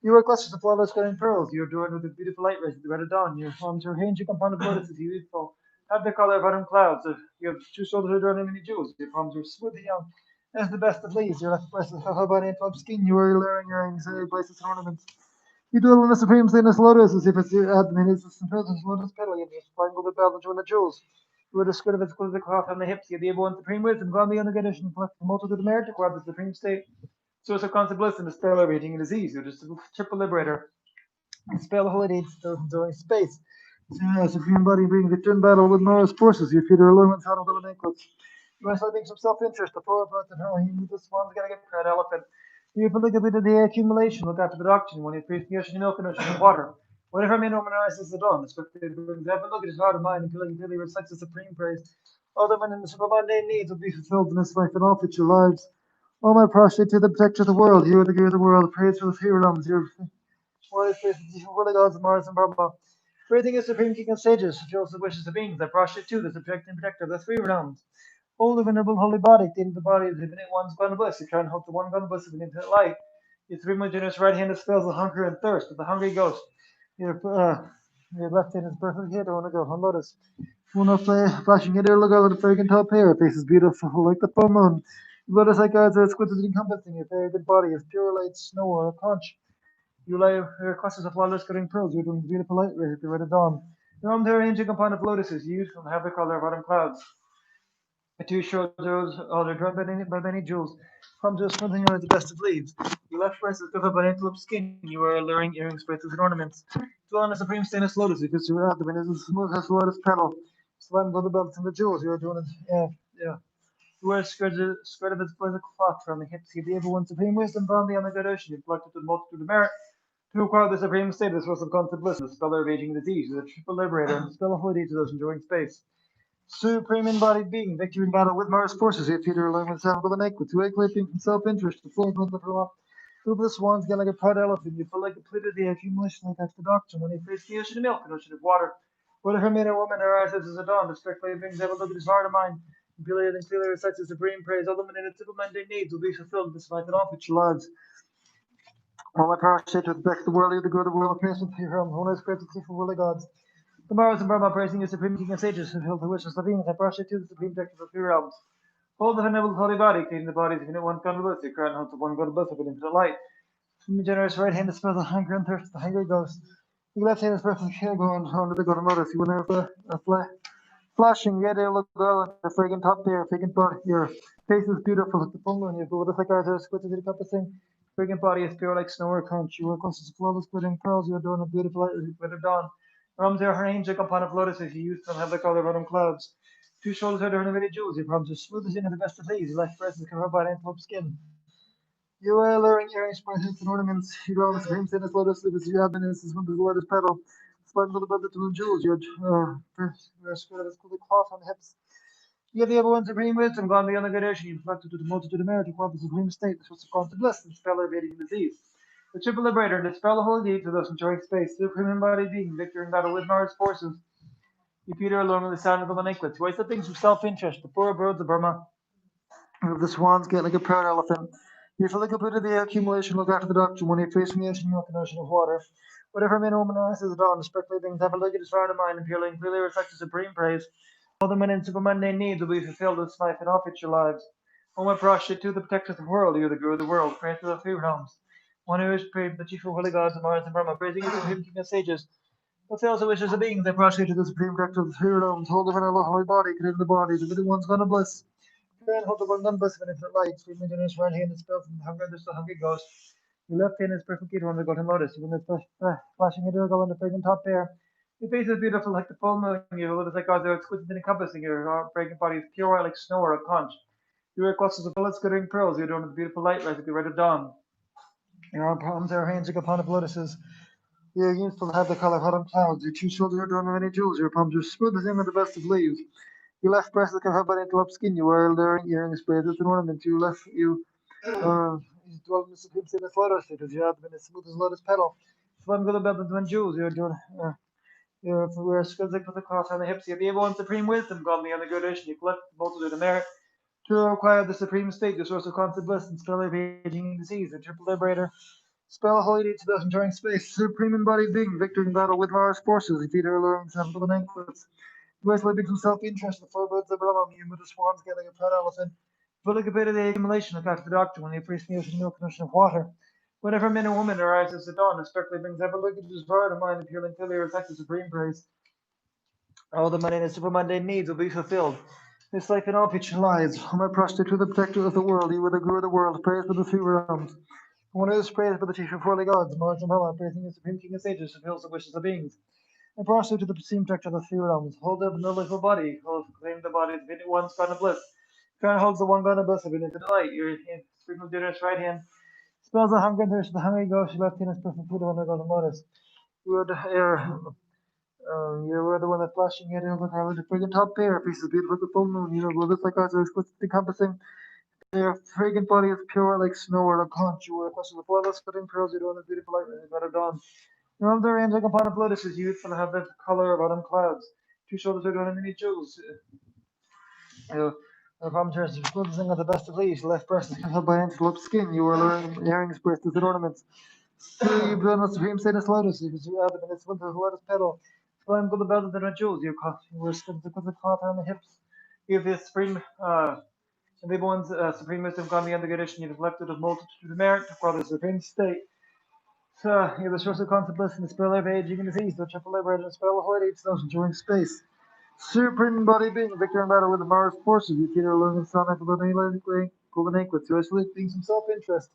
You wear clusters of flawless glittering pearls. You are adorned with a beautiful light rays at the red of dawn. Your arms are hinging upon the lotuses. You beautiful. Have the color of autumn clouds. You have two shoulders adorned with many jewels. Your palms are smooth and young, as the best of leaves. Your left breast is held by an antelope skin. You wear layering earrings, bracelets, and ornaments. You dwell in the supreme stainless lotus, as if its abdomen is the supreme lotus petal. You have spangled the bell and the jewels. You are the skirt of its the cloth on the hips. You have the able one supreme wisdom. God the unconditioned, and collect the multitude of merit to acquire the supreme state. Source of constant bliss and dispel every aging and disease. You're just a triple liberator. Dispel the holy deeds, those enjoying space. Supreme body being victor in battle with Nora's forces. Your feet are alone with saddle of necklace. You must let beings of self-interest, the poor birth and hell. He the swan's gotta get proud elephant. You feel like a bit of the accumulation, look after the doctrine, when you face the ocean, milk and ocean of water. Whatever may normalize the dawn, especially brings heaven, look at his heart of mind, and feeling really recites the supreme praise. All the men in the supermundane needs will be fulfilled in this life and all future lives. All my prostrate to the protector of the world, you are the gear of the world, praise for the three realms, your what is praise for the gods of Mars and Brahma. Breathing is supreme king of sages, fills the wishes of beings, that prostrate to the subject and protector of the three realms. Holy venerable holy body, in the body of the infinite one's gone bliss, you try and hope the one gone bliss of an infinite light. Your three more generous right hand dispels the hunger and thirst of the hungry ghost. Your your left hand is perfectly hid on a go on lotus. One of flashing it look out at the fragrant top hair, face is beautiful like the full moon. Lotus like eyes are exquisitely encompassing, your very good body is pure light snow or a conch. You lay your clusters of flawless glittering pearls, you're doing beautiful light rays at the red of dawn. Your arms are arranging upon of lotuses, used from have the color of autumn clouds. The two shoulders are adorned by many jewels. From just something on the best of leaves. Your left breast is covered by an antelope skin. You wear alluring earrings, bracelets, and ornaments. Dwell on a supreme stainless lotus, because your abdomen is as smooth as a lotus petal. Surrounded by the belts and the jewels, you are doing it. Yeah. You wear a skirt of exquisite cloth from the hips. You be able one supreme wisdom bound beyond the great ocean. You collected the multitude of merit. To acquire the supreme state, the source of constant bliss, the speller of aging disease, the triple liberator, and the spell of holy to those enjoying space. Supreme embodied being, victory in battle with Mars forces, if Peter along with sound with an ache, with two equating from self-interest, the flame with the law. Two of the swans get like a proud elephant, you feel like a plate of the accumulation like that's the doctrine, when you face the ocean of milk and ocean of water. Whether her man or woman, her eyes as a dawn, the strictly brings ever look at his heart of mine, and clearly recites the supreme praise, all the men in its simple mundane needs will be fulfilled, this life and all future lives. All my power shaped with back the world, the good of the world, praise with your realm, who knows great and for will of gods. The Mars and Burma praising the supreme king of sages, who filled the wishes of beings, I prostrate to the supreme protector of three realms. Hold the venerable holy body, clean the bodies of infinite one God of bliss, your crown holds the one God of bliss of an infinite light. From the generous right hand dispels the hunger and thirst of the hungry ghost. The left hand is perfect share going under the golden lotus. You will never flashing red yellow girl and a fragrant top there, fragrant body. Your face is beautiful like the full moon. Your golden like eyes are exquisitely encompassing. Fragrant body is pure like snow or conch. You wear clusters of flawless glittering pearls. You adorn a beautiful light with a dawn. Your arms are arranged like upon of lotuses. You use them have the color of autumn clouds. Two shoulders are adorned with many jewels. Your palms are smooth as in the best of leaves. Your left breast is covered by an antelope skin. You wear alluring earrings, bracelets, and ornaments. You draw the supreme stainless lotus sleep as your abdomen is as smooth as the lotus petal. Sparkle above the two jewels. Your skirt of exquisite cloth on the hips. You have the ever one supreme wisdom, gone beyond the good ocean. You reflected to the multitude of merit, you the supreme state, the source of constant bliss, and spell evading disease. The triple liberator, and dispel the holy deed to those enjoying space. The supreme embodied being, victor in battle with Mars forces. You Peter alone with the sound of the anklets. Waste the things of self-interest. The poor birds of Burma. The swans get like a proud elephant. You feel like a bit of the accumulation, look after the doctrine when you face from the ocean, milk and ocean of water. Whatever man or woman rises at dawn, strictly things have a look at his heart of mind, and purely and clearly reflects the supreme praise. All the men and supermundane needs will be fulfilled this life and all future lives. O my prostrate to the protector of the world, you are the guru of the world, pray to the three realms. One who is prayed the chief of holy gods of Mars and Brahma, praising the supreme king of sages. Fulfills the wishes of beings, they prostrate to the supreme protector of the three realms. Hold the venerable holy body, create the body, the living one's gonna bliss. Pray and hold the one done bliss of infinite light. Free in his right hand is spelled from hunger, there's the hungry ghost. Your left hand is perfectly on the golden lotus, when the flashing a dirgle on the fragrant top there. Your face is beautiful like the full moon, your lotus like God's are exquisite and encompassing, your fragrant body is pure white like snow or a conch. You wear clusters of bullets glittering pearls, you adorn with beautiful light, rise like the red of dawn. Your palms are arranged like upon of lotuses. Your youthful have the color of autumn clouds, your two shoulders are adorned with many jewels, your palms are smooth as in the best of leaves. Your left breast is covered by antelope skin, you wear alluring earrings, bracelets, and ornaments. You dwell in the supreme state of lotus, because your abdomen is smooth as lotus petal. One good above and one jewels, you're doing you wear skills like with the cross on the hips. You have the able and supreme wisdom, God beyond the good ocean. You collect the multitude of merit to acquire the supreme state, the source of constant bliss and spell of aging and disease, the triple liberator. Spell holy deed to those enjoying space, supreme embodied being, victor in battle with Mars forces. Defeat her alluring seven of the anklets. West living from self-interest, the four birds of Brahma, you with the swans getting a proud elephant. Fully compared to the accumulation of after the doctor when they priest the ocean milk and ocean of water. Whenever man or woman arises at dawn, especially brings ever look at his heart and mind, appealing clearly reflects the supreme praise. All the money and super mundane needs will be fulfilled. This life and all future lives. O my prostrate to the protector of the world, you were the guru of the world, praise for the three realms. One who is praised for the chief of holy gods, Mars and Brahma, praising the supreme king of sages, fulfills the wishes of beings. And prostrate to the supreme protector of the three realms. Hold up no little body, hold claim the body of infinite one's God of bliss. Crown holds the one God of bliss of infinite light. Your spring of generous right hand Spells of hunger and thirst, the hungry ghost, you left in his perfect food on the golden lotus. You were the air, you were the one that flashing head over the car with the friggin' top pair, pieces beautiful like the full moon, you know, well, this like ours are encompassing. Their friggin' body is pure like snow or a conch, you were a question of the foilers, but in pearls, you don't have beautiful light, you got a dawn. Around their range like upon a blood, is youthful and have the color of autumn clouds. Two shoulders are doing many jewels. Palmisters, good thing of the best of these. Left breast is covered by antelope skin. You are wearing earrings, bracelets, and ornaments. You've done a supreme status lotus. You can out of it. It's with the lotus petal. Climb good the belt and the jewels. You wear skins with the cloth on the hips. You have the supreme, and the one's supreme wisdom gone beyond the condition. You've reflected of multitude of merit for the supreme state. So, you have the source of contemplation, and the spell of aging and disease, the triple liberator, and the spell of holy each notion during space. Supreme body being victor in battle with the Mars forces, you Peter alone and son after the golden anklets, you isolate being some self-interest.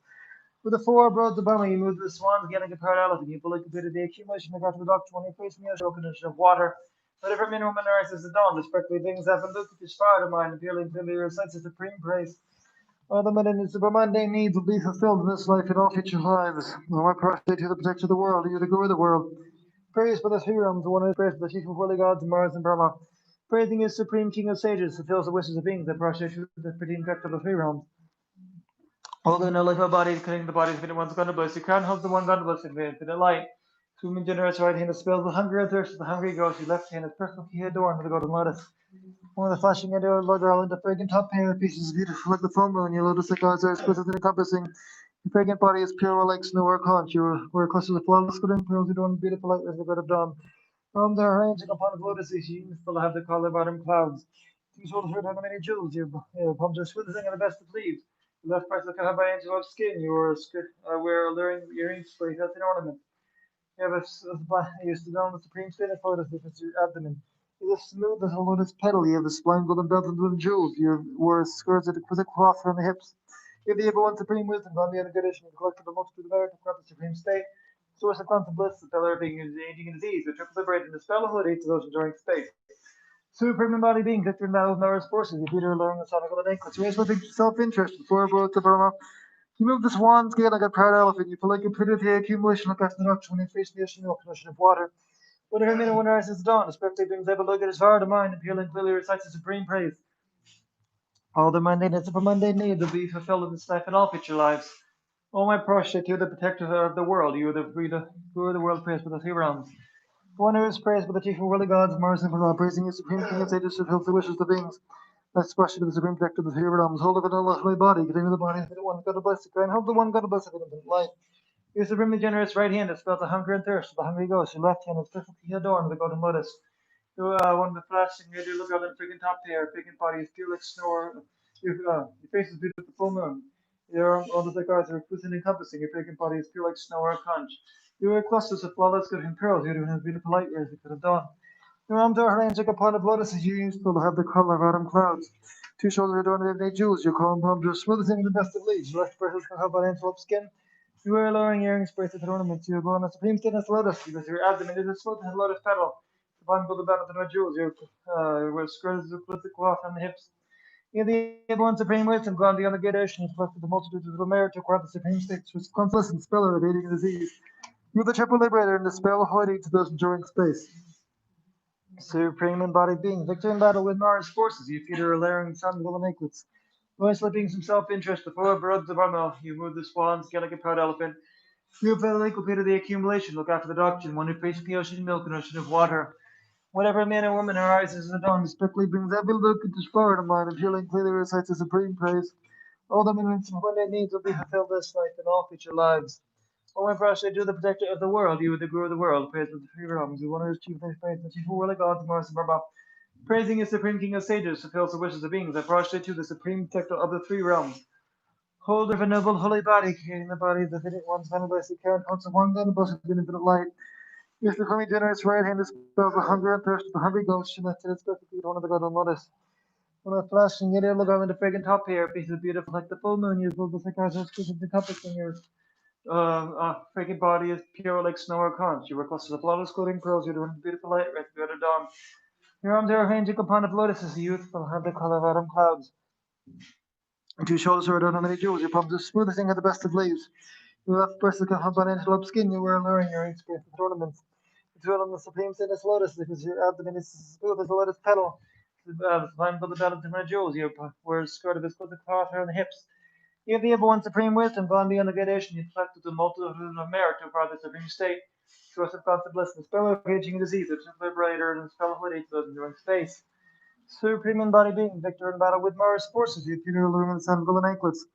With the four broads of Obama, you move the swans again like a parallel, you fully completed the accumulation of the doctrine when you face me a condition of water. Whatever minimum on earth is the dawn, the sparkly things have looked at this fire of mine, appealing to the sense of supreme praise. All the mundane needs will be fulfilled in this life and all future lives. Oh, my prostrate to the protector of the world, you the guru of the world. Praise for the three realms, the one who is praised for the chief of holy gods, Mars and Brahma. Praising his supreme king of sages, fulfills the wishes of beings that prostrate to the supreme director of the three realms. Holding no life of bodies, cutting the bodies of one's God to bless. You can't hold the one God to bless in infinite light. Whom in generous right hand spells the hunger and thirst of the hungry ghost, your left hand is perfectly adorned with the golden lotus. One of the flashing idol Lord all into fragrant top hair, pieces beautiful like the full moon, your lotus like eyes are exquisite and encompassing. Your fragrant body is pure like snow or conch. You wear clusters of flawless glittering pearls, adorned beautiful light as the god of dawn. From their ranging upon the lotus she still have the color bottom clouds. Two shoulders heard how many jewels, your palms are smooth and the best of leaves. Your left breast look have by angel of skin, your skirt wear alluring earrings for health and ornament. You have you stood on the supreme state of lotus which is your abdomen. It is smooth as a lotus petal, you have the sublime golden belt and golden jewels, you wear skirts of exquisite cloth from the hips. You have the able one supreme wisdom, gone beyond the condition, you collected the multitude of merit to corrupt the supreme state. Source of constant bliss, the pillar of being aging and disease, the triple liberated and the spell of holy to those enjoying space. Supreme embodied being, victor in battle with Nora's forces, you Peter alluring the sonic golden anklets, you raise with self-interest, before both of Burma. You move the swan's gate like a proud elephant, you pull like a completed the accumulation of after the doctrine when you face the ocean milk and ocean of water. Whatever minute when earth is dawn, the spectator brings able look at his heart of mind, appealing clearly recites the supreme praise. All the mundane and super mundane needs will be fulfilled in this life and all future lives. O my prostrate, you are the protector of the world, you are the breeder, who are the world praised for the three realms. One who is praised by the chief of worldly gods, Mars and Brahma, praising his supreme king and sages fulfills the wishes of beings. That's question to the supreme protector of the three realms. Hold of an holy body, containing the body of the one God of blessed, and hold the one God of blessed of infinite life. Your supremely generous right hand that spells the hunger and thirst of the hungry ghost. Your left hand is perfectly adorned with the golden lotus. One of the flashing you do look out and freaking top hair, freaking body is pure like snow. Your face is beautiful with the full moon. Your all the eyes are inclusive and encompassing. Your freaking body is pure like snow or a conch. You wear clusters of flawless glittering pearls. You have beautiful light rays that could have dawn. Your arms are arranged like a pot of lotuses. You useful to have the color of autumn clouds. Two shoulders adorned with eight jewels. Your calm palms are smooth as the best of leaves. Your left breast can have an antelope skin. You wear alluring earrings, bracelets, and ornaments. You go on a supreme stainless lotus because your abdomen is a smooth as a lotus petal. The bottom of the belt with no jewels. Your wear skirts with the cloth on the hips. In the one supreme wisdom, gone beyond the great ocean, is collected the multitudes of merit to acquire the supreme states, which consolation and speller of aiding disease. You are the triple liberator and the spell of holy to those enduring space. Supreme embodied being, victor in battle with Mars forces, you feed her alluring sun golden anklets. Voice slipping some self-interest before birds of Armel, you move the swans, get like a proud elephant. You have completed the accumulation, look after the doctrine, one who faced the ocean milk and ocean of water. Whatever man or woman arises in the dawn, strictly brings every look into spirit of mine, appealing clearly recites the supreme praise. All the minutes and when their needs will be fulfilled this life and all future lives. O my prostrate, do the protector of the world, you are the guru of the world, praise with the three realms, you one who is chief of praise, the chief of worldly gods, Mars and Brahma. Praising his supreme king of sages, fulfills the wishes of beings, I prostrate to the supreme protector of the three realms. Holder of a noble holy body, creating the body of the infinite ones, founded by the current counts of one God above the infinite light. Yes, the coming generous right hand dispels the hunger and thirst of the hungry ghost, and lifted its perfect feet one of the god on lotus. When I flash and yet look on the fragrant top here, pieces beautiful like the full moon, you build the thick eyes of exquisite encompassing your fragrant body is pure like snow or conch. You wear clusters of flawless glowing pearls, you're doing beautiful light right through the dawn. Your arms are arranged upon of lotuses, youthful, have the color of autumn clouds. And two shoulders are adorned with many jewels, your palms are smooth as the best of leaves. Your left breast is covered by an antelope skin. You wear alluring earrings for ornaments. You dwell on the supreme sinus lotus because your abdomen is smooth as a lotus petal. Supplied by the balance of my jewels. You wear a skirt of viscose cloth around the hips. You have the ever one supreme wisdom, gone beyond the gradation. You collected the multitude of merit to acquire the supreme state. Source of constant bliss, the spell of aging disease, the liberator, and the spell of holy to those enduring space. Supreme embodied being, victor in battle with Mars forces, you Peter alluring the sun of golden anklets.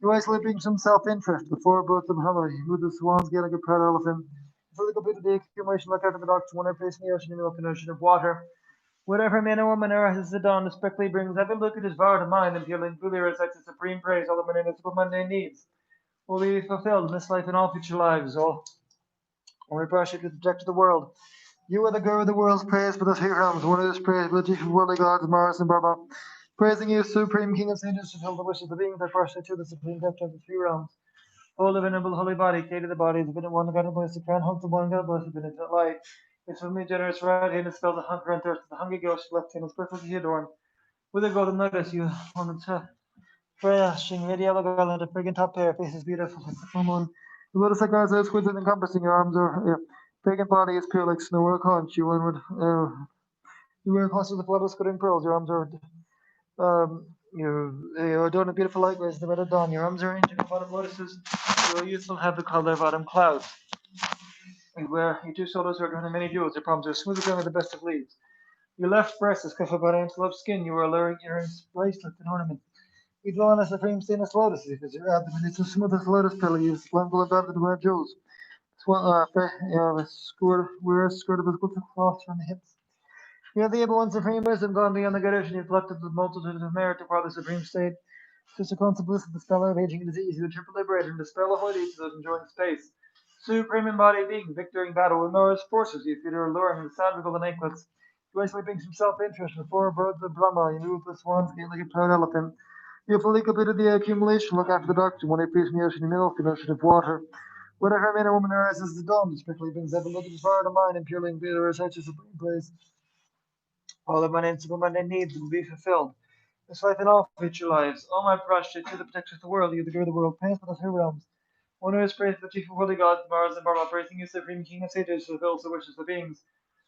You isolate beings from self-interest, before birth of Muhammad, who the swans get a good proud elephant. Before they completed the accumulation, look after the doctor, when I place in the ocean, you milk an ocean of water. Whatever man or woman arises at dawn, respectfully brings every look at his vow to mind, and feeling fully recites the supreme praise, all the municipal mundane needs will be fulfilled in this life and all future lives. All we worship is object to the world. You are the guru of the world's praise for the three realms. One is praise for the chief of worldly gods, Mars and Brahma. Praising you, supreme king of sages, to fulfill the wishes of the beings that worship to the supreme depth of the three realms. O venerable holy body, created the body, the infinite one, God of bliss, the crown, hope, the one, God of bliss, the infinite light. His firmly generous right hand is filled with hunger and thirst, the hungry ghost, left hand is perfectly adorned. With a golden lotus, you on the flashing red yellow garland, a friggin' top pair, faces beautiful like the full moon. The lotus like eyes are exquisite, encompassing your arms are fragrant body is pure like snow or conch. You wear clusters of flawless glittering pearls. Your arms are you adorn a beautiful light rays the red of dawn. Your arms are arranged in bottom lotuses. Your youthful have the color of autumn clouds. You wear your two shoulders are adorned in many jewels. Your palms are smooth as the best of leaves. Your left breast is covered by an antelope skin. You wear alluring earrings, bracelets, and ornaments. You dwell on a supreme stainless lotus because your abdomen is as smooth as a lotus petal. You spangle about the red jewels. Wear a skirt of a cloth from the hips. You are the able one supreme wisdom, gone beyond the good ocean. You collected the multitude of merit to acquire the supreme state. Sister bliss of the spell of aging and disease, you triple liberator and dispel the holy to those enjoying space. Supreme embodied being, victor in battle with Noah's forces, you feed her alluring the sound of golden anklets. You isolate beings from self-interest, before birds of Brahma, you move the swans gate like a proud elephant. You have fully completed the accumulation, look after the doctor, when he appears in the ocean, you milk an ocean of water. Whatever man or woman arises the dawn, especially brings that look as far to mind and purely and bitter as such a supreme praise. All of my mundane needs will be fulfilled. This life and all future lives. All my prostrate to the protector of the world, you the good of the world, praise for the three realms. One who is praised for the chief of holy gods, Mars and Brahma, praising you, supreme king of sages, fulfills the wishes of beings.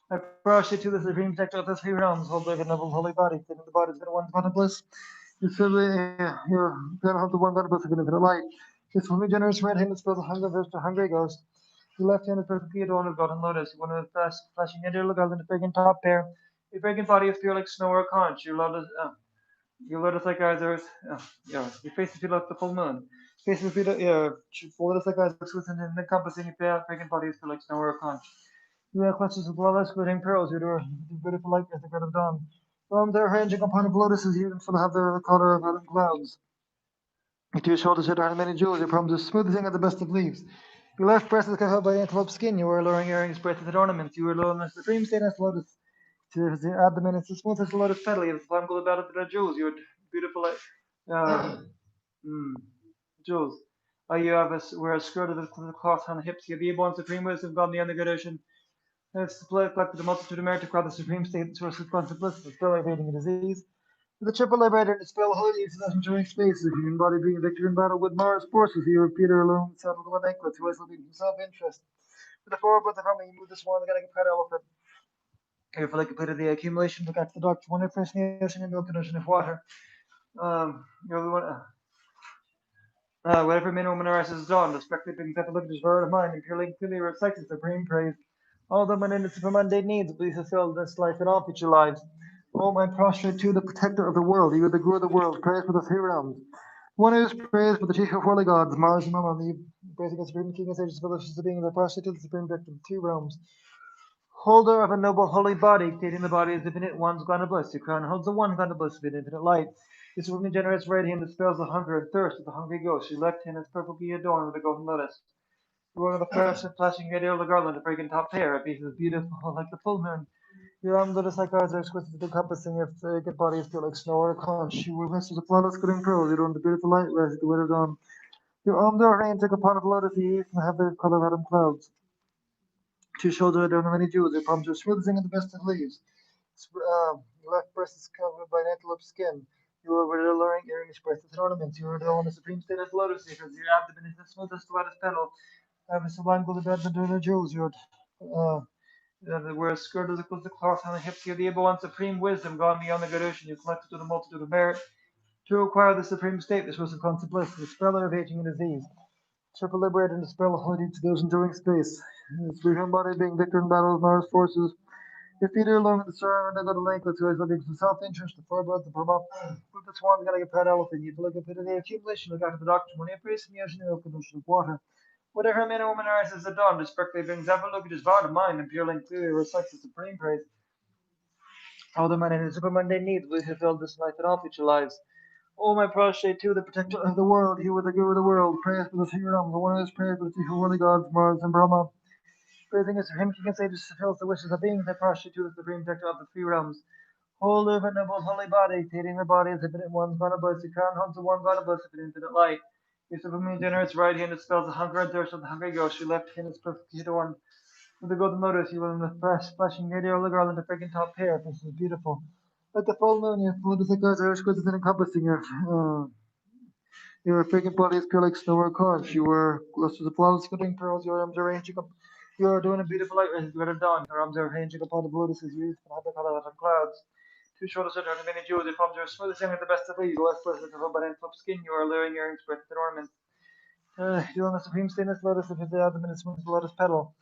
I prostrate to the supreme protector of the three realms, hold the noble holy body, fitting the body is one God of bliss. You're gonna hold the one God of bliss of infinite light. His fully generous right hand is filled with hunger, thirst, a hungry ghost. Your left hand is perfectly adorned with golden lotus. One of the flashing into the golden fragrant top pair. Your fragrant body is pure like snow or conch. Your lotus like eyes are, your face is like the full moon. Face is lotus like eyes are exquisite and encompassing your fragrant body is pure like snow or conch. You wear clusters of flawless glittering pearls. You adore beautiful light as the god of dawn. From their ranging upon of lotuses, even for the have the color of autumn clouds. To your shoulders are many jewels. Your palms are smoothing at the best of leaves. Your left breast is covered by antelope skin. You wear alluring earrings, bracelets, and ornaments. You wear alone the supreme stainless lotus. Your abdomen is as smooth as a lotus petal. You have spangled about the jewels. You are beautiful uh, mm, jewels. You have wear a skirt of the cloth on the hips. You have the born supreme wisdom, God beyond the good ocean. It's collected the multitude of merit to crowd the supreme state, source of constant bliss, the spell evading a disease. With the triple liberator and dispel holy that enjoying space, the human body being victor in battle with Mars forces, you Peter alone, settled with anklets, who isolated himself interest. With the four of the harmony, you move the swan, the getting a proud elephant. Carefully completed the accumulation, look after the doctor, one first in the ocean and milk an ocean of water. You know, whatever man or woman arises dawn, respected being that look at his word of mind, and purely recites his supreme praise. All the mundane needs will be fulfilled in this life and all future lives. O my prostrate to the protector of the world, you are the guru of the world, praise for the three realms. One who is praised for the chief of holy gods, Mars and Mama, the praising the supreme king of sages, villages of being the prostrate to the supreme victim of two realms. Holder of a noble holy body, creating the body as infinite one's gone of bliss. Your crown holds the one gone of bliss with infinite light. This woman generous right hand dispels the hunger and thirst of the hungry ghost. Your left hand is perfectly adorned with a golden lotus. You are the first and flashing red the garland, a fragrant top hair, a piece as beautiful like the full moon. Your arm lotus like ours are exquisite encompassing your fragrant body is pure like snow or a conch. You wear vessels of flawless glittering pearls. You adorn the beautiful light rise at the winter dawn. Your arms are arranged like a pot of lotus ease and have the color of autumn clouds. Two shoulders adorned with many jewels. Your palms are smoothing at the best of leaves. Your left breast is covered by an antelope skin. You were with alluring earrings, bracelets, and ornaments. You were the one supreme state of lotus seekers. Your abdomen is the smoothest, lightest petal. Have a sublime golden bed and the jewels. Where a skirt is equal to cloth on the hips. You have the able one supreme wisdom gone beyond the good ocean. You collected to the multitude of merit. To acquire the supreme state, this was a constant bliss, the speller of aging and disease. Triple liberated and dispel holiday to those enduring space. Its freedom body being victor in battle of Mars forces. If Peter along with the star and I got a link with who is looking for self-interest, the forebirds, the promote, with the swan gotta get proud elephant, you look at the accumulation, look after the doctrine, when you praise in the ocean, the open ocean of water. Whatever man or woman rises at dawn, directly brings ever look at his vow to mind, and purely and clearly recites the supreme praise. All the man and his superman they need, we fulfill this life and all future lives. O my prostrate to the protector of the world, he with the guru of the world, praise for the three realms, the one who is praised for the two holy gods, Mars and Brahma. Praising is for him, king and sages, fulfills the wishes of beings that prostrate to the supreme protector of the three realms. Holy, venerable, holy body, creating the body as infinite ones, God of bliss, the crown holds the one God of bliss of infinite light. His supreme generous right hand dispels the hunger and thirst of the hungry ghost, your left hand is perfectly adorned. With the golden lotus, you will in the flashing radial the garland of fragrant top hair. This is beautiful. Like the full moon, your full the guards are exquisite and encompassing your fragrant body is pure like snow or conch. You were clusters of flawless glittering pearls, your arms are ranging up. You are doing a beautiful light as red of dawn. Your arms are ranging upon the lotuses used and have the color of clouds. Two shoulders are turning many jewels, your palms are smooth as young at the best of leaves. The left foot is a but in flip skin, you are layering earrings, breath and ornaments. You are the supreme stainless lotus, which is the abdomen is smooth as the lotus petal.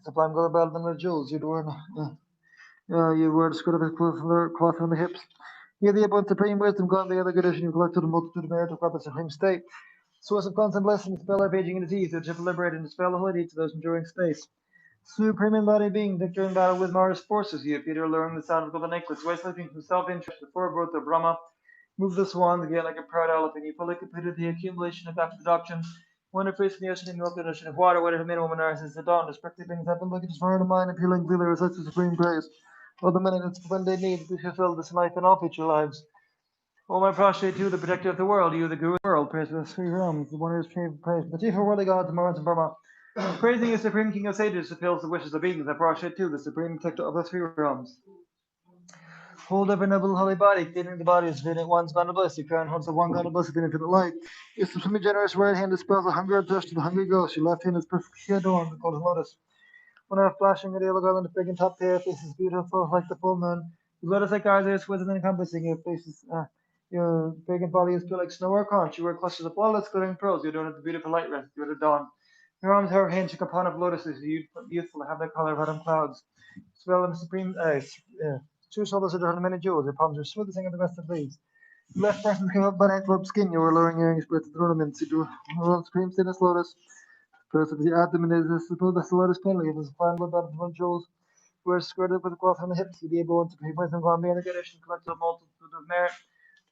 Sublime gold belt and the jewels. You wear the skirt of his cloth on the hips. You have the abundant supreme wisdom, God, the other good vision, you collected a multitude of merit to acquire the supreme state. Source of constant blessing, dispel of aging and disease, which have liberated and dispel holiday to those enduring space. Supreme embodied being, victor in battle with Mars forces you, Peter, luring the sound of golden necklace, way sleeping from self-interest before birth of Brahma. Move the swans again like a proud elephant. You fully completed the accumulation of after deduction. When a priest in the ocean and milk the ocean of water, whatever man or woman rises the dawn, respective things happen, look at his fire to mind, appealing clearly recites the supreme grace. All the minutes when they need to fulfill this life and all future lives. O my prostrate to the protector of the world, you the guru of the world, praise for the three realms, the one who is praised, the chief of worldly gods, Mars and Brahma. Praising the supreme king of sages fulfills the wishes of beings that prostrate to the supreme protector of the three realms. Hold up a noble holy body, creating the body is infinite one's God of bliss, your crown holds the one God of bliss of infinite light. Your supremely generous right hand dispels the hunger and thirst of the hungry ghost, your left hand is perfectly adorned with golden lotus. When I flashing at yellow garland of big and top hair, faces beautiful like the full moon. Your lotus like eyes are exquisite and encompassing, your big and body is pure like snow or conch. You wear clusters of flawless glittering pearls, you adorn at the beautiful light rest, you at the dawn. Your arms are hinged upon of lotuses, youthful, have the color of autumn clouds. Swell and supreme, two shoulders adorned many jewels, your palms are smooth as the best of leaves. Left breast is come up by an antelope skin, you are lowering earrings, breath and ornaments, you do supreme stainless lotus. First of the abdomen is the lotus penalty, it is a fine blood of one jewels, where skirted with a cloth on the hips, you be able to pay wisdom gone beyond the goodish and collect a multitude of merit.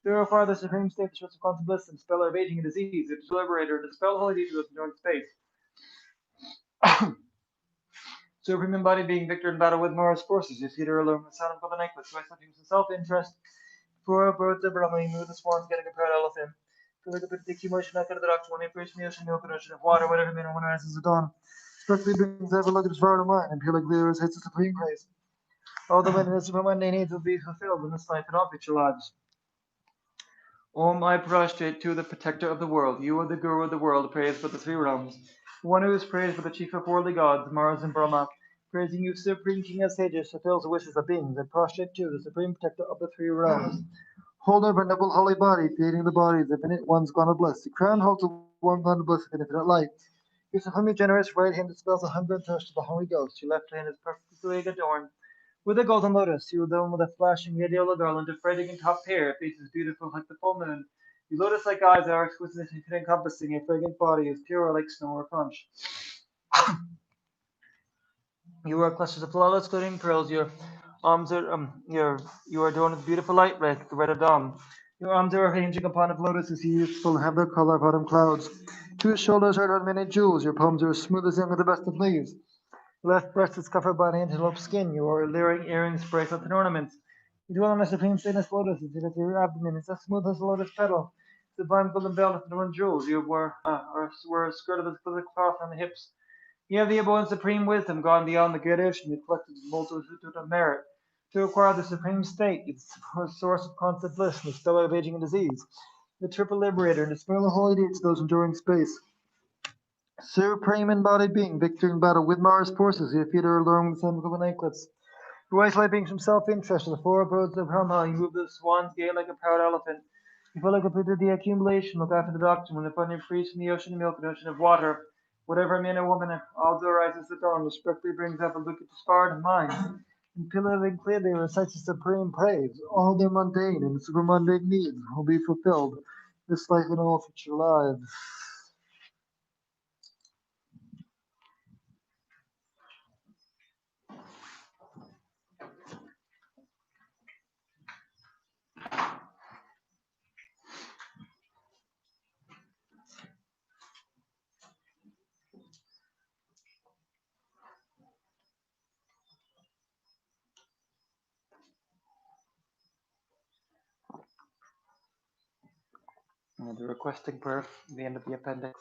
Purify the supreme state, the source of constant bliss, and spell of aging and disease, which is liberator, and dispel holy deeds with enjoying space. Supreme embodied being victor in battle with Mars forces, you see her alone, the sound of the necklace, by something some self-interest. For birds of Brahma, you move the swans, getting a proud elephant. To look up at the accumulation back into the doctrine, when they preach in the ocean, the open ocean of water, whatever man or woman rises at dawn. Strictly brings ever look at his far to mind, and pure like glitter hits the supreme praise. All the women in the superman they need will be fulfilled in this life and all future lives. Om I prostrate to the protector of the world. You are the guru of the world, praised for the three realms. One who is praised for the chief of worldly gods, Mars and Brahma. Praising you, supreme king of sages, fulfills the wishes of beings, and prostrate to the supreme protector of the three realms. Hold over noble holy body, creating the bodies of infinite ones gone of bliss. The crown holds the one gone of bliss of infinite light. Your supremely generous right hand dispels the hunger and thirst of the hungry ghost. Your left hand is perfectly adorned with a golden lotus. You adorn with a flashing radial garland of fragrant top hair, faces beautiful like the full moon. Your lotus-like eyes are exquisite and encompassing. A fragrant body is pure like snow or conch. You wear clusters of flawless glittering pearls. Your arms are you are adorned with beautiful light red, the red of dawn. Your arms are hinging upon of lotuses, youthful, have the color of autumn clouds. Two shoulders are adorned many jewels. Your palms are as smooth as young of the best of leaves. Left breast is covered by an antelope skin. You are layering earrings, bracelets, and ornaments. You dwell on the supreme stainless lotus. Your abdomen is as smooth as a lotus petal. Sublime golden belt of adorned jewels. You wear a skirt of exquisite cloth on the hips. You have the abode and supreme wisdom gone beyond the great ocean. You collected a multitude of merit. To acquire the supreme state, its source of constant bliss, and the of aging and disease. The triple liberator, and dispel the holy deeds to those enduring space. Supreme embodied being, victor in battle with Mars forces, you defeat her alone with the sun of an eclipse. You isolate beings from self-interest to the four roads of Brahma. You move the swan's gate like a proud elephant. You fully completed the accumulation, look after the doctrine, when the fun frees from the ocean of milk and ocean of water. Whatever man or woman, although rises the dawn, respectfully brings up a look at the sparred of mind. And pillaring clearly recites the supreme praise. All their mundane and super mundane needs will be fulfilled, this life and all future lives. And the requesting prayer, the end of the appendix.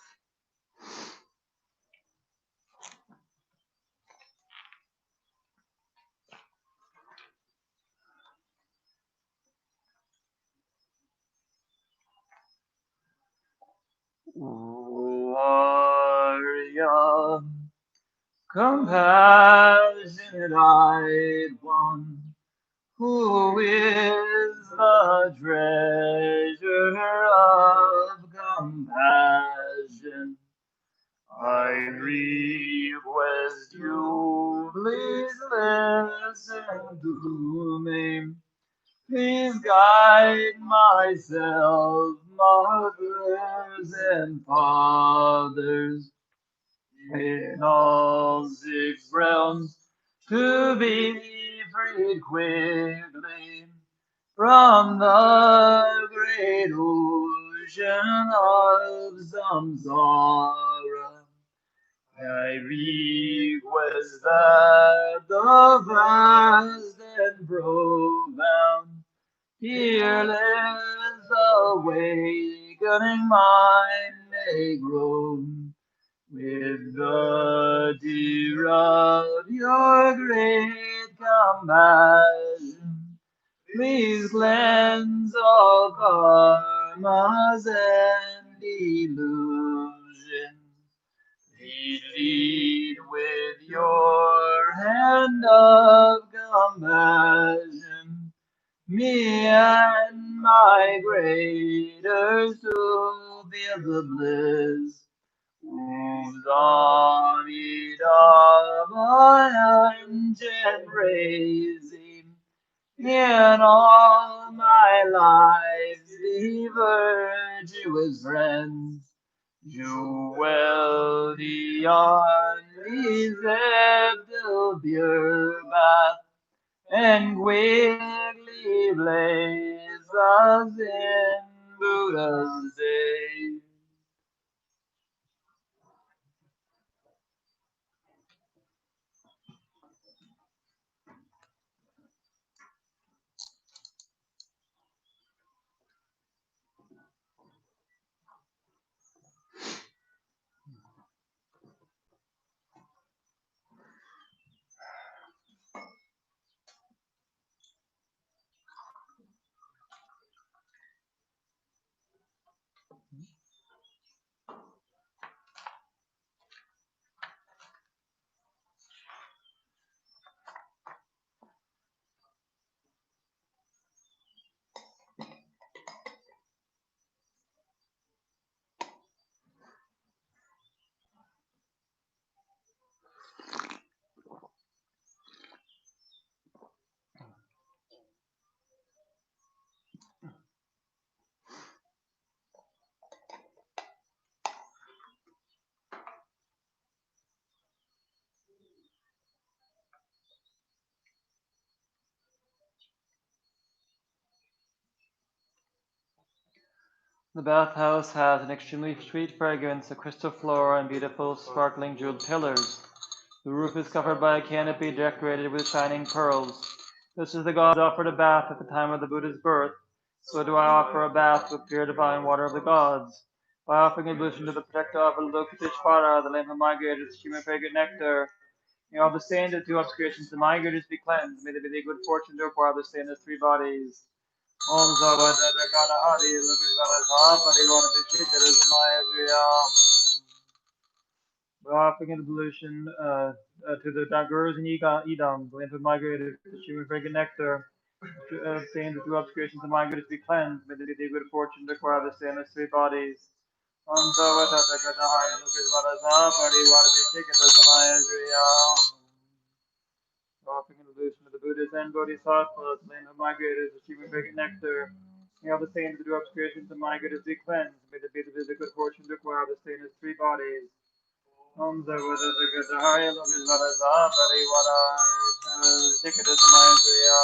Warrior, compassionate eyed one, who is the treasure of compassion. I request you, please listen to me. Please guide myself, mothers and fathers, in all 6 realms, to be freed quickly from the great ocean of samsara. I request that the vast and profound, fearless awakening mind may grow with the tear of your great compassion. Please cleanse all karmas and illusions. Please lead with your hand of compassion me and my greater soul feel the bliss. Uzzamidamayanchen raising in all my life the virtuous friends. Jewel beyond these till pure bath and quickly blaze us in Buddha's day. The bathhouse has an extremely sweet fragrance, a crystal floor, and beautiful sparkling jeweled pillars. The roof is covered by a canopy decorated with shining pearls. Just as the gods offered a bath at the time of the Buddha's birth, so do I offer a bath with pure divine water of the gods. By offering ablution to the protector of Avalokiteshvara, the lamp of my greatest human fragrant nectar, May all the stains of two obscurations of my goodness be cleansed. May there be the good fortune to acquire the stain of three bodies. Om Zava Dada Gada Hari Lukishvara Zapari Vana Vishikara Zamaya Jriya. We're offering an ablution to the Gurus and Idam, the lamp of migrated, the human fragrant nectar, to obtain the two obscurations of migrated to be cleansed. May there be the good fortune to acquire the stain of three bodies. Om Zava Dada Gada Hari Lukishvara Zapari Vana Vishikara Zamaya Jriya. Offering an illusion of the Buddhas and Bodhisattvas, land of migrated, achieving fragrant nectar. May all the saints who do obscurations of migrated be cleansed. May there be the good fortune to acquire the stain of three bodies. Om Zavada Zagadahaya Logisvaraza Parivara Dikadasamaya.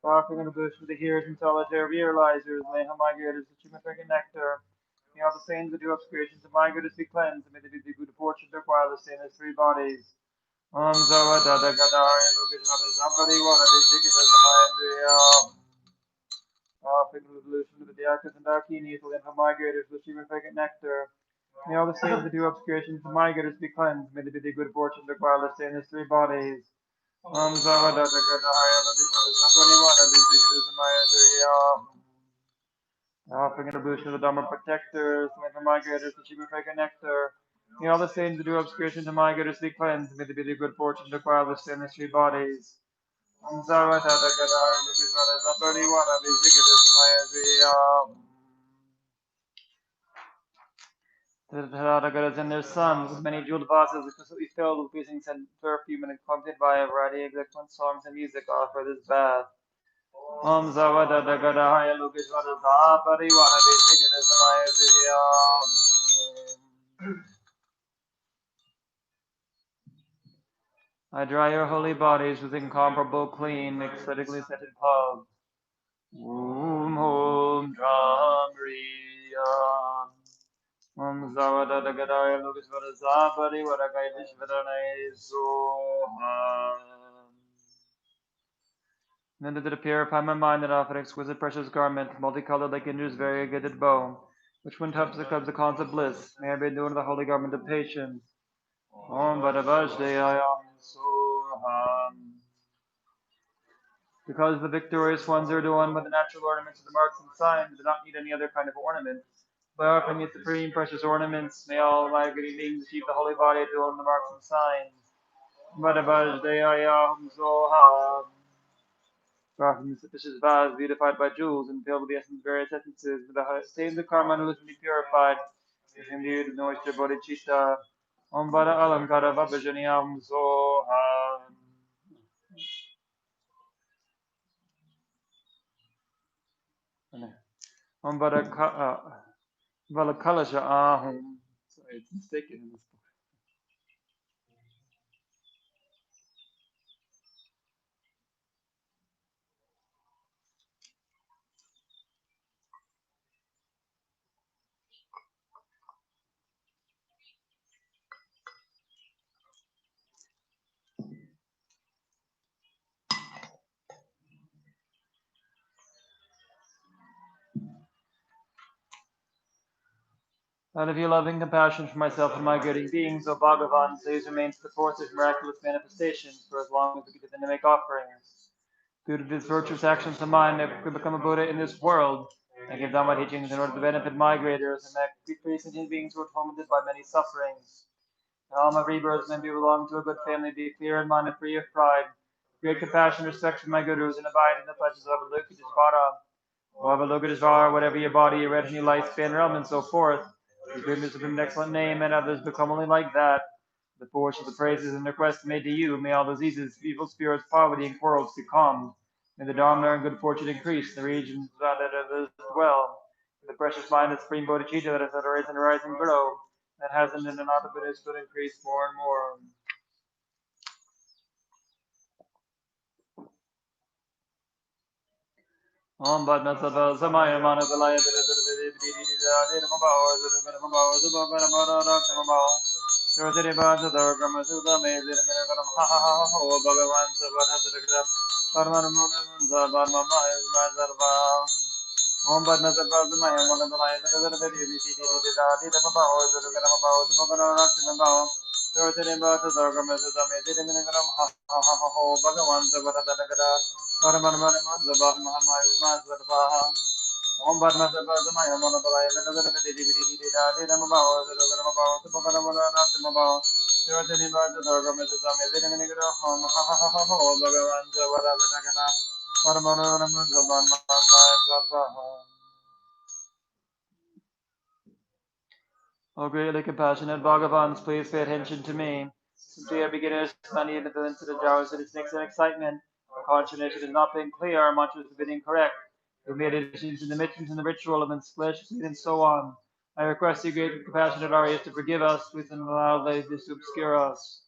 Offering an illusion of the hearers and solitary realizers, land of migrated, achieving fragrant nectar. May all the saints who do obscurations of migrated be cleansed. May there be the good fortune to acquire the stain of three bodies. Om Zava Dada Gadaya Lukishvara Zapari Vara Dikadasamaya. Offering an illusion of the Yakas and Dakinis, land of migrators, achieving fragrant nectar. May all the saints that do obscurations and migrators be cleansed. May there be the good fortune to acquire the stain of three bodies. Om Zava Dada Gadaya Lukishvara Zapari Vara Dikadasamaya. Offering an ablution of the Dharma protectors, land of migrators, achieving fragrant nectar. May all the saints that do obscurations and migrators be cleansed. May there be the good fortune to acquire the stain of three bodies. Om Zava Dada Gadaya Lukishvara Zapari Vara Dikadasamaya. The Tathagatas and their sons, with many jeweled vases explicitly filled with pleasing scent perfume and accompanied by a variety of excellent songs and music, offer this bath. Om Zavada Dagadahaya Lukishvara Zapari Vana. I dry your holy bodies with incomparable, clean, ecstatically scented love. Om Dhamriya. Om Zavada Dagadaya Lukishvara Zapari Varagai Vishvaranai Soham. Then did it purify my mind and offer an exquisite precious garment, multicolored like Indra's variegated bow, which when touched becomes the cause of bliss. May I be adorned with the holy garment of patience. Om Vadavajdeayam Soham. Because the victorious ones are adorned with the natural ornaments of the marks and signs, do not need any other kind of ornament. By offering its supreme precious ornaments, may all my good beings achieve the holy body adorned with the marks and signs. Vadavajdeayam Soham. Offering the suspicious vase beautified by jewels and filled with the essence of various essences, with the same the karma illusion purified, with imbued with moisture bodhicitta. Om Vada Alamkara Vabhajaniyam Soham. Om Vada Valakalasha Ahum. Sorry, it's mistaken in this book. Out of your loving compassion for myself and my good beings, O Bhagavan, please remain to the force of miraculous manifestations for as long as we continue to make offerings. Due to these virtuous actions of mine, I could become a Buddha in this world. I give down my teachings in order to benefit migrators and make free sentient beings who are tormented by many sufferings. And all my rebirths may belong to a good family, be clear in mind and free of pride. Great compassion, respect for my gurus, and abide in the pledges of Avalokiteshvara. Avalokiteshvara, whatever your body, your retinue, lifespan, realm, and so forth. Your goodness of an excellent name, and others become only like that. The force of the praises and requests made to you, may all diseases, evil spirits, poverty, and quarrels be calmed. May the Dharma and good fortune increase in the regions that others dwell. May the precious mind of Supreme Bodhicitta that has arisen and rise and grow, that hasn't and not been could increase more and more. Om Badna Sava Samaya Managalaya Sarasari Bhaja Dharma Suga Mezir Miragaram Ha Ha Ha Ha O Bhagavan Sarvadhasarakram Parmanamuna Dharma Maya Mazarva Om Badna Sava Samaya Managalaya Sarasari Bhaja Dharma Suga Mezir Miragaram Ha Ha Ha O Bhagavan Sarvadhasarakram Yotinimata Sargamesudamedimingram ha ha ha ha ho Bhagavan Savaradagra Paramanamanamanzabah Mahamayumazvarvaha Om Padmasabhasamaya Monabalaya Vedavadavadidividi Namabhava Sargamabhava Supakanamananatamabhava Yotinimata Sargamesudamedimingram ha ha ha ha ho Bhagavan Savaradagra Paramanamanamanzabah Mahamayumazvarvaha. O greatly compassionate Bhagavans, please pay attention to me. Since we are beginners, many of the incident hours it makes an excitement. Our concentration is not being clear, our mantras have been incorrect. We made additions in the mittens and the ritual have been split, and so on. I request you, great compassionate Aryas, to forgive us, please, and allow this to obscure us.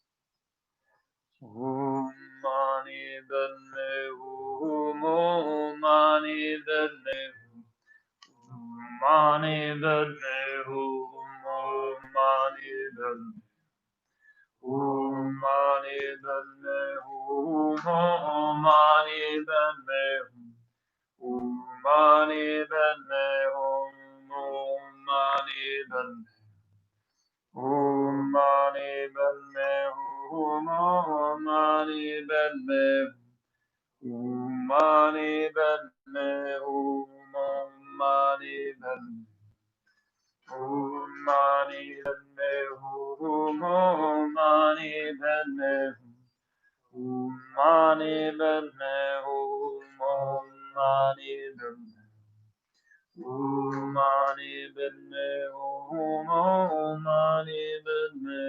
Om Mani Padme Hum Om Mani Padme Mani Padme Hum Om Mani Padme Om Mani Padme Hum Om Mani Padme Om Mani Padme Hum Om Mani Padme Om Mani Padme Hum Om Mani Padme Om Mani Padme Hum Om Mani Padme Om Mani Padme Hum Om Mani Padme Om Mani Padme Hum Om Mani Padme Om Mani Padme Hum Om Mani Padme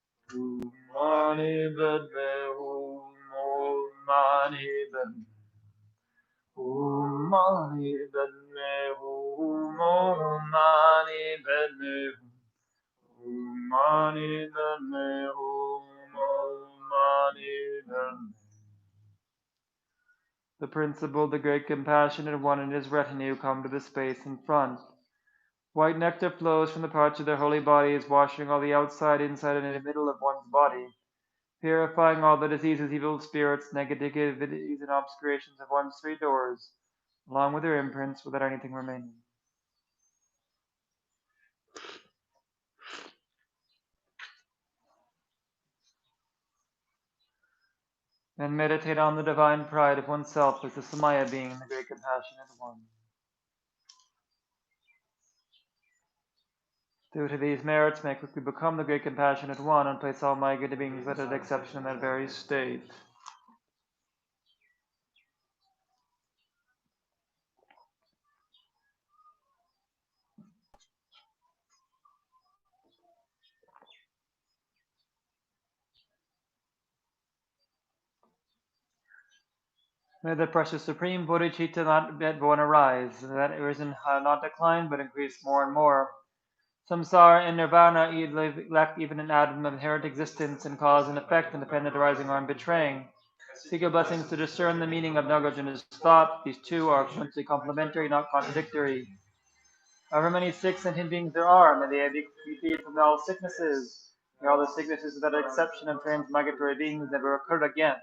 Om Mani Padme Hum Om Mani Padme Om Mani Padme Hum Om Mani Padme Om Mani Padme Hum Om Mani Padme. The principal, the great compassionate one, and his retinue come to the space in front. White nectar flows from the parts of their holy bodies, washing all the outside, inside, and in the middle of one's body, purifying all the diseases, evil spirits, negativities, and obscurations of one's three doors, along with their imprints, without anything remaining. Then meditate on the divine pride of oneself as the Samaya being the great compassionate one. Due to these merits, may I quickly become the great compassionate one and place all my good beings without exception in that very state. May the precious supreme bodhicitta not yet born arise, and that arisen have not declined but increased more and more. Samsara and nirvana lack even an atom of inherent existence and cause and effect, independent arising or betraying. Seek your blessings to discern the meaning of Nagarjuna's thought. These two are mutually complementary, not contradictory. However many sick sentient beings there are, may they be freed from all sicknesses. May all the sicknesses without exception of transmigratory beings never occur again.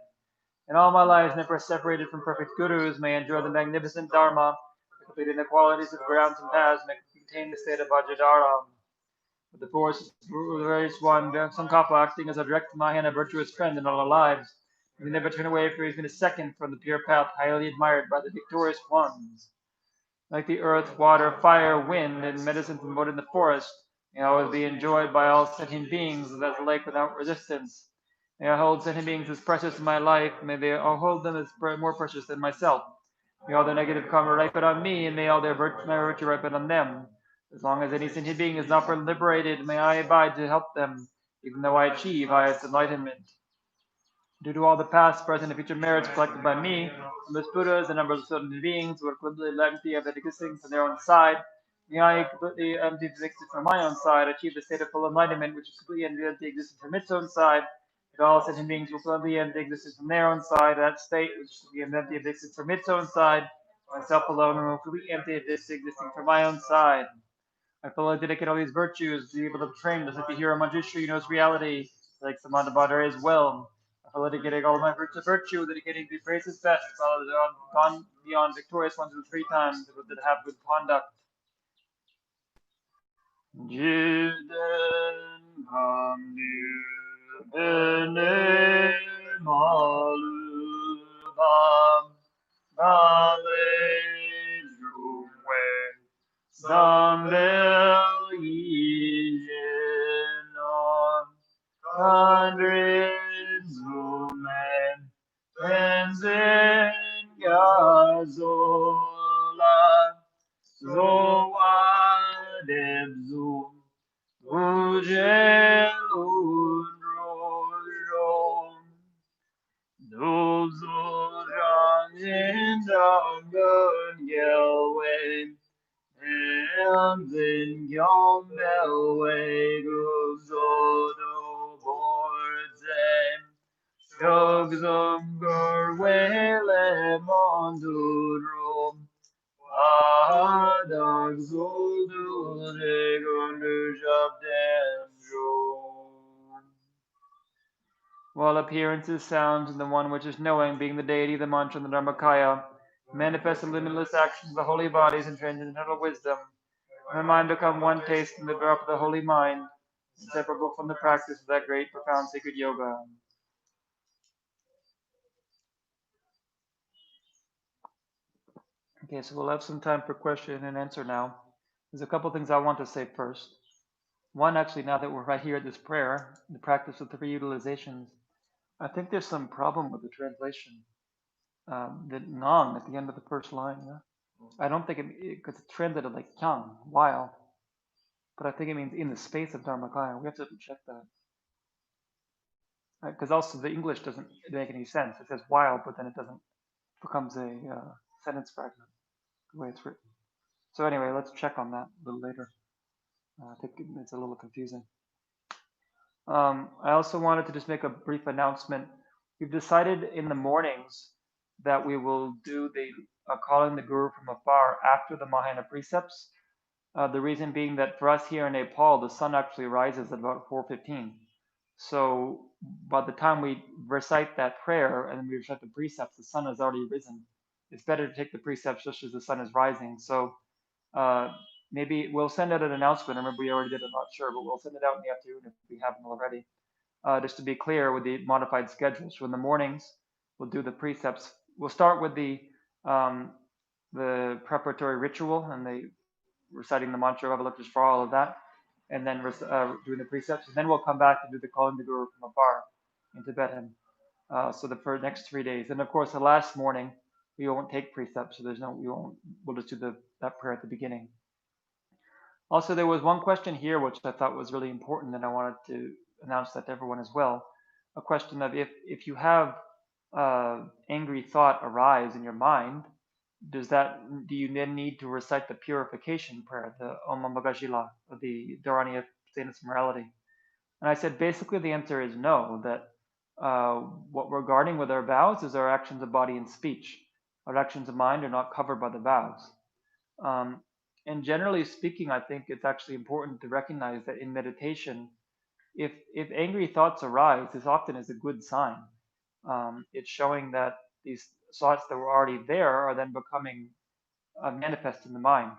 In all my lives, never separated from perfect gurus, may enjoy the magnificent Dharma, completing the qualities of grounds and paths, may contain the state of Vajradhara. With the force various one, Sankapa acting as a direct Mahayana virtuous friend in all our lives. We never turn away for even a second from the pure path, highly admired by the victorious ones. Like the earth, water, fire, wind, and medicine promoted in the forest, may always be enjoyed by all sentient beings as a lake without resistance. May I hold sentient beings as precious in my life, may they all hold them as more precious than myself. May all their negative karma ripen on me, and may all their my virtue ripen on them. As long as any sentient being is not liberated, may I abide to help them, even though I achieve highest enlightenment. Due to all the past, present, and future merits collected by me, numerous Buddhas and numbers of sentient beings who are completely empty of existing from their own side, may I, completely empty of existence from my own side, achieve the state of full enlightenment, which is completely empty existence from its own side. And all sentient beings will completely empty existence from their own side, that state which is completely empty of existence from its own side. Myself alone will completely empty of this existing from my own side. I fully dedicate all these virtues to be able to train just like the hero Manjushri knows reality, like Samadhi as well. I fully dedicate all of my virtue, dedicating to praise his best, while gone beyond victorious ones with 3 times, that have good conduct. Jiden Bene malubam Alleluia. Sambel Yenon. Hundreds women. Penzen Gazola. Zoadebzum. Ujelun Rojon. Dulzurang Indangun Gelwe. Hansen Gyombelwe Guzodo Bordzen. Shogzungur Wele Mondurum. Adag Zuldu Regundu Jabdendrum. While appearances, sounds, and the one which is knowing, being the deity, the mantra, and the Dharmakaya, manifest the limitless actions of the holy bodies and transcendental wisdom. And the mind become one taste in the drop of the holy mind, inseparable from the practice of that great, profound, sacred yoga. Okay, so we'll have some time for question and answer now. There's a couple things I want to say first. One, actually, now that we're right here at this prayer, the practice of three utilizations, I think there's some problem with the translation. The nong at the end of the first line. Yeah? I don't think because it's translated like kyang, while, but I think it means in the space of Dharmakaya. We have to check that. Because also the English doesn't make any sense. It says while, but then it doesn't, becomes a sentence fragment the way it's written. So anyway, let's check on that a little later. I think it's a little confusing. I also wanted to just make a brief announcement. We've decided in the mornings that we will do the calling the guru from afar after the Mahayana precepts. The reason being that for us here in Nepal, the sun actually rises at about 4:15. So by the time we recite that prayer and then we recite the precepts, the sun has already risen. It's better to take the precepts just as the sun is rising. So uh, maybe we'll send out an announcement. I remember we already did, I'm not sure, but we'll send it out in the afternoon if we haven't already. Just to be clear with the modified schedule. So in the mornings, we'll do the precepts. We'll start with um, the preparatory ritual and the reciting the mantra of Avalokiteshvara, for all of that, and then doing the precepts. And then we'll come back and do the calling the guru from afar in Tibetan. So the for next 3 days, and of course the last morning we won't take precepts, so there's no we won't we'll just do that prayer at the beginning. Also, there was one question here which I thought was really important, and I wanted to announce that to everyone as well. A question of if you have angry thought arise in your mind, do you then need to recite the purification prayer, the Om Magajila, or the Dharani of stainless morality? And I said basically the answer is no. That what we're guarding with our vows is our actions of body and speech. Our actions of mind are not covered by the vows. Um, and generally speaking, I think it's actually important to recognize that in meditation, if angry thoughts arise, this often is a good sign. It's showing that these thoughts that were already there are then becoming manifest in the mind.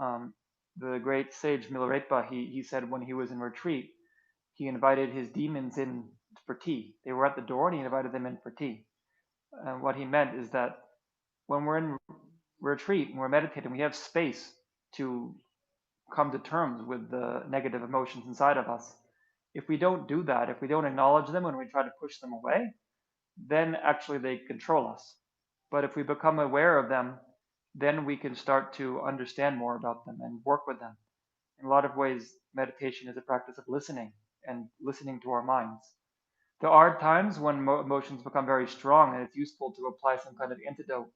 Um, the great sage Milarepa, he said when he was in retreat, he invited his demons in for tea. They were at the door and he invited them in for tea. And what he meant is that when we're in retreat and we're meditating, we have space to come to terms with the negative emotions inside of us. If we don't do that, if we don't acknowledge them and we try to push them away, then actually they control us. But if we become aware of them, then we can start to understand more about them and work with them. In a lot of ways, meditation is a practice of listening and listening to our minds. There are times when emotions become very strong and it's useful to apply some kind of antidote.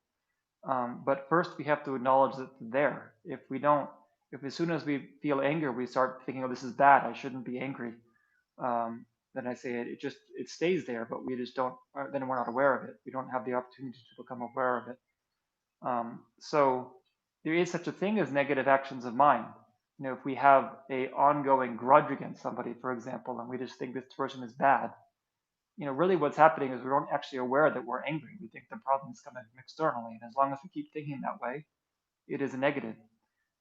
But first, we have to acknowledge that they're there. If we don't, if as soon as we feel anger, we start thinking, "Oh, this is bad. I shouldn't be angry." Um, then I say it stays there, but we just don't. Then we're not aware of it. We don't have the opportunity to become aware of it. So there is such a thing as negative actions of mind. If we have a ongoing grudge against somebody, for example, and we just think this person is bad, really what's happening is we aren't actually aware that we're angry. We think the problem's coming from externally, and as long as we keep thinking that way, it is a negative.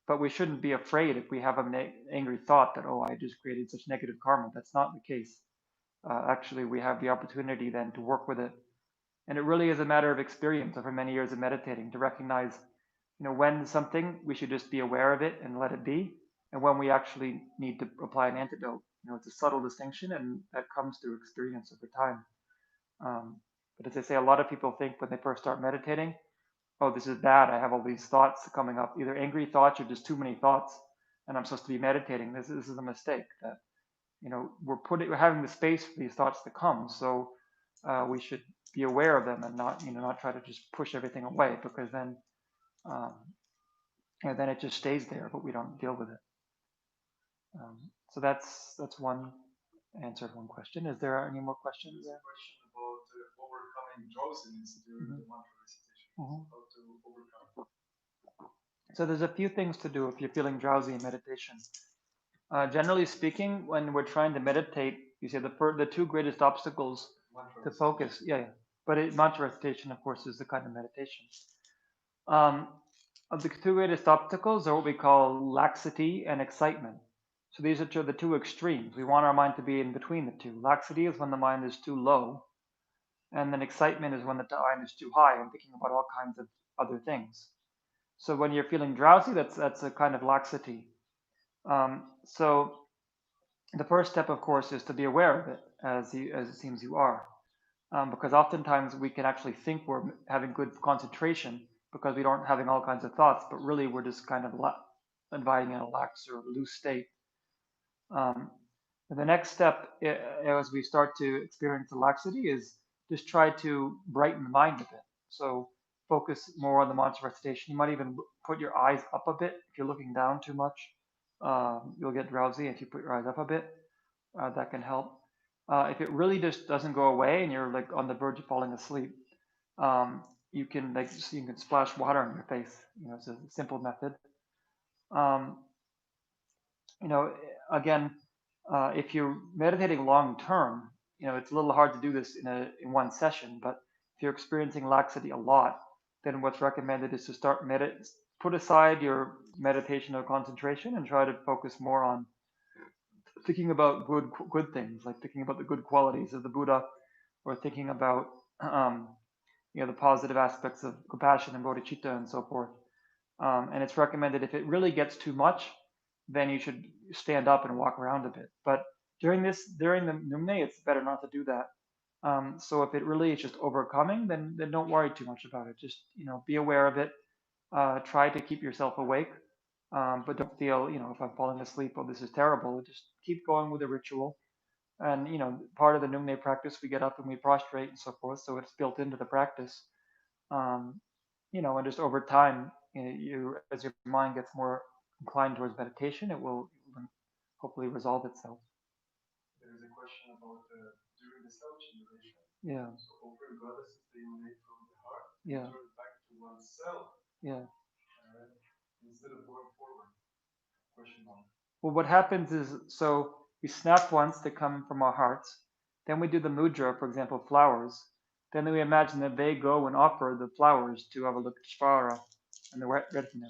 But we shouldn't be afraid if we have an angry thought that, oh, I just created such negative karma. That's not the case. Actually, we have the opportunity then to work with it. And it really is a matter of experience over many years of meditating to recognize, when something, we should just be aware of it and let it be. And when we actually need to apply an antidote, it's a subtle distinction and that comes through experience over time. But as I say, a lot of people think when they first start meditating, oh, this is bad. I have all these thoughts coming up, either angry thoughts or just too many thoughts, and I'm supposed to be meditating. This is a mistake. That we're having the space for these thoughts to come, so we should be aware of them and not try to just push everything away because um, then it just stays there, but we don't deal with it. So that's one answer to one question. Is there any more questions? There's a question about overcoming drowsiness during the mantra recitation. Mhm. How to overcome So there's a few things to do if you're feeling drowsy in meditation. Generally speaking, when we're trying to meditate, you say the two greatest obstacles mantra to recitation? focus. Yeah, yeah. But mantra recitation, of course, is the kind of meditation. Um, of the two greatest obstacles are what we call laxity and excitement. So these are the two extremes. We want our mind to be in between the two. Laxity is when the mind is too low, and then excitement is when the mind is too high and thinking about all kinds of other things. So when you're feeling drowsy, that's a kind of laxity. So the first step, of course, is to be aware of it, as it seems you are, because oftentimes we can actually think we're having good concentration because we aren't having all kinds of thoughts, but really we're just kind of inviting in a lax or loose state. Um, and the next step, as we start to experience the laxity, is just try to brighten the mind a bit. So focus more on the mantra recitation. You might even put your eyes up a bit. If you're looking down too much, you'll get drowsy. If you put your eyes up a bit, that can help. If it really just doesn't go away and you're like on the verge of falling asleep, you can splash water on your face. It's a simple method. Um, you know, again, if you're meditating long term, it's a little hard to do this in one session. But if you're experiencing laxity a lot, then what's recommended is to put aside your meditation or concentration and try to focus more on thinking about good things, like thinking about the good qualities of the Buddha, or thinking about um, the positive aspects of compassion and bodhicitta and so forth. And it's recommended if it really gets too much, then you should stand up and walk around a bit. But during the Nyung Nä, it's better not to do that. So if it really is just overcoming, then don't worry too much about it. Just be aware of it. Try to keep yourself awake, but don't feel if I'm falling asleep, oh this is terrible. Just keep going with the ritual. And part of the Nyung Nä practice, we get up and we prostrate and so forth. So it's built into the practice. Um, and just over time, as your mind gets more inclined towards meditation, it will hopefully resolve itself. There is a question about during the self-generation. Yeah. So offering goddesses they emanate from the heart, Yeah. turn back to oneself. Yeah. Instead of going forward. Question mark. Well, what happens is, so we snap once to come from our hearts. Then we do the mudra, for example, flowers. Then we imagine that they go and offer the flowers to Avalokiteshvara and the retinue.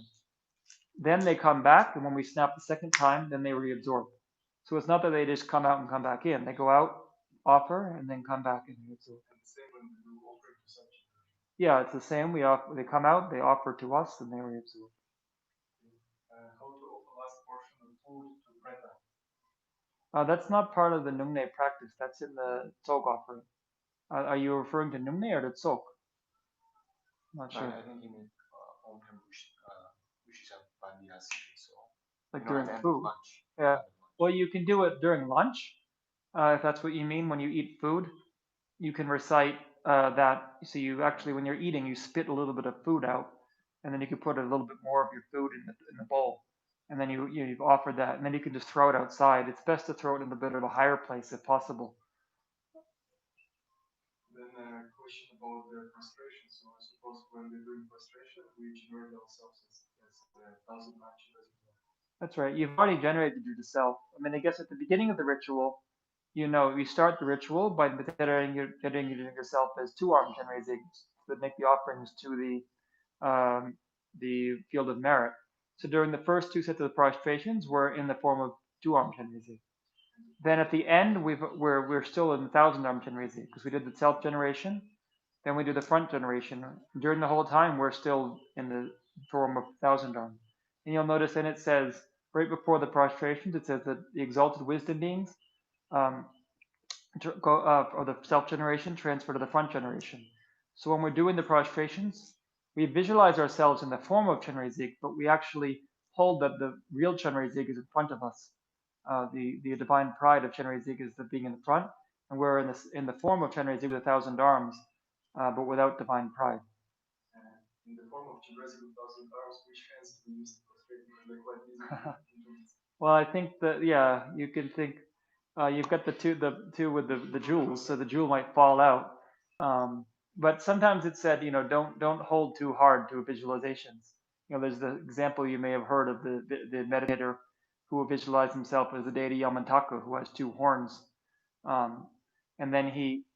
Then they come back, and when we snap the second time, then they reabsorb. So it's not that they just come out and come back in. They go out, offer, and then come back and reabsorb. And the same when we do offering to such. Yeah, it's the same. They come out, they offer to us, and they reabsorb. How to offer last portion of food to Preta? That's not part of the Nyung Nä practice. That's in the Tsog offering. Are you referring to Nyung Nä or the Tsog? Not sure. I think he meant offering which is a Pandiyasi, so Like during at the end food. of lunch. Yeah. Well, you can do it during lunch, if that's what you mean. When you eat food, you can recite that. So you actually, when you're eating, you spit a little bit of food out, and then you can put a little bit more of your food in the bowl, and then you've offered that, and then you can just throw it outside. It's best to throw it in a bit of a higher place if possible. Then a question about the prostration. So I suppose when we're doing prostration, we generate ourselves as 1,000 matches. That's right. You've already generated your self. I mean, I guess at the beginning of the ritual, you start the ritual by getting yourself as two arm generating that make the offerings to the field of merit. So during the first two sets of the prostrations, we're in the form of two arm Chenrezig. Then at the end, we're still in the thousand arm Chenrezig because we did the self generation, then we do the front generation. During the whole time, we're still in the form of thousand arm. And you'll notice then it says right before the prostrations, it says that the exalted wisdom beings um, or the self generation transfer to the front generation. So when we're doing the prostrations, we visualize ourselves in the form of Chenrezig, but we actually hold that the real Chenrezig is in front of us. The divine pride of Chenrezig is the being in the front, and we're in the form of Chenrezig with a thousand arms, but without divine pride. In the form of Chinese with thousand arms, which hands do we use to prostrate? Because they're quite easy to introduce. Well, I think that yeah, you can think you've got the two with the jewels, so the jewel might fall out. Um, but sometimes it's said, don't hold too hard to visualizations. There's the example you may have heard of the meditator who will visualize himself as the deity Yamantaka, who has two horns, um, and then he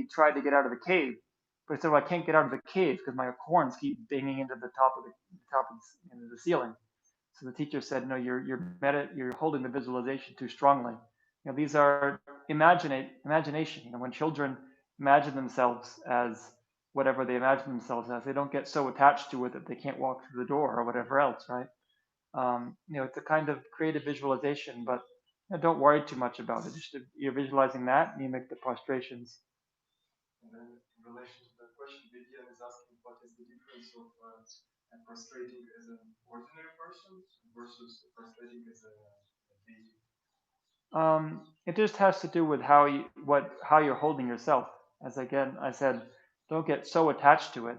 tried to get out of the cave, but he said, "Well, I can't get out of the cave because my horns keep banging into the top of the ceiling." So the teacher said, "No, you're holding the visualization too strongly. These are imagination. When children imagine themselves as whatever they imagine themselves as, they don't get so attached to it that they can't walk through the door or whatever else, right? It's a kind of creative visualization, but don't worry too much about it. Just you're visualizing that, and you make the prostrations. And then in relation to that question, Vivian is asking what is the difference of prostrating as an ordinary person versus prostrating as a deity? It just has to do with how you're holding yourself. As again I said, don't get so attached to it.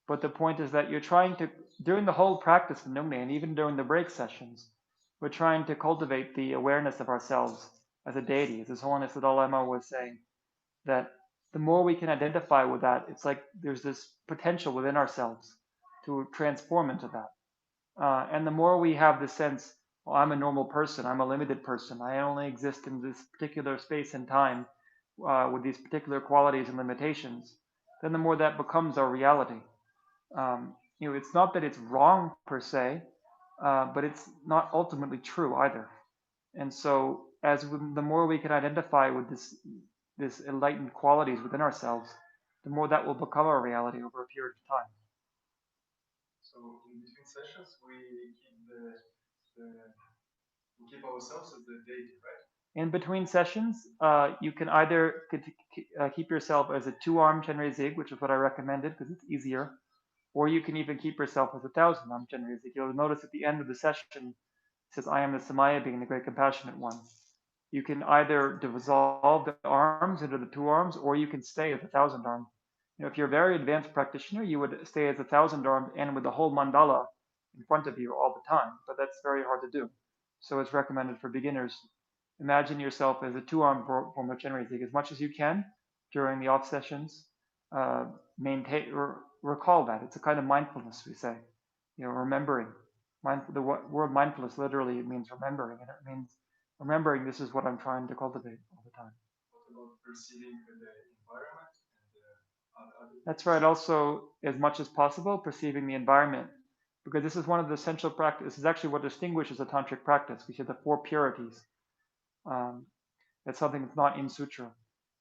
But the point is that you're trying to during the whole practice of Nyung Nä, and even during the break sessions, we're trying to cultivate the awareness of ourselves as a deity. As His Holiness the Dalai Lama was saying, that the more we can identify with that, it's like there's this potential within ourselves to transform into that. And the more we have the sense, well, I'm a normal person, I'm a limited person, I only exist in this particular space and time with these particular qualities and limitations, then the more that becomes our reality. It's not that it's wrong per se, but it's not ultimately true either. And so, the more we can identify with this enlightened qualities within ourselves, the more that will become our reality over a period of time. So in between sessions, the we keep ourselves as the deity, right? In between sessions, you can either keep yourself as a two-arm Chenrezig, which is what I recommended because it's easier, or you can even keep yourself as a thousand-arm Chenrezig. You'll notice at the end of the session, it says, I am the Samaya being the great compassionate one. You can either dissolve the arms into the two arms, or you can stay as a thousand arm. If you're a very advanced practitioner, you would stay as a thousand arm and with the whole mandala in front of you all the time, but that's very hard to do. So it's recommended for beginners. Imagine yourself as a two-arm form of Chenrezig as much as you can during the off sessions. Maintain or recall that it's a kind of mindfulness. We say, remembering. The word mindfulness literally it means remembering, and it means remembering this is what I'm trying to cultivate all the time. What about perceiving the environment and other That's things? right. Also, as much as possible, perceiving the environment, because this is one of the essential practices. This is actually what distinguishes a tantric practice. We say the four purities. Um, that's something that's not in sutra.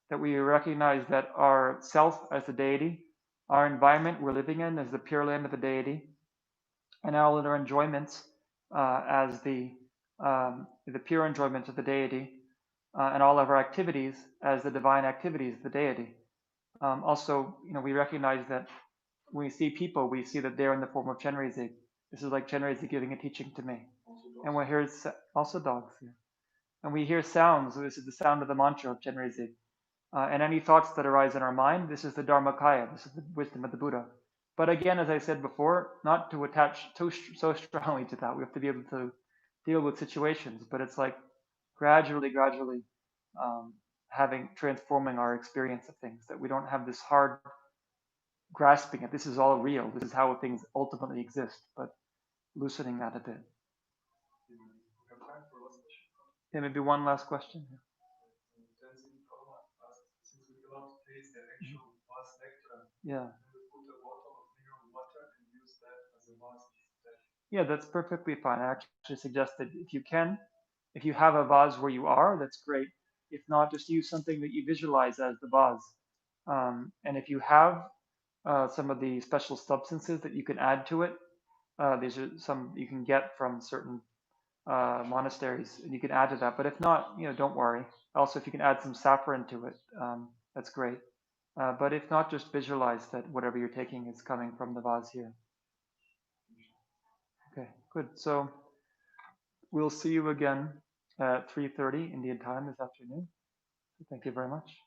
That we recognize that our self as the deity, our environment we're living in as the pure land of the deity, and all of our enjoyments as the pure enjoyments of the deity, and all of our activities as the divine activities of the deity. Also, we recognize that when we see people, we see that they're in the form of Chenrezig. This is like Chenrezig giving a teaching to me. And we hear also dogs. Yeah. And we hear sounds. So this is the sound of the mantra of Chenrezig. And any thoughts that arise in our mind, this is the Dharmakaya. This is the wisdom of the Buddha. But again, as I said before, not to attach so strongly to that. We have to be able to deal with situations. But it's like gradually um, transforming our experience of things, that we don't have this hard grasping it. This is all real. This is how things ultimately exist. But loosening that a bit. We have time for last question. Yeah, maybe one last question. Tenzin Palma asked, since we cannot taste the actual vase nectar, Yeah. can we put a bottle of mineral water and use that as a vase instead? Yeah, that's perfectly fine. I actually suggest that if you can, if you have a vase where you are, that's great. If not, just use something that you visualize as the vase. And if you have some of the special substances that you can add to it, these are some you can get from certain monasteries, and you can add to that. But if not, don't worry. Also, if you can add some saffron to it, that's great. But if not, just visualize that whatever you're taking is coming from the vase here. Okay, good. So we'll see you again at 3:30 Indian time this afternoon. Thank you very much.